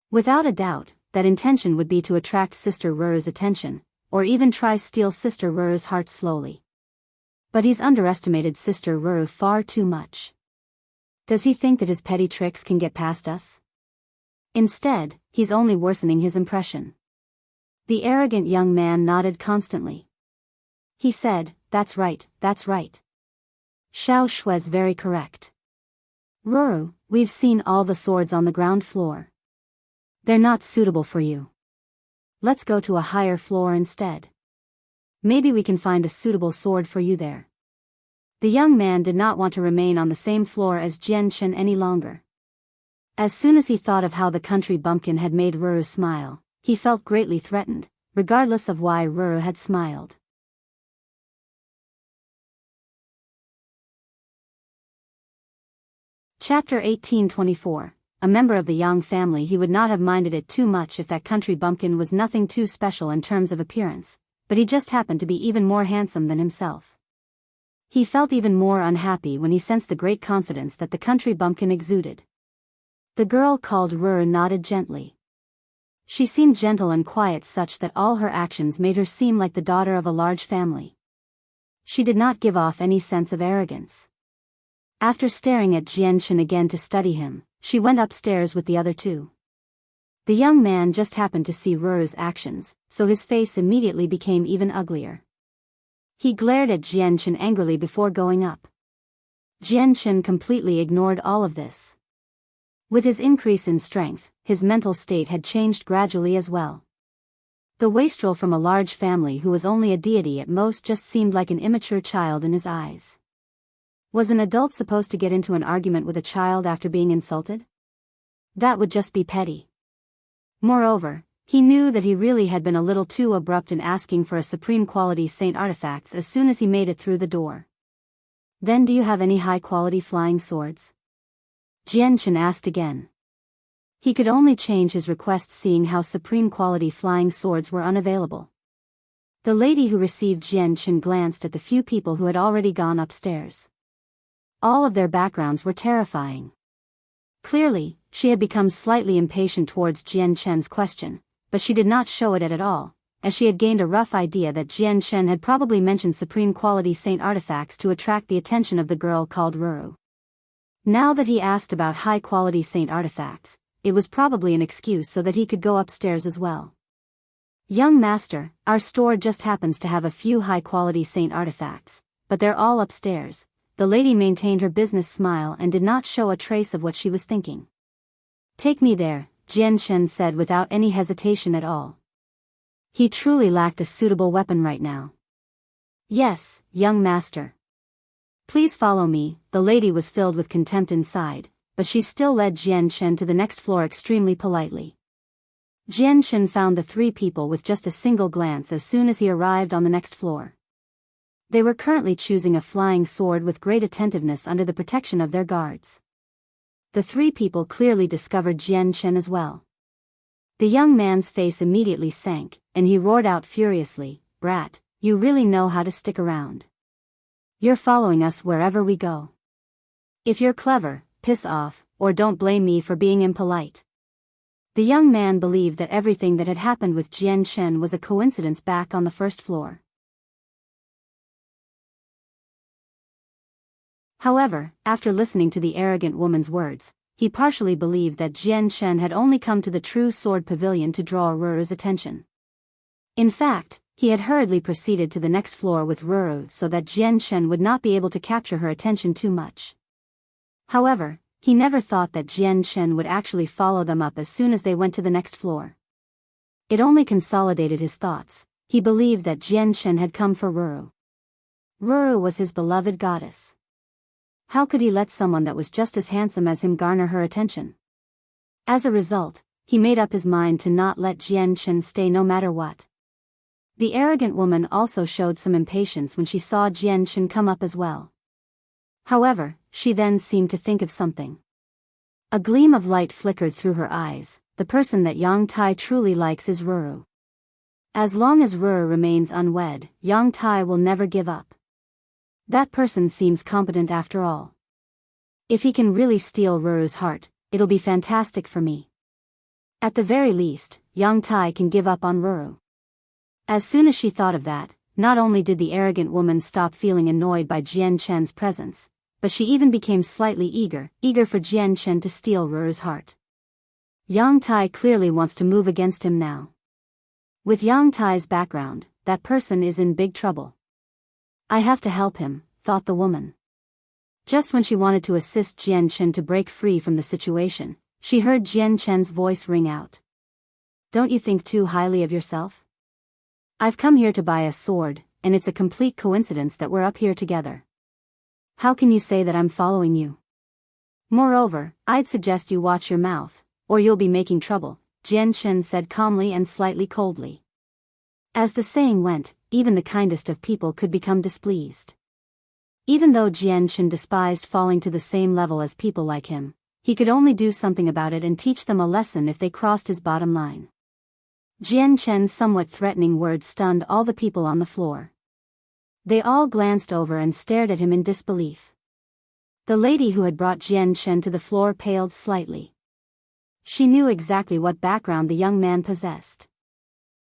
Without a doubt, that intention would be to attract Sister Ruru's attention, or even try steal Sister Ruru's heart slowly. But he's underestimated Sister Ruru far too much. Does he think that his petty tricks can get past us? Instead, he's only worsening his impression. The arrogant young man nodded constantly. He said, that's right, that's right. Xiao Shui's very correct. Ruru, we've seen all the swords on the ground floor. They're not suitable for you. Let's go to a higher floor instead. Maybe we can find a suitable sword for you there. The young man did not want to remain on the same floor as Jian Chen any longer. As soon as he thought of how the country bumpkin had made Ruru smile, he felt greatly threatened, regardless of why Ruru had smiled. Chapter 1824. A member of the Yang family. He would not have minded it too much if that country bumpkin was nothing too special in terms of appearance, but he just happened to be even more handsome than himself. He felt even more unhappy when he sensed the great confidence that the country bumpkin exuded. The girl called Ruru nodded gently. She seemed gentle and quiet, such that all her actions made her seem like the daughter of a large family. She did not give off any sense of arrogance. After staring at Jian Chen again to study him, she went upstairs with the other two. The young man just happened to see Ruru's actions, so his face immediately became even uglier. He glared at Jian Chen angrily before going up. Jian Chen completely ignored all of this. With his increase in strength, his mental state had changed gradually as well. The wastrel from a large family who was only a deity at most just seemed like an immature child in his eyes. Was an adult supposed to get into an argument with a child after being insulted? That would just be petty. Moreover, he knew that he really had been a little too abrupt in asking for a supreme quality saint artifacts as soon as he made it through the door. Then do you have any high-quality flying swords? Jian Chen asked again. He could only change his request seeing how supreme quality flying swords were unavailable. The lady who received Jian Chen glanced at the few people who had already gone upstairs. All of their backgrounds were terrifying. Clearly, she had become slightly impatient towards Jian Chen's question, but she did not show it at all, as she had gained a rough idea that Jian Chen had probably mentioned supreme quality saint artifacts to attract the attention of the girl called Ruru. Now that he asked about high-quality saint artifacts, it was probably an excuse so that he could go upstairs as well. Young master, our store just happens to have a few high-quality saint artifacts, but they're all upstairs. The lady maintained her business smile and did not show a trace of what she was thinking. Take me there, Jian Chen said without any hesitation at all. He truly lacked a suitable weapon right now. Yes, young master. Please follow me. The lady was filled with contempt inside, but she still led Jian Chen to the next floor extremely politely. Jian Chen found the three people with just a single glance as soon as he arrived on the next floor. They were currently choosing a flying sword with great attentiveness under the protection of their guards. The three people clearly discovered Jian Chen as well. The young man's face immediately sank, and he roared out furiously, "Brat, you really know how to stick around. You're following us wherever we go. If you're clever, piss off, or don't blame me for being impolite." The young man believed that everything that had happened with Jian Chen was a coincidence back on the first floor. However, after listening to the arrogant woman's words, he partially believed that Jian Chen had only come to the true sword pavilion to draw Ruru's attention. In fact, he had hurriedly proceeded to the next floor with Ruru so that Jian Chen would not be able to capture her attention too much. However, he never thought that Jian Chen would actually follow them up as soon as they went to the next floor. It only consolidated his thoughts. He believed that Jian Chen had come for Ruru. Ruru was his beloved goddess. How could he let someone that was just as handsome as him garner her attention? As a result, he made up his mind to not let Jian Chen stay no matter what. The arrogant woman also showed some impatience when she saw Jian Chen come up as well. However, she then seemed to think of something. A gleam of light flickered through her eyes. The person that Yang Tai truly likes is Ruru. As long as Ruru remains unwed, Yang Tai will never give up. That person seems competent after all. If he can really steal Ruru's heart, it'll be fantastic for me. At the very least, young Tai can give up on Ruru. As soon as she thought of that, not only did the arrogant woman stop feeling annoyed by Jian Chen's presence, but she even became slightly eager for Jian Chen to steal Ruru's heart. Yang Tai clearly wants to move against him now. With Yang Tai's background, that person is in big trouble. I have to help him, thought the woman. Just when she wanted to assist Jian Chen to break free from the situation, she heard Jian Chen's voice ring out. Don't you think too highly of yourself? I've come here to buy a sword, and it's a complete coincidence that we're up here together. How can you say that I'm following you? Moreover, I'd suggest you watch your mouth, or you'll be making trouble, Jian Chen said calmly and slightly coldly. As the saying went, even the kindest of people could become displeased. Even though Jian Chen despised falling to the same level as people like him, he could only do something about it and teach them a lesson if they crossed his bottom line. Jian Chen's somewhat threatening words stunned all the people on the floor. They all glanced over and stared at him in disbelief. The lady who had brought Jian Chen to the floor paled slightly. She knew exactly what background the young man possessed.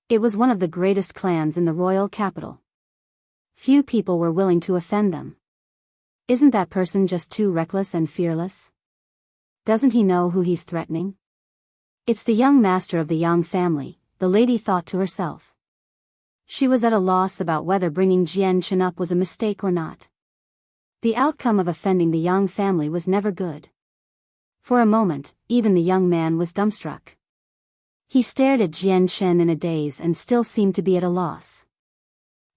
It was one of the greatest clans in the royal capital. Few people were willing to offend them. Isn't that person just too reckless and fearless? Doesn't he know who he's threatening? It's the young master of the Yang family, the lady thought to herself. She was at a loss about whether bringing Jian Chen up was a mistake or not. The outcome of offending the Yang family was never good. For a moment, even the young man was dumbstruck. He stared at Jian Chen in a daze and still seemed to be at a loss.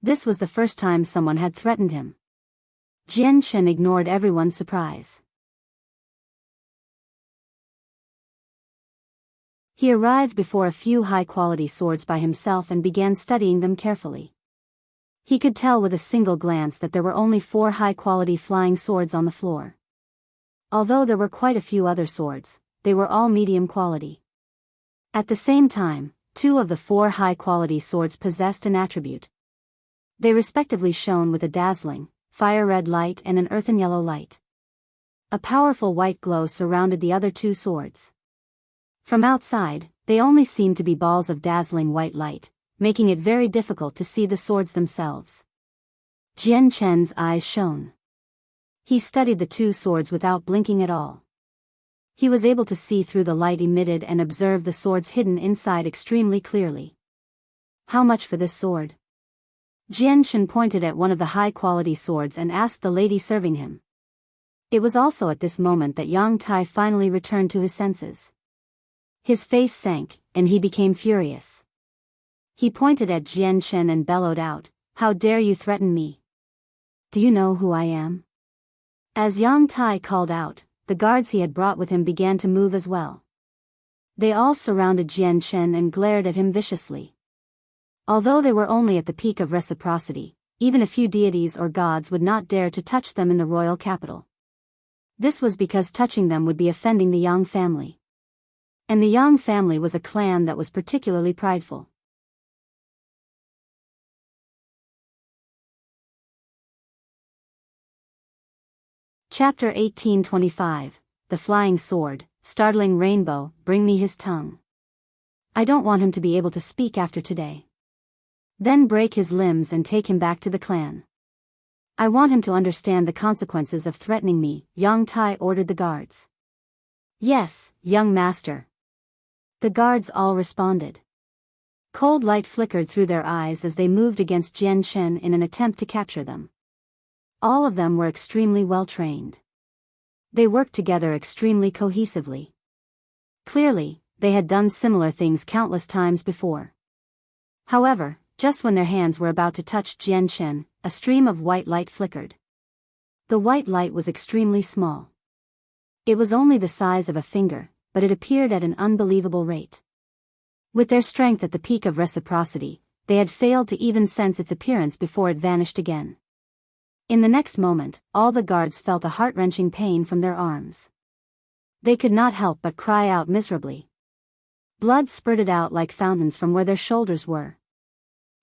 This was the first time someone had threatened him. Jian Chen ignored everyone's surprise. He arrived before a few high-quality swords by himself and began studying them carefully. He could tell with a single glance that there were only 4 high-quality flying swords on the floor. Although there were quite a few other swords, they were all medium quality. At the same time, 2 of the 4 high-quality swords possessed an attribute. They respectively shone with a dazzling, fire-red light and an earthen yellow light. A powerful white glow surrounded the other 2 swords. From outside, they only seemed to be balls of dazzling white light, making it very difficult to see the swords themselves. Jian Chen's eyes shone. He studied the 2 swords without blinking at all. He was able to see through the light emitted and observe the swords hidden inside extremely clearly. How much for this sword? Jian Chen pointed at one of the high-quality swords and asked the lady serving him. It was also at this moment that Yang Tai finally returned to his senses. His face sank, and he became furious. He pointed at Jian Chen and bellowed out, "How dare you threaten me? Do you know who I am?" As Yang Tai called out, the guards he had brought with him began to move as well. They all surrounded Jian Chen and glared at him viciously. Although they were only at the peak of reciprocity, even a few deities or gods would not dare to touch them in the royal capital. This was because touching them would be offending the Yang family. And the Yang family was a clan that was particularly prideful. Chapter 1825, The Flying Sword, Startling Rainbow, Bring me his tongue. I don't want him to be able to speak after today. Then break his limbs and take him back to the clan. I want him to understand the consequences of threatening me, Yang Tai ordered the guards. Yes, young master. The guards all responded. Cold light flickered through their eyes as they moved against Jian Chen in an attempt to capture them. All of them were extremely well trained. They worked together extremely cohesively. Clearly, they had done similar things countless times before. However, just when their hands were about to touch Jian Chen, a stream of white light flickered. The white light was extremely small. It was only the size of a finger, but it appeared at an unbelievable rate. With their strength at the peak of reciprocity, they had failed to even sense its appearance before it vanished again. In the next moment, all the guards felt a heart-wrenching pain from their arms. They could not help but cry out miserably. Blood spurted out like fountains from where their shoulders were.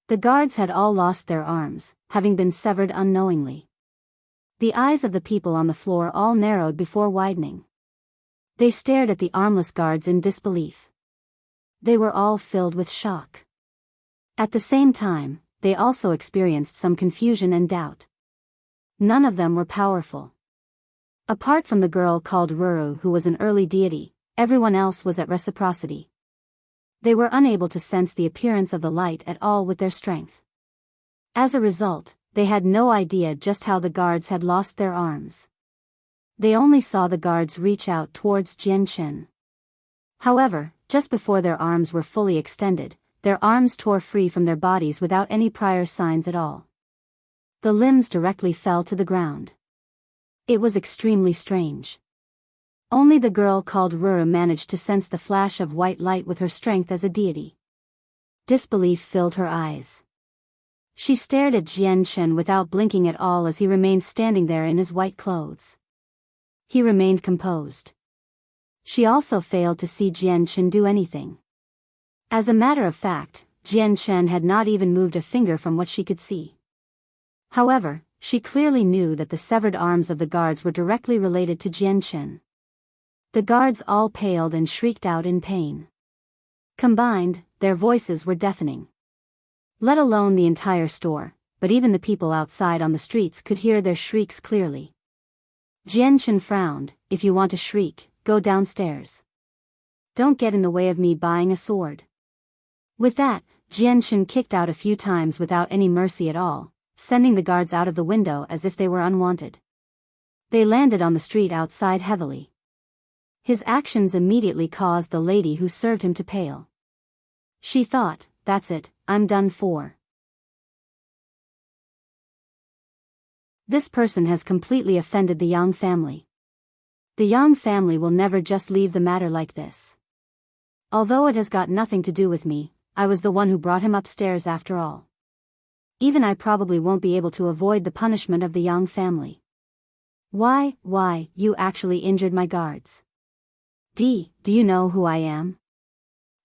The guards had all lost their arms, having been severed unknowingly. The eyes of the people on the floor all narrowed before widening. They stared at the armless guards in disbelief. They were all filled with shock. At the same time, they also experienced some confusion and doubt. None of them were powerful. Apart from the girl called Ruru, who was an early deity, everyone else was at reciprocity. They were unable to sense the appearance of the light at all with their strength. As a result, they had no idea just how the guards had lost their arms. They only saw the guards reach out towards Jianchen. However, just before their arms were fully extended, their arms tore free from their bodies without any prior signs at all. The limbs directly fell to the ground. It was extremely strange. Only the girl called Ruru managed to sense the flash of white light with her strength as a deity. Disbelief filled her eyes. She stared at Jianchen without blinking at all as he remained standing there in his white clothes. He remained composed. She also failed to see Jianchen do anything. As a matter of fact, Jianchen had not even moved a finger from what she could see. However, she clearly knew that the severed arms of the guards were directly related to Jianchen. The guards all paled and shrieked out in pain. Combined, their voices were deafening. Let alone the entire store, but even the people outside on the streets could hear their shrieks clearly. Jianchen frowned. If you want to shriek, go downstairs. Don't get in the way of me buying a sword. With that, Jianchen kicked out a few times without any mercy at all, sending the guards out of the window as if they were unwanted. They landed on the street outside heavily. His actions immediately caused the lady who served him to pale. She thought, that's it, I'm done for. This person has completely offended the Yang family. The Yang family will never just leave the matter like this. Although it has got nothing to do with me, I was the one who brought him upstairs after all. Even I probably won't be able to avoid the punishment of the Yang family. Why, you actually injured my guards. Do you know who I am?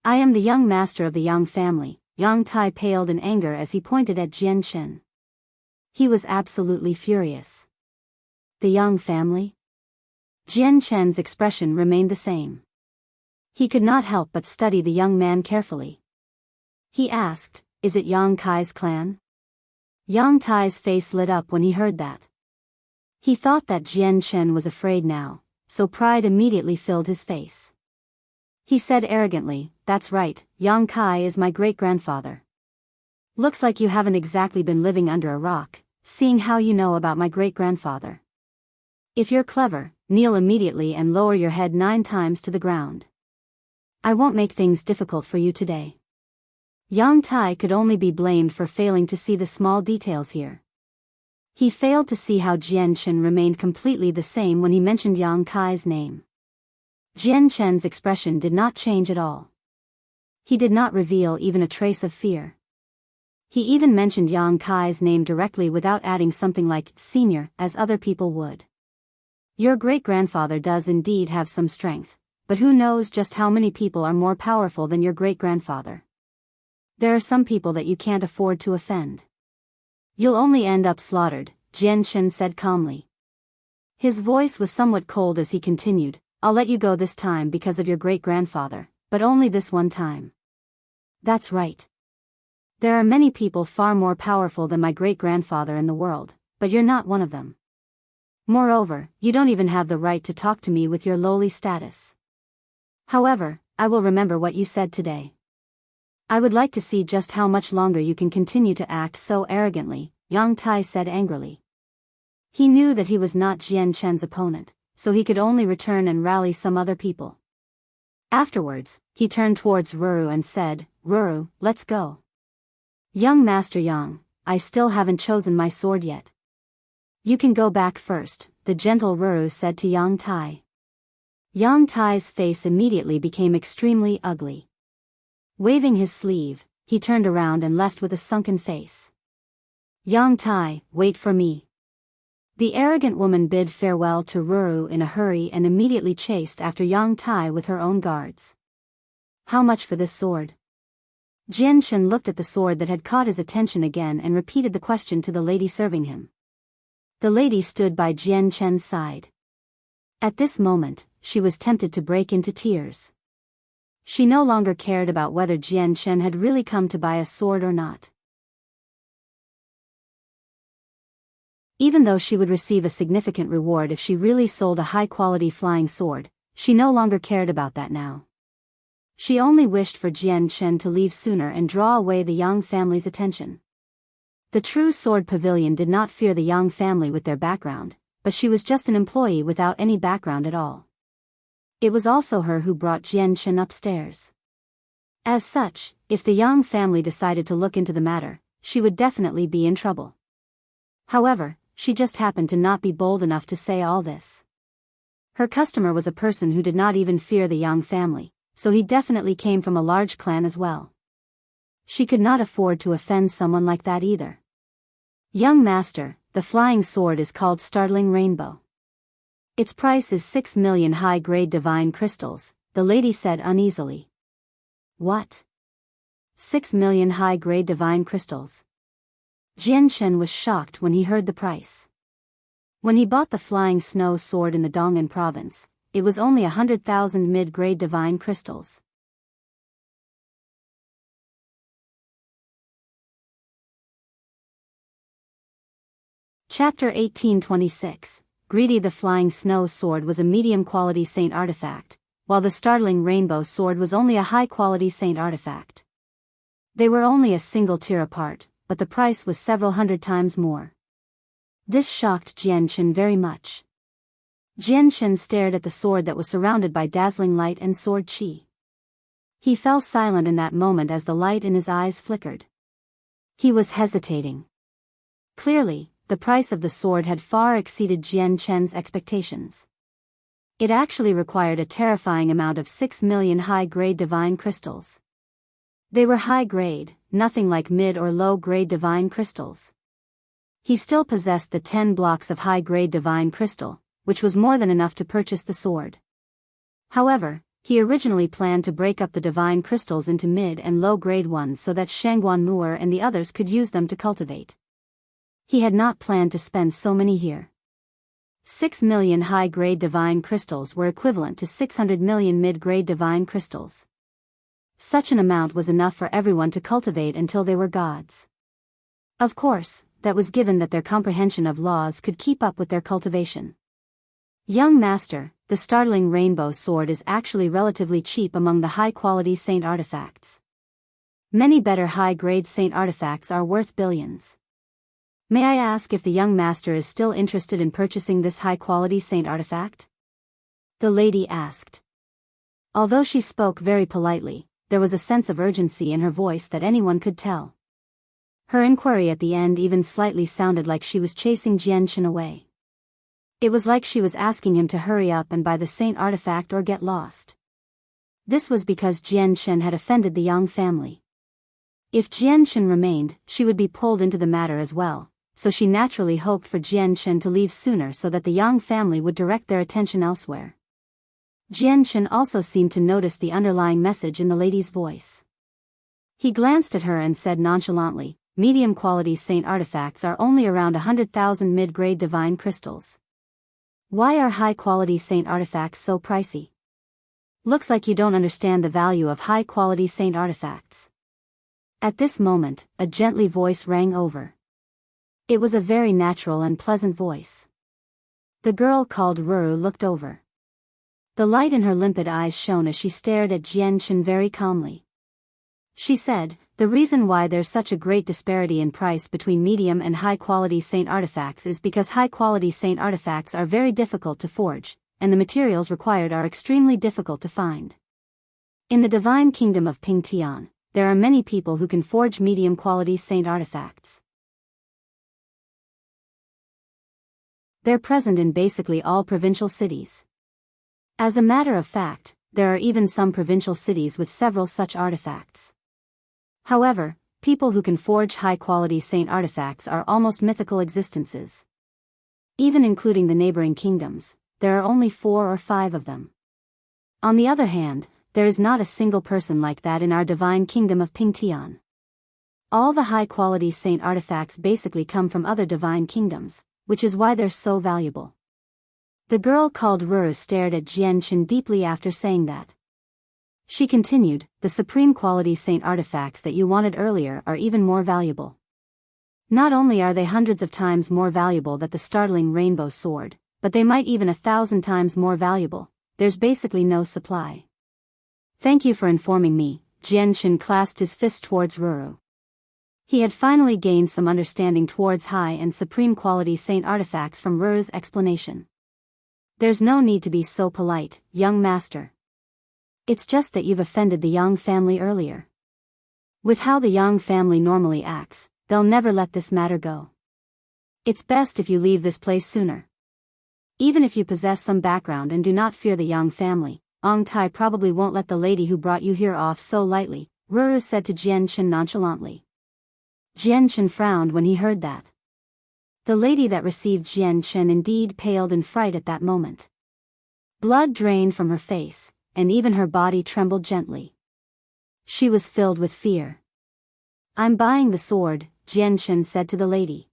I am the young master of the Yang family. Yang Tai paled in anger as he pointed at Jianchen. He was absolutely furious. The Yang family? Jianchen's expression remained the same. He could not help but study the young man carefully. He asked, is it Yang Kai's clan? Yang Tai's face lit up when he heard that. He thought that Jianchen was afraid now, so pride immediately filled his face. He said arrogantly, that's right, Yang Kai is my great-grandfather. Looks like you haven't exactly been living under a rock, seeing how you know about my great-grandfather. If you're clever, kneel immediately and lower your head 9 times to the ground. I won't make things difficult for you today. Yang Tai could only be blamed for failing to see the small details here. He failed to see how Jianchen remained completely the same when he mentioned Yang Kai's name. Jianchen's expression did not change at all. He did not reveal even a trace of fear. He even mentioned Yang Kai's name directly without adding something like senior as other people would. Your great-grandfather does indeed have some strength, but who knows just how many people are more powerful than your great-grandfather. There are some people that you can't afford to offend. You'll only end up slaughtered, Jianchen said calmly. His voice was somewhat cold as he continued, I'll let you go this time because of your great-grandfather, but only this one time. That's right. There are many people far more powerful than my great-grandfather in the world, but you're not one of them. Moreover, you don't even have the right to talk to me with your lowly status. However, I will remember what you said today. I would like to see just how much longer you can continue to act so arrogantly, Yang Tai said angrily. He knew that he was not Jianchen's opponent, so he could only return and rally some other people. Afterwards, he turned towards Ruru and said, Ruru, let's go. Young Master Yang, I still haven't chosen my sword yet. You can go back first, the gentle Ruru said to Yang Tai. Yang Tai's face immediately became extremely ugly. Waving his sleeve, he turned around and left with a sunken face. Yang Tai, wait for me. The arrogant woman bid farewell to Ruru in a hurry and immediately chased after Yang Tai with her own guards. How much for this sword? Jianchen looked at the sword that had caught his attention again and repeated the question to the lady serving him. The lady stood by Jianchen's side. At this moment, she was tempted to break into tears. She no longer cared about whether Jian Chen had really come to buy a sword or not. Even though she would receive a significant reward if she really sold a high-quality flying sword, she no longer cared about that now. She only wished for Jian Chen to leave sooner and draw away the Yang family's attention. The true sword pavilion did not fear the Yang family with their background, but she was just an employee without any background at all. It was also her who brought Jian Chen upstairs. As such, if the Yang family decided to look into the matter, she would definitely be in trouble. However, she just happened to not be bold enough to say all this. Her customer was a person who did not even fear the Yang family, so he definitely came from a large clan as well. She could not afford to offend someone like that either. Young master, the flying sword is called Startling Rainbow. Its price is 6 million high-grade divine crystals, the lady said uneasily. What? 6 million high-grade divine crystals? Jian Chen was shocked when he heard the price. When he bought the flying snow sword in the Dong'an province, it was only 100,000 mid-grade divine crystals. Chapter 1826. Greedy. The flying snow sword was a medium-quality saint artifact, while the startling rainbow sword was only a high-quality saint artifact. They were only a single tier apart, but the price was several hundred times more. This shocked Jian Chen very much. Jian Chen stared at the sword that was surrounded by dazzling light and sword qi. He fell silent in that moment as the light in his eyes flickered. He was hesitating. Clearly, the price of the sword had far exceeded Jian Chen's expectations. It actually required a terrifying amount of 6 million high-grade divine crystals. They were high-grade, nothing like mid or low-grade divine crystals. He still possessed the 10 blocks of high-grade divine crystal, which was more than enough to purchase the sword. However, he originally planned to break up the divine crystals into mid and low-grade ones so that Shangguan Mu'er and the others could use them to cultivate. He had not planned to spend so many here. 6 million high-grade divine crystals were equivalent to 600 million mid-grade divine crystals. Such an amount was enough for everyone to cultivate until they were gods. Of course, that was given that their comprehension of laws could keep up with their cultivation. Young master, the startling rainbow sword is actually relatively cheap among the high-quality saint artifacts. Many better high-grade saint artifacts are worth billions. May I ask if the young master is still interested in purchasing this high-quality saint artifact? The lady asked. Although she spoke very politely, there was a sense of urgency in her voice that anyone could tell. Her inquiry at the end even slightly sounded like she was chasing Jian Chen away. It was like she was asking him to hurry up and buy the saint artifact or get lost. This was because Jian Chen had offended the Yang family. If Jian Chen remained, she would be pulled into the matter as well, so she naturally hoped for Jian Chen to leave sooner so that the Yang family would direct their attention elsewhere. Jian Chen also seemed to notice the underlying message in the lady's voice. He glanced at her and said nonchalantly, medium-quality saint artifacts are only around 100,000 mid-grade divine crystals. Why are high-quality saint artifacts so pricey? Looks like you don't understand the value of high-quality saint artifacts. At this moment, a gently voice rang over. It was a very natural and pleasant voice. The girl called Ruru looked over. The light in her limpid eyes shone as she stared at Jian Chen very calmly. She said, the reason why there's such a great disparity in price between medium and high-quality saint artifacts is because high-quality saint artifacts are very difficult to forge, and the materials required are extremely difficult to find. In the divine kingdom of Pingtian, there are many people who can forge medium-quality saint artifacts. They're present in basically all provincial cities. As a matter of fact, there are even some provincial cities with several such artifacts. However, people who can forge high-quality saint artifacts are almost mythical existences. Even including the neighboring kingdoms, there are only 4 or 5 of them. On the other hand, there is not a single person like that in our divine kingdom of Pingtian. All the high-quality saint artifacts basically come from other divine kingdoms, which is why they're so valuable. The girl called Ruru stared at Jian Chen deeply after saying that. She continued, the supreme quality saint artifacts that you wanted earlier are even more valuable. Not only are they hundreds of times more valuable than the Startling rainbow sword, but they might even 1,000 times more valuable. There's basically no supply. Thank you for informing me. Jianchen clasped his fist towards Ruru. He had finally gained some understanding towards high and supreme quality saint artifacts from Ruru's explanation. There's no need to be so polite, young master. It's just that you've offended the Yang family earlier. With how the Yang family normally acts, they'll never let this matter go. It's best if you leave this place sooner. Even if you possess some background and do not fear the Yang family, Ong Tai probably won't let the lady who brought you here off so lightly, Ruru said to Jianchen nonchalantly. Jianchen frowned when he heard that. The lady that received Jianchen indeed paled in fright at that moment. Blood drained from her face, and even her body trembled gently. She was filled with fear. I'm buying the sword, Jianchen said to the lady.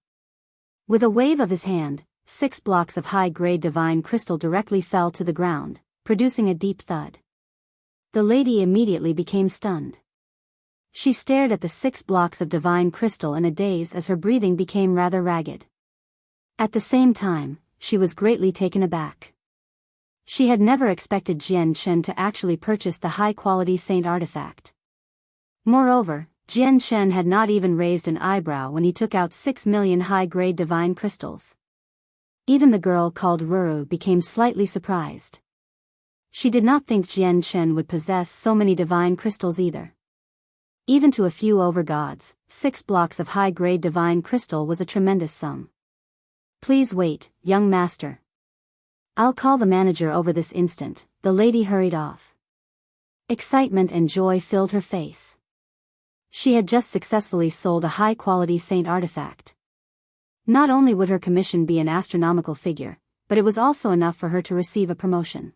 With a wave of his hand, 6 blocks of high-grade divine crystal directly fell to the ground, producing a deep thud. The lady immediately became stunned. She stared at the 6 blocks of divine crystal in a daze as her breathing became rather ragged. At the same time, she was greatly taken aback. She had never expected Jianchen to actually purchase the high-quality saint artifact. Moreover, Jianchen had not even raised an eyebrow when he took out 6 million high-grade divine crystals. Even the girl called Ruru became slightly surprised. She did not think Jianchen would possess so many divine crystals either. Even to a few overgods, 6 blocks of high-grade divine crystal was a tremendous sum. Please wait, young master. I'll call the manager over this instant. The lady hurried off. Excitement and joy filled her face. She had just successfully sold a high-quality saint artifact. Not only would her commission be an astronomical figure, but it was also enough for her to receive a promotion.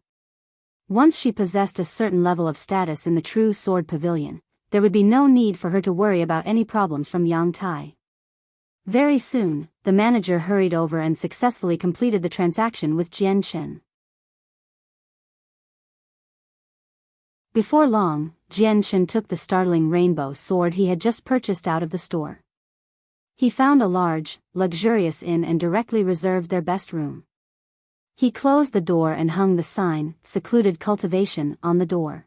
Once she possessed a certain level of status in the True Sword Pavilion, there would be no need for her to worry about any problems from Yang Tai. Very soon, the manager hurried over and successfully completed the transaction with Jianchen. Before long, Jianchen took the startling rainbow sword he had just purchased out of the store. He found a large, luxurious inn and directly reserved their best room. He closed the door and hung the sign, Secluded Cultivation, on the door.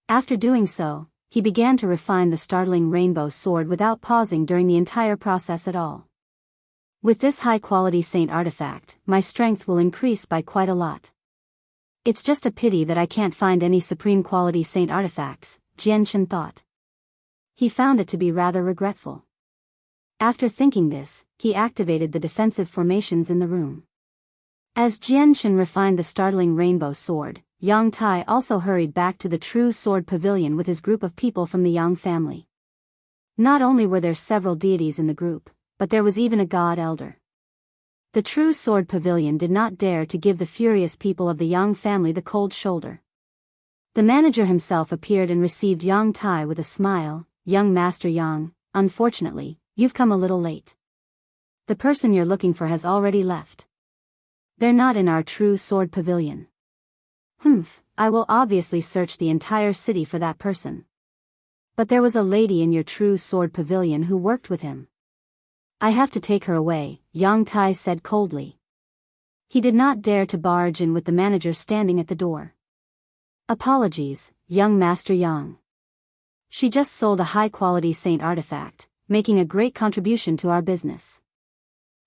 After doing so, he began to refine the startling rainbow sword without pausing during the entire process at all. With this high-quality saint artifact, my strength will increase by quite a lot. It's just a pity that I can't find any supreme quality saint artifacts, Jianchen thought. He found it to be rather regretful. After thinking this, he activated the defensive formations in the room. As Jianchen refined the startling rainbow sword, Yang Tai also hurried back to the True Sword Pavilion with his group of people from the Yang family. Not only were there several deities in the group, but there was even a god elder. The True Sword Pavilion did not dare to give the furious people of the Yang family the cold shoulder. The manager himself appeared and received Yang Tai with a smile. Young Master Yang, unfortunately, you've come a little late. The person you're looking for has already left. They're not in our True Sword Pavilion. I will obviously search the entire city for that person. But there was a lady in your True Sword Pavilion who worked with him. I have to take her away, Yang Tai said coldly. He did not dare to barge in with the manager standing at the door. Apologies, young Master Yang. She just sold a high-quality saint artifact, making a great contribution to our business.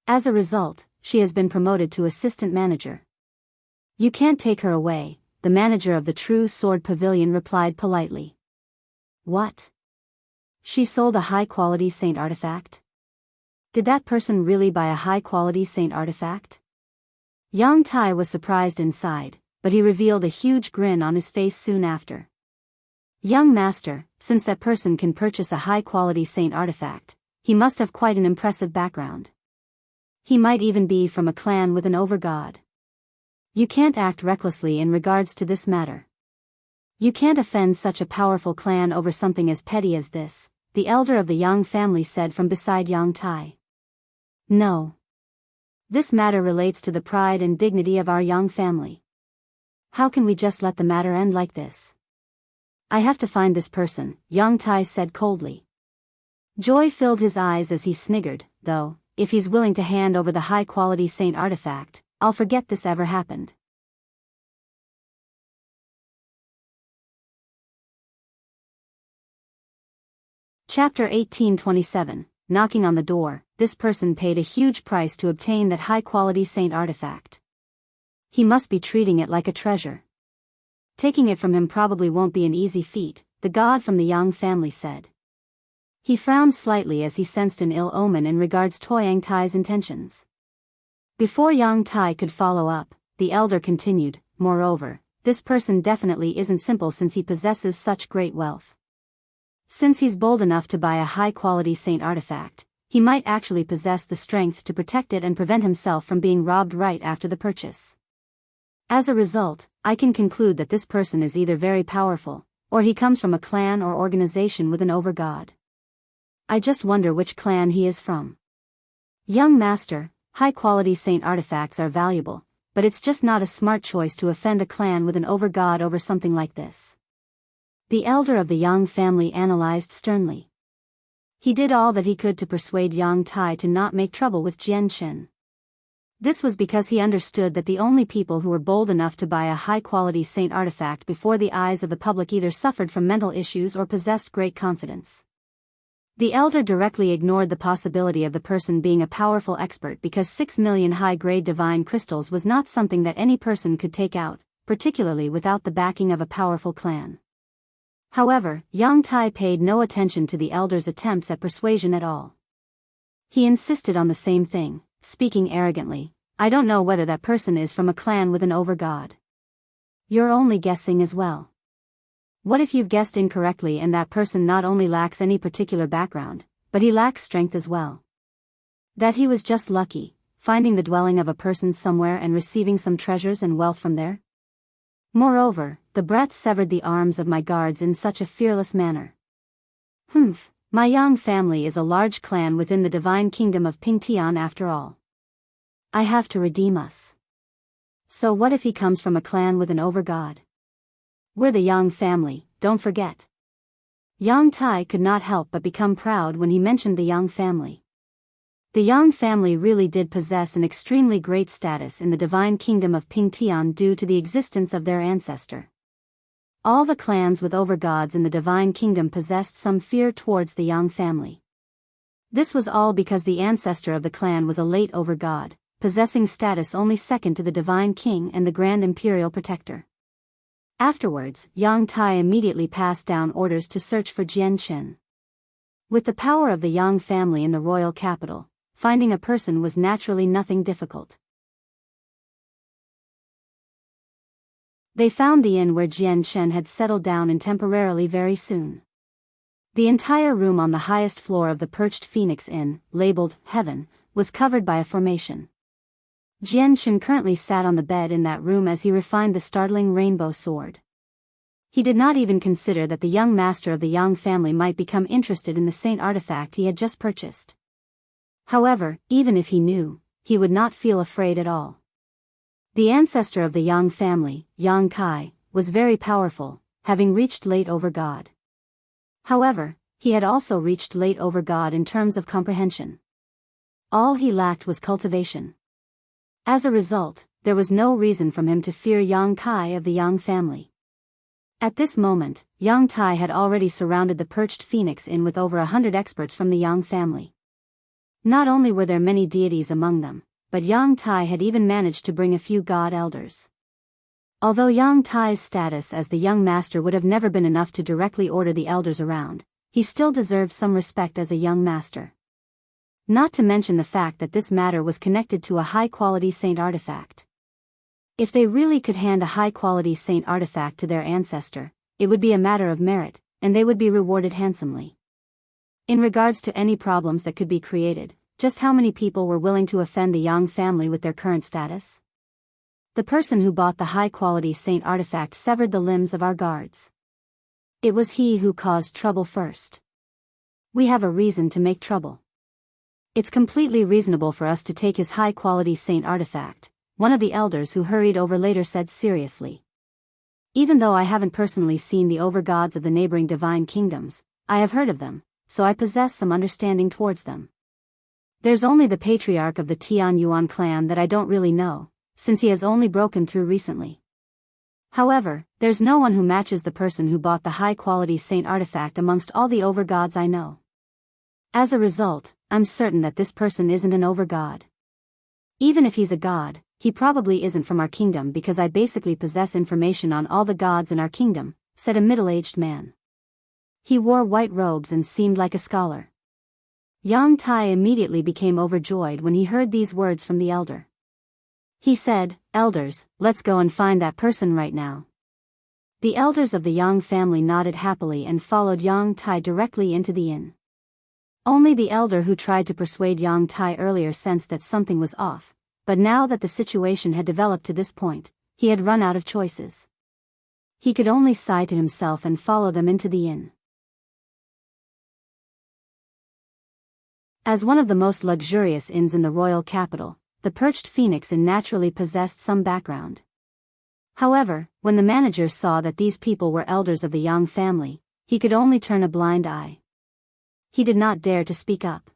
As a result, she has been promoted to assistant manager. You can't take her away, the manager of the True Sword Pavilion replied politely. What? She sold a high-quality saint artifact? Did that person really buy a high-quality saint artifact? Yang Tai was surprised inside, but he revealed a huge grin on his face soon after. Young master, since that person can purchase a high-quality saint artifact, he must have quite an impressive background. He might even be from a clan with an overgod. You can't act recklessly in regards to this matter. You can't offend such a powerful clan over something as petty as this, the elder of the Yang family said from beside Yang Tai. No. This matter relates to the pride and dignity of our Yang family. How can we just let the matter end like this? I have to find this person, Yang Tai said coldly. Joy filled his eyes as he sniggered, though, if he's willing to hand over the high-quality saint artifact, I'll forget this ever happened. Chapter 1827, Knocking on the Door. This person paid a huge price to obtain that high-quality saint artifact. He must be treating it like a treasure. Taking it from him probably won't be an easy feat, the god from the Yang family said. He frowned slightly as he sensed an ill omen in regards to Yang Tai's intentions. Before Yang Tai could follow up, the elder continued, moreover, this person definitely isn't simple since he possesses such great wealth. Since he's bold enough to buy a high-quality saint artifact, he might actually possess the strength to protect it and prevent himself from being robbed right after the purchase. As a result, I can conclude that this person is either very powerful, or he comes from a clan or organization with an overgod. I just wonder which clan he is from. Young master, high-quality saint artifacts are valuable, but it's just not a smart choice to offend a clan with an overgod over something like this. The elder of the Yang family analyzed sternly. He did all that he could to persuade Yang Tai to not make trouble with Jian Qin. This was because he understood that the only people who were bold enough to buy a high-quality saint artifact before the eyes of the public either suffered from mental issues or possessed great confidence. The elder directly ignored the possibility of the person being a powerful expert because 6 million high-grade divine crystals was not something that any person could take out, particularly without the backing of a powerful clan. However, Yang Tai paid no attention to the elder's attempts at persuasion at all. He insisted on the same thing, speaking arrogantly, I don't know whether that person is from a clan with an overgod. You're only guessing as well. What if you've guessed incorrectly and that person not only lacks any particular background, but he lacks strength as well? That he was just lucky, finding the dwelling of a person somewhere and receiving some treasures and wealth from there? Moreover, the brat severed the arms of my guards in such a fearless manner. My Yang family is a large clan within the divine kingdom of Pingtian after all. I have to redeem us. So what if he comes from a clan with an overgod? We're the Yang family, don't forget. Yang Tai could not help but become proud when he mentioned the Yang family. The Yang family really did possess an extremely great status in the divine kingdom of Pingtian due to the existence of their ancestor. All the clans with overgods in the divine kingdom possessed some fear towards the Yang family. This was all because the ancestor of the clan was a late overgod, possessing status only second to the divine king and the grand imperial protector. Afterwards, Yang Tai immediately passed down orders to search for Jian Qin. With the power of the Yang family in the royal capital, finding a person was naturally nothing difficult. They found the inn where Jian Qin had settled down in temporarily very soon. The entire room on the highest floor of the perched Phoenix Inn, labeled Heaven, was covered by a formation. Jian Qin currently sat on the bed in that room as he refined the Startling rainbow sword. He did not even consider that the young master of the Yang family might become interested in the saint artifact he had just purchased. However, even if he knew, he would not feel afraid at all. The ancestor of the Yang family, Yang Kai, was very powerful, having reached late overgod. However, he had also reached late overgod in terms of comprehension. All he lacked was cultivation. As a result, there was no reason for him to fear Yang Kai of the Yang family. At this moment, Yang Tai had already surrounded the perched Phoenix Inn with over 100 experts from the Yang family. Not only were there many deities among them, but Yang Tai had even managed to bring a few god elders. Although Yang Tai's status as the young master would have never been enough to directly order the elders around, he still deserved some respect as a young master. Not to mention the fact that this matter was connected to a high-quality saint artifact. If they really could hand a high-quality saint artifact to their ancestor, it would be a matter of merit, and they would be rewarded handsomely. In regards to any problems that could be created, just how many people were willing to offend the Yang family with their current status? The person who bought the high-quality saint artifact severed the limbs of our guards. It was he who caused trouble first. We have a reason to make trouble. It's completely reasonable for us to take his high-quality saint artifact, one of the elders who hurried over later said seriously. Even though I haven't personally seen the overgods of the neighboring divine kingdoms, I have heard of them, so I possess some understanding towards them. There's only the patriarch of the Tian Yuan clan that I don't really know, since he has only broken through recently. However, there's no one who matches the person who bought the high-quality saint artifact amongst all the overgods I know. As a result, I'm certain that this person isn't an overgod. Even if he's a god, he probably isn't from our kingdom because I basically possess information on all the gods in our kingdom, said a middle-aged man. He wore white robes and seemed like a scholar. Yang Tai immediately became overjoyed when he heard these words from the elder. He said, "Elders, let's go and find that person right now." The elders of the Yang family nodded happily and followed Yang Tai directly into the inn. Only the elder who tried to persuade Yang Tai earlier sensed that something was off, but now that the situation had developed to this point, he had run out of choices. He could only sigh to himself and follow them into the inn. As one of the most luxurious inns in the royal capital, the Perched Phoenix Inn naturally possessed some background. However, when the manager saw that these people were elders of the Yang family, he could only turn a blind eye. He did not dare to speak up.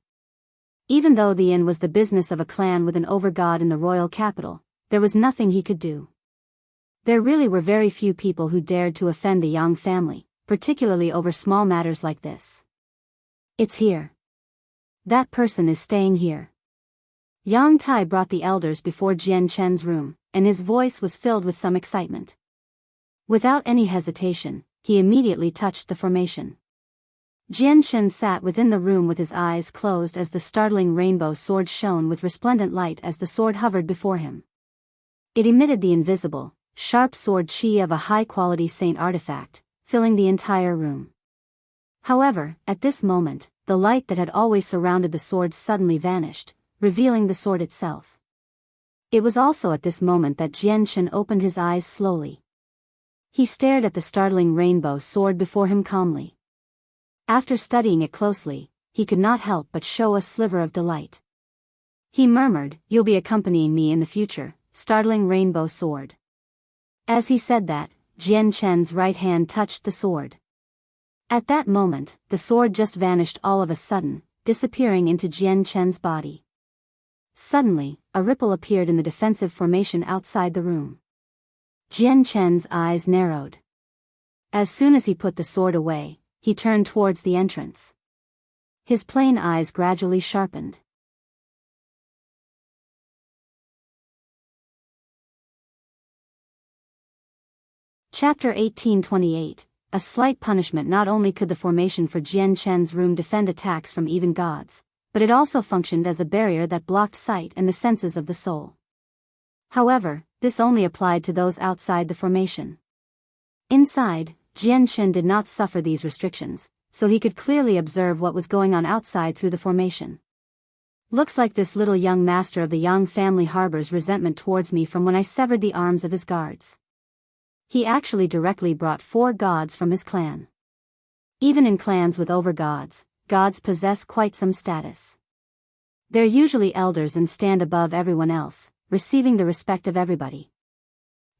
Even though the inn was the business of a clan with an overgod in the royal capital, there was nothing he could do. There really were very few people who dared to offend the Yang family, particularly over small matters like this. "It's here. That person is staying here." Yang Tai brought the elders before Jian Chen's room, and his voice was filled with some excitement. Without any hesitation, he immediately touched the formation. Jian Chen sat within the room with his eyes closed as the startling rainbow sword shone with resplendent light as the sword hovered before him. It emitted the invisible, sharp sword chi of a high-quality saint artifact, filling the entire room. However, at this moment, the light that had always surrounded the sword suddenly vanished, revealing the sword itself. It was also at this moment that Jian Chen opened his eyes slowly. He stared at the startling rainbow sword before him calmly. After studying it closely, he could not help but show a sliver of delight. He murmured, "You'll be accompanying me in the future, startling rainbow sword." As he said that, Jian Chen's right hand touched the sword. At that moment, the sword just vanished all of a sudden, disappearing into Jian Chen's body. Suddenly, a ripple appeared in the defensive formation outside the room. Jian Chen's eyes narrowed. As soon as he put the sword away, he turned towards the entrance. His plain eyes gradually sharpened. Chapter 1828. A slight punishment. Not only could the formation for Jian Chen's room defend attacks from even gods, but it also functioned as a barrier that blocked sight and the senses of the soul. However, this only applied to those outside the formation. Inside, Jian Chen did not suffer these restrictions, so he could clearly observe what was going on outside through the formation. Looks like this little young master of the Yang family harbors resentment towards me from when I severed the arms of his guards. He actually directly brought 4 gods from his clan. Even in clans with overgods, gods possess quite some status. They're usually elders and stand above everyone else, receiving the respect of everybody.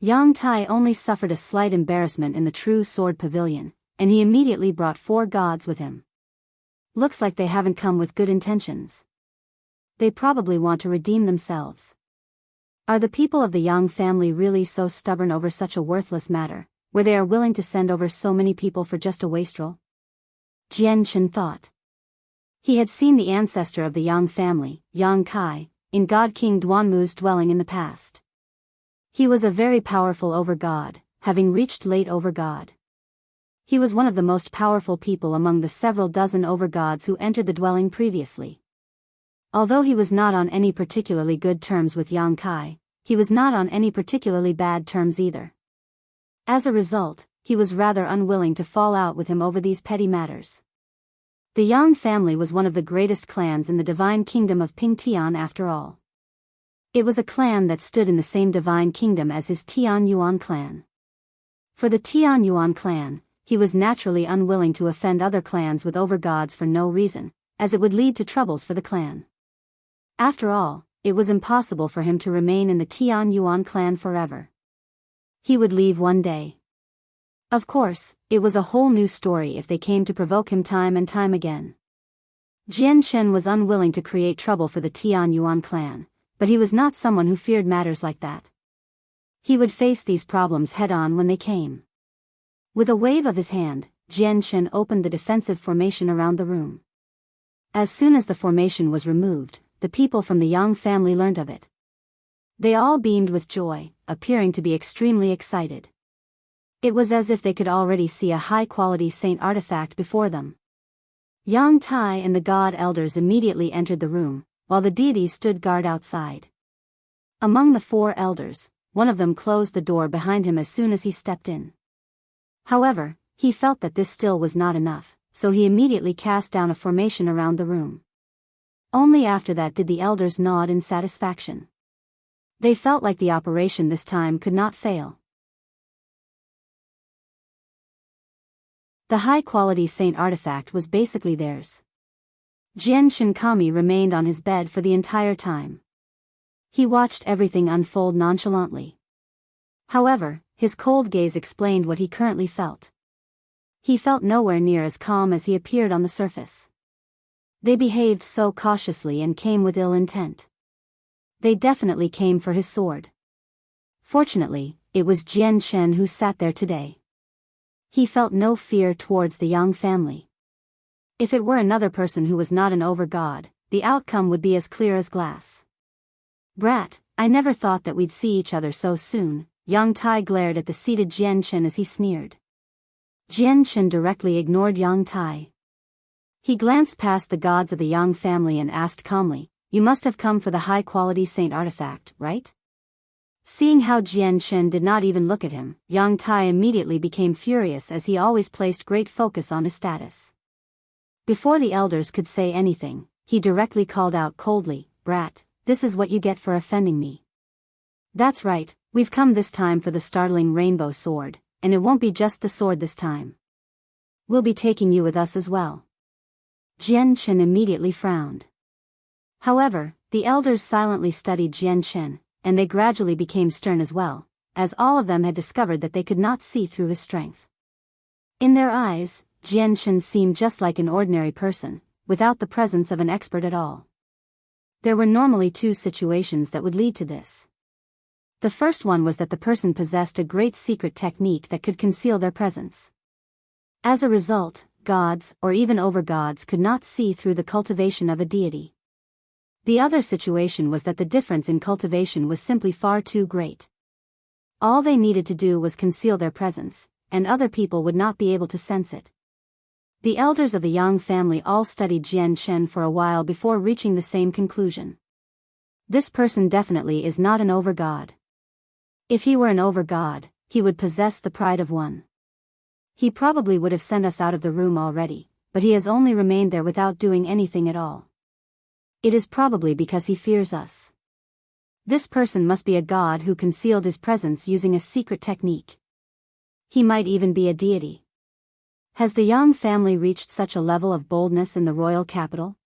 Yang Tai only suffered a slight embarrassment in the true sword pavilion, and he immediately brought 4 gods with him. Looks like they haven't come with good intentions. They probably want to redeem themselves. Are the people of the Yang family really so stubborn over such a worthless matter, where they are willing to send over so many people for just a wastrel? Jian Chen thought. He had seen the ancestor of the Yang family, Yang Kai, in Godking Duanmu's dwelling in the past. He was a very powerful overgod, having reached late overgod. He was one of the most powerful people among the several dozen overgods who entered the dwelling previously. Although he was not on any particularly good terms with Yang Kai, he was not on any particularly bad terms either. As a result, he was rather unwilling to fall out with him over these petty matters. The Yang family was one of the greatest clans in the divine kingdom of Pingtian after all. It was a clan that stood in the same divine kingdom as his Tian Yuan clan. For the Tian Yuan clan, he was naturally unwilling to offend other clans with overgods for no reason, as it would lead to troubles for the clan. After all, it was impossible for him to remain in the Tian Yuan clan forever. He would leave one day. Of course, it was a whole new story if they came to provoke him time and time again. Jian Shen was unwilling to create trouble for the Tian Yuan clan, but he was not someone who feared matters like that. He would face these problems head-on when they came. With a wave of his hand, Jian Shen opened the defensive formation around the room. As soon as the formation was removed, the people from the Yang family learned of it. They all beamed with joy, appearing to be extremely excited. It was as if they could already see a high-quality saint artifact before them. Yang Tai and the god elders immediately entered the room, while the deities stood guard outside. Among the 4 elders, one of them closed the door behind him as soon as he stepped in. However, he felt that this still was not enough, so he immediately cast down a formation around the room. Only after that did the elders nod in satisfaction. They felt like the operation this time could not fail. The high-quality saint artifact was basically theirs. Jian Shinkami remained on his bed for the entire time. He watched everything unfold nonchalantly. However, his cold gaze explained what he currently felt. He felt nowhere near as calm as he appeared on the surface. They behaved so cautiously and came with ill intent. They definitely came for his sword. Fortunately, it was Jian Shen who sat there today. He felt no fear towards the Yang family. If it were another person who was not an over-god, the outcome would be as clear as glass. Brat, I never thought that we'd see each other so soon, Yang Tai glared at the seated Jian Shen as he sneered. Jian Shen directly ignored Yang Tai. He glanced past the gods of the Yang family and asked calmly, "You must have come for the high-quality saint artifact, right?" Seeing how Jian Shen did not even look at him, Yang Tai immediately became furious as he always placed great focus on his status. Before the elders could say anything, he directly called out coldly, "Brat, this is what you get for offending me." "That's right, we've come this time for the Startling rainbow sword, and it won't be just the sword this time. We'll be taking you with us as well." Jian Shen immediately frowned. However, the elders silently studied Jian Shen, and they gradually became stern as well, as all of them had discovered that they could not see through his strength. In their eyes, Jian Shen seemed just like an ordinary person, without the presence of an expert at all. There were normally 2 situations that would lead to this. The first one was that the person possessed a great secret technique that could conceal their presence. As a result, gods, or even over-gods, could not see through the cultivation of a deity. The other situation was that the difference in cultivation was simply far too great. All they needed to do was conceal their presence, and other people would not be able to sense it. The elders of the Yang family all studied Jian Shen for a while before reaching the same conclusion. This person definitely is not an over-god. If he were an over-god, he would possess the pride of one. He probably would have sent us out of the room already, but he has only remained there without doing anything at all. It is probably because he fears us. This person must be a god who concealed his presence using a secret technique. He might even be a deity. Has the Yang family reached such a level of boldness in the royal capital?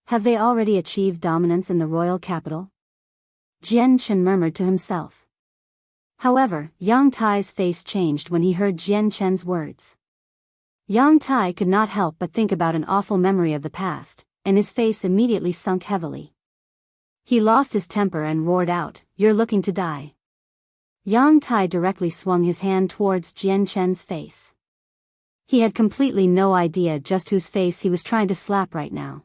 Have they already achieved dominance in the royal capital? Jian Shen murmured to himself. However, Yang Tai's face changed when he heard Jian Shen's words. Yang Tai could not help but think about an awful memory of the past, and his face immediately sunk heavily. He lost his temper and roared out, "You're looking to die." Yang Tai directly swung his hand towards Jian Shen's face. He had completely no idea just whose face he was trying to slap right now.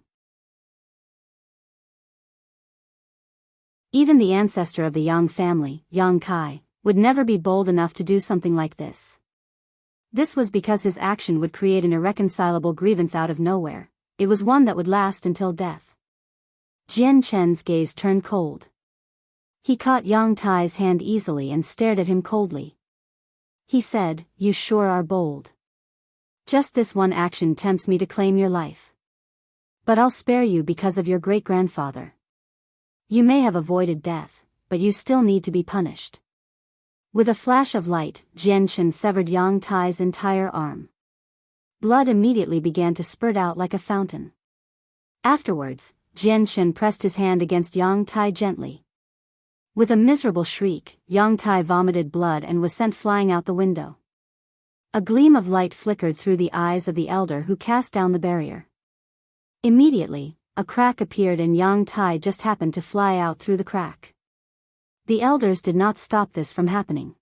Even the ancestor of the Yang family, Yang Kai, would never be bold enough to do something like this. This was because his action would create an irreconcilable grievance out of nowhere. It was one that would last until death. Jian Shen's gaze turned cold. He caught Yang Tai's hand easily and stared at him coldly. He said, "You sure are bold. Just this one action tempts me to claim your life. But I'll spare you because of your great-grandfather. You may have avoided death, but you still need to be punished." With a flash of light, Jian Shen severed Yang Tai's entire arm. Blood immediately began to spurt out like a fountain. Afterwards, Jian Shen pressed his hand against Yang Tai gently. With a miserable shriek, Yang Tai vomited blood and was sent flying out the window. A gleam of light flickered through the eyes of the elder who cast down the barrier. Immediately, a crack appeared and Yang Tai just happened to fly out through the crack. The elders did not stop this from happening.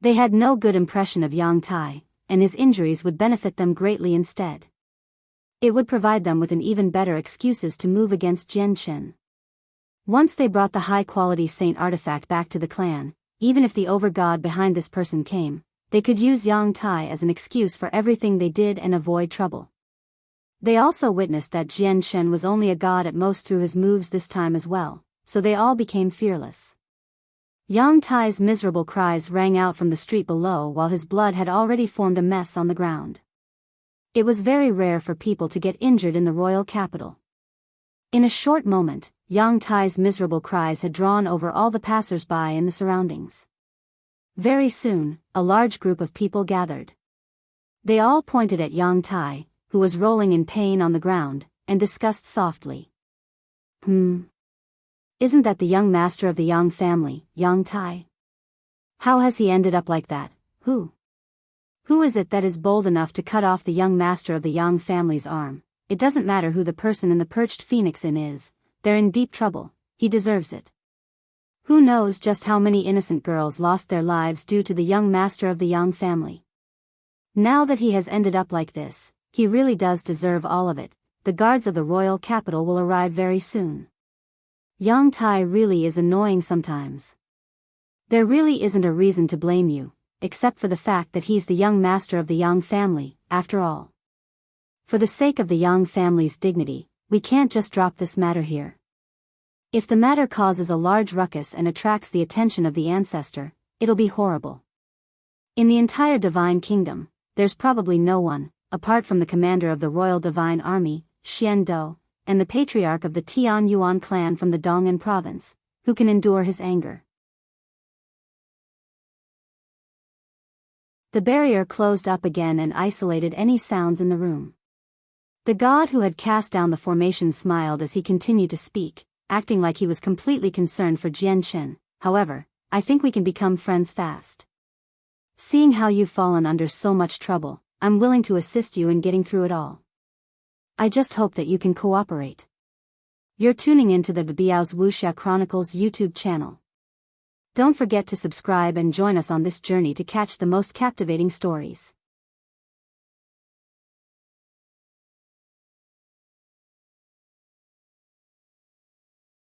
They had no good impression of Yang Tai, and his injuries would benefit them greatly instead. It would provide them with an even better excuses to move against Jian Chen. Once they brought the high-quality saint artifact back to the clan, even if the over-god behind this person came, they could use Yang Tai as an excuse for everything they did and avoid trouble. They also witnessed that Jian Chen was only a god at most through his moves this time as well, so they all became fearless. Yang Tai's miserable cries rang out from the street below while his blood had already formed a mess on the ground. It was very rare for people to get injured in the royal capital. In a short moment, Yang Tai's miserable cries had drawn over all the passers-by in the surroundings. Very soon, a large group of people gathered. They all pointed at Yang Tai, who was rolling in pain on the ground, and discussed softly. Isn't that the young master of the Yang family, Yang Tai? How has he ended up like that? Who is it that is bold enough to cut off the young master of the Yang family's arm? It doesn't matter who the person in the perched phoenix inn is, they're in deep trouble, he deserves it. Who knows just how many innocent girls lost their lives due to the young master of the Yang family. Now that he has ended up like this, he really does deserve all of it. The guards of the royal capital will arrive very soon. Yang Tai really is annoying sometimes. There really isn't a reason to blame you, except for the fact that he's the young master of the Yang family, after all. For the sake of the Yang family's dignity, we can't just drop this matter here. If the matter causes a large ruckus and attracts the attention of the ancestor, it'll be horrible. In the entire divine kingdom, there's probably no one, apart from the commander of the royal divine army, Xian Do, and the patriarch of the Tian Yuan clan from the Dong'an province, who can endure his anger. The barrier closed up again and isolated any sounds in the room. The god who had cast down the formation smiled as he continued to speak, acting like he was completely concerned for Jian Chen. However, I think we can become friends fast. Seeing how you've fallen under so much trouble, I'm willing to assist you in getting through it all. I just hope that you can cooperate. You're tuning into the Biyao's Wuxia Chronicles YouTube channel. Don't forget to subscribe and join us on this journey to catch the most captivating stories.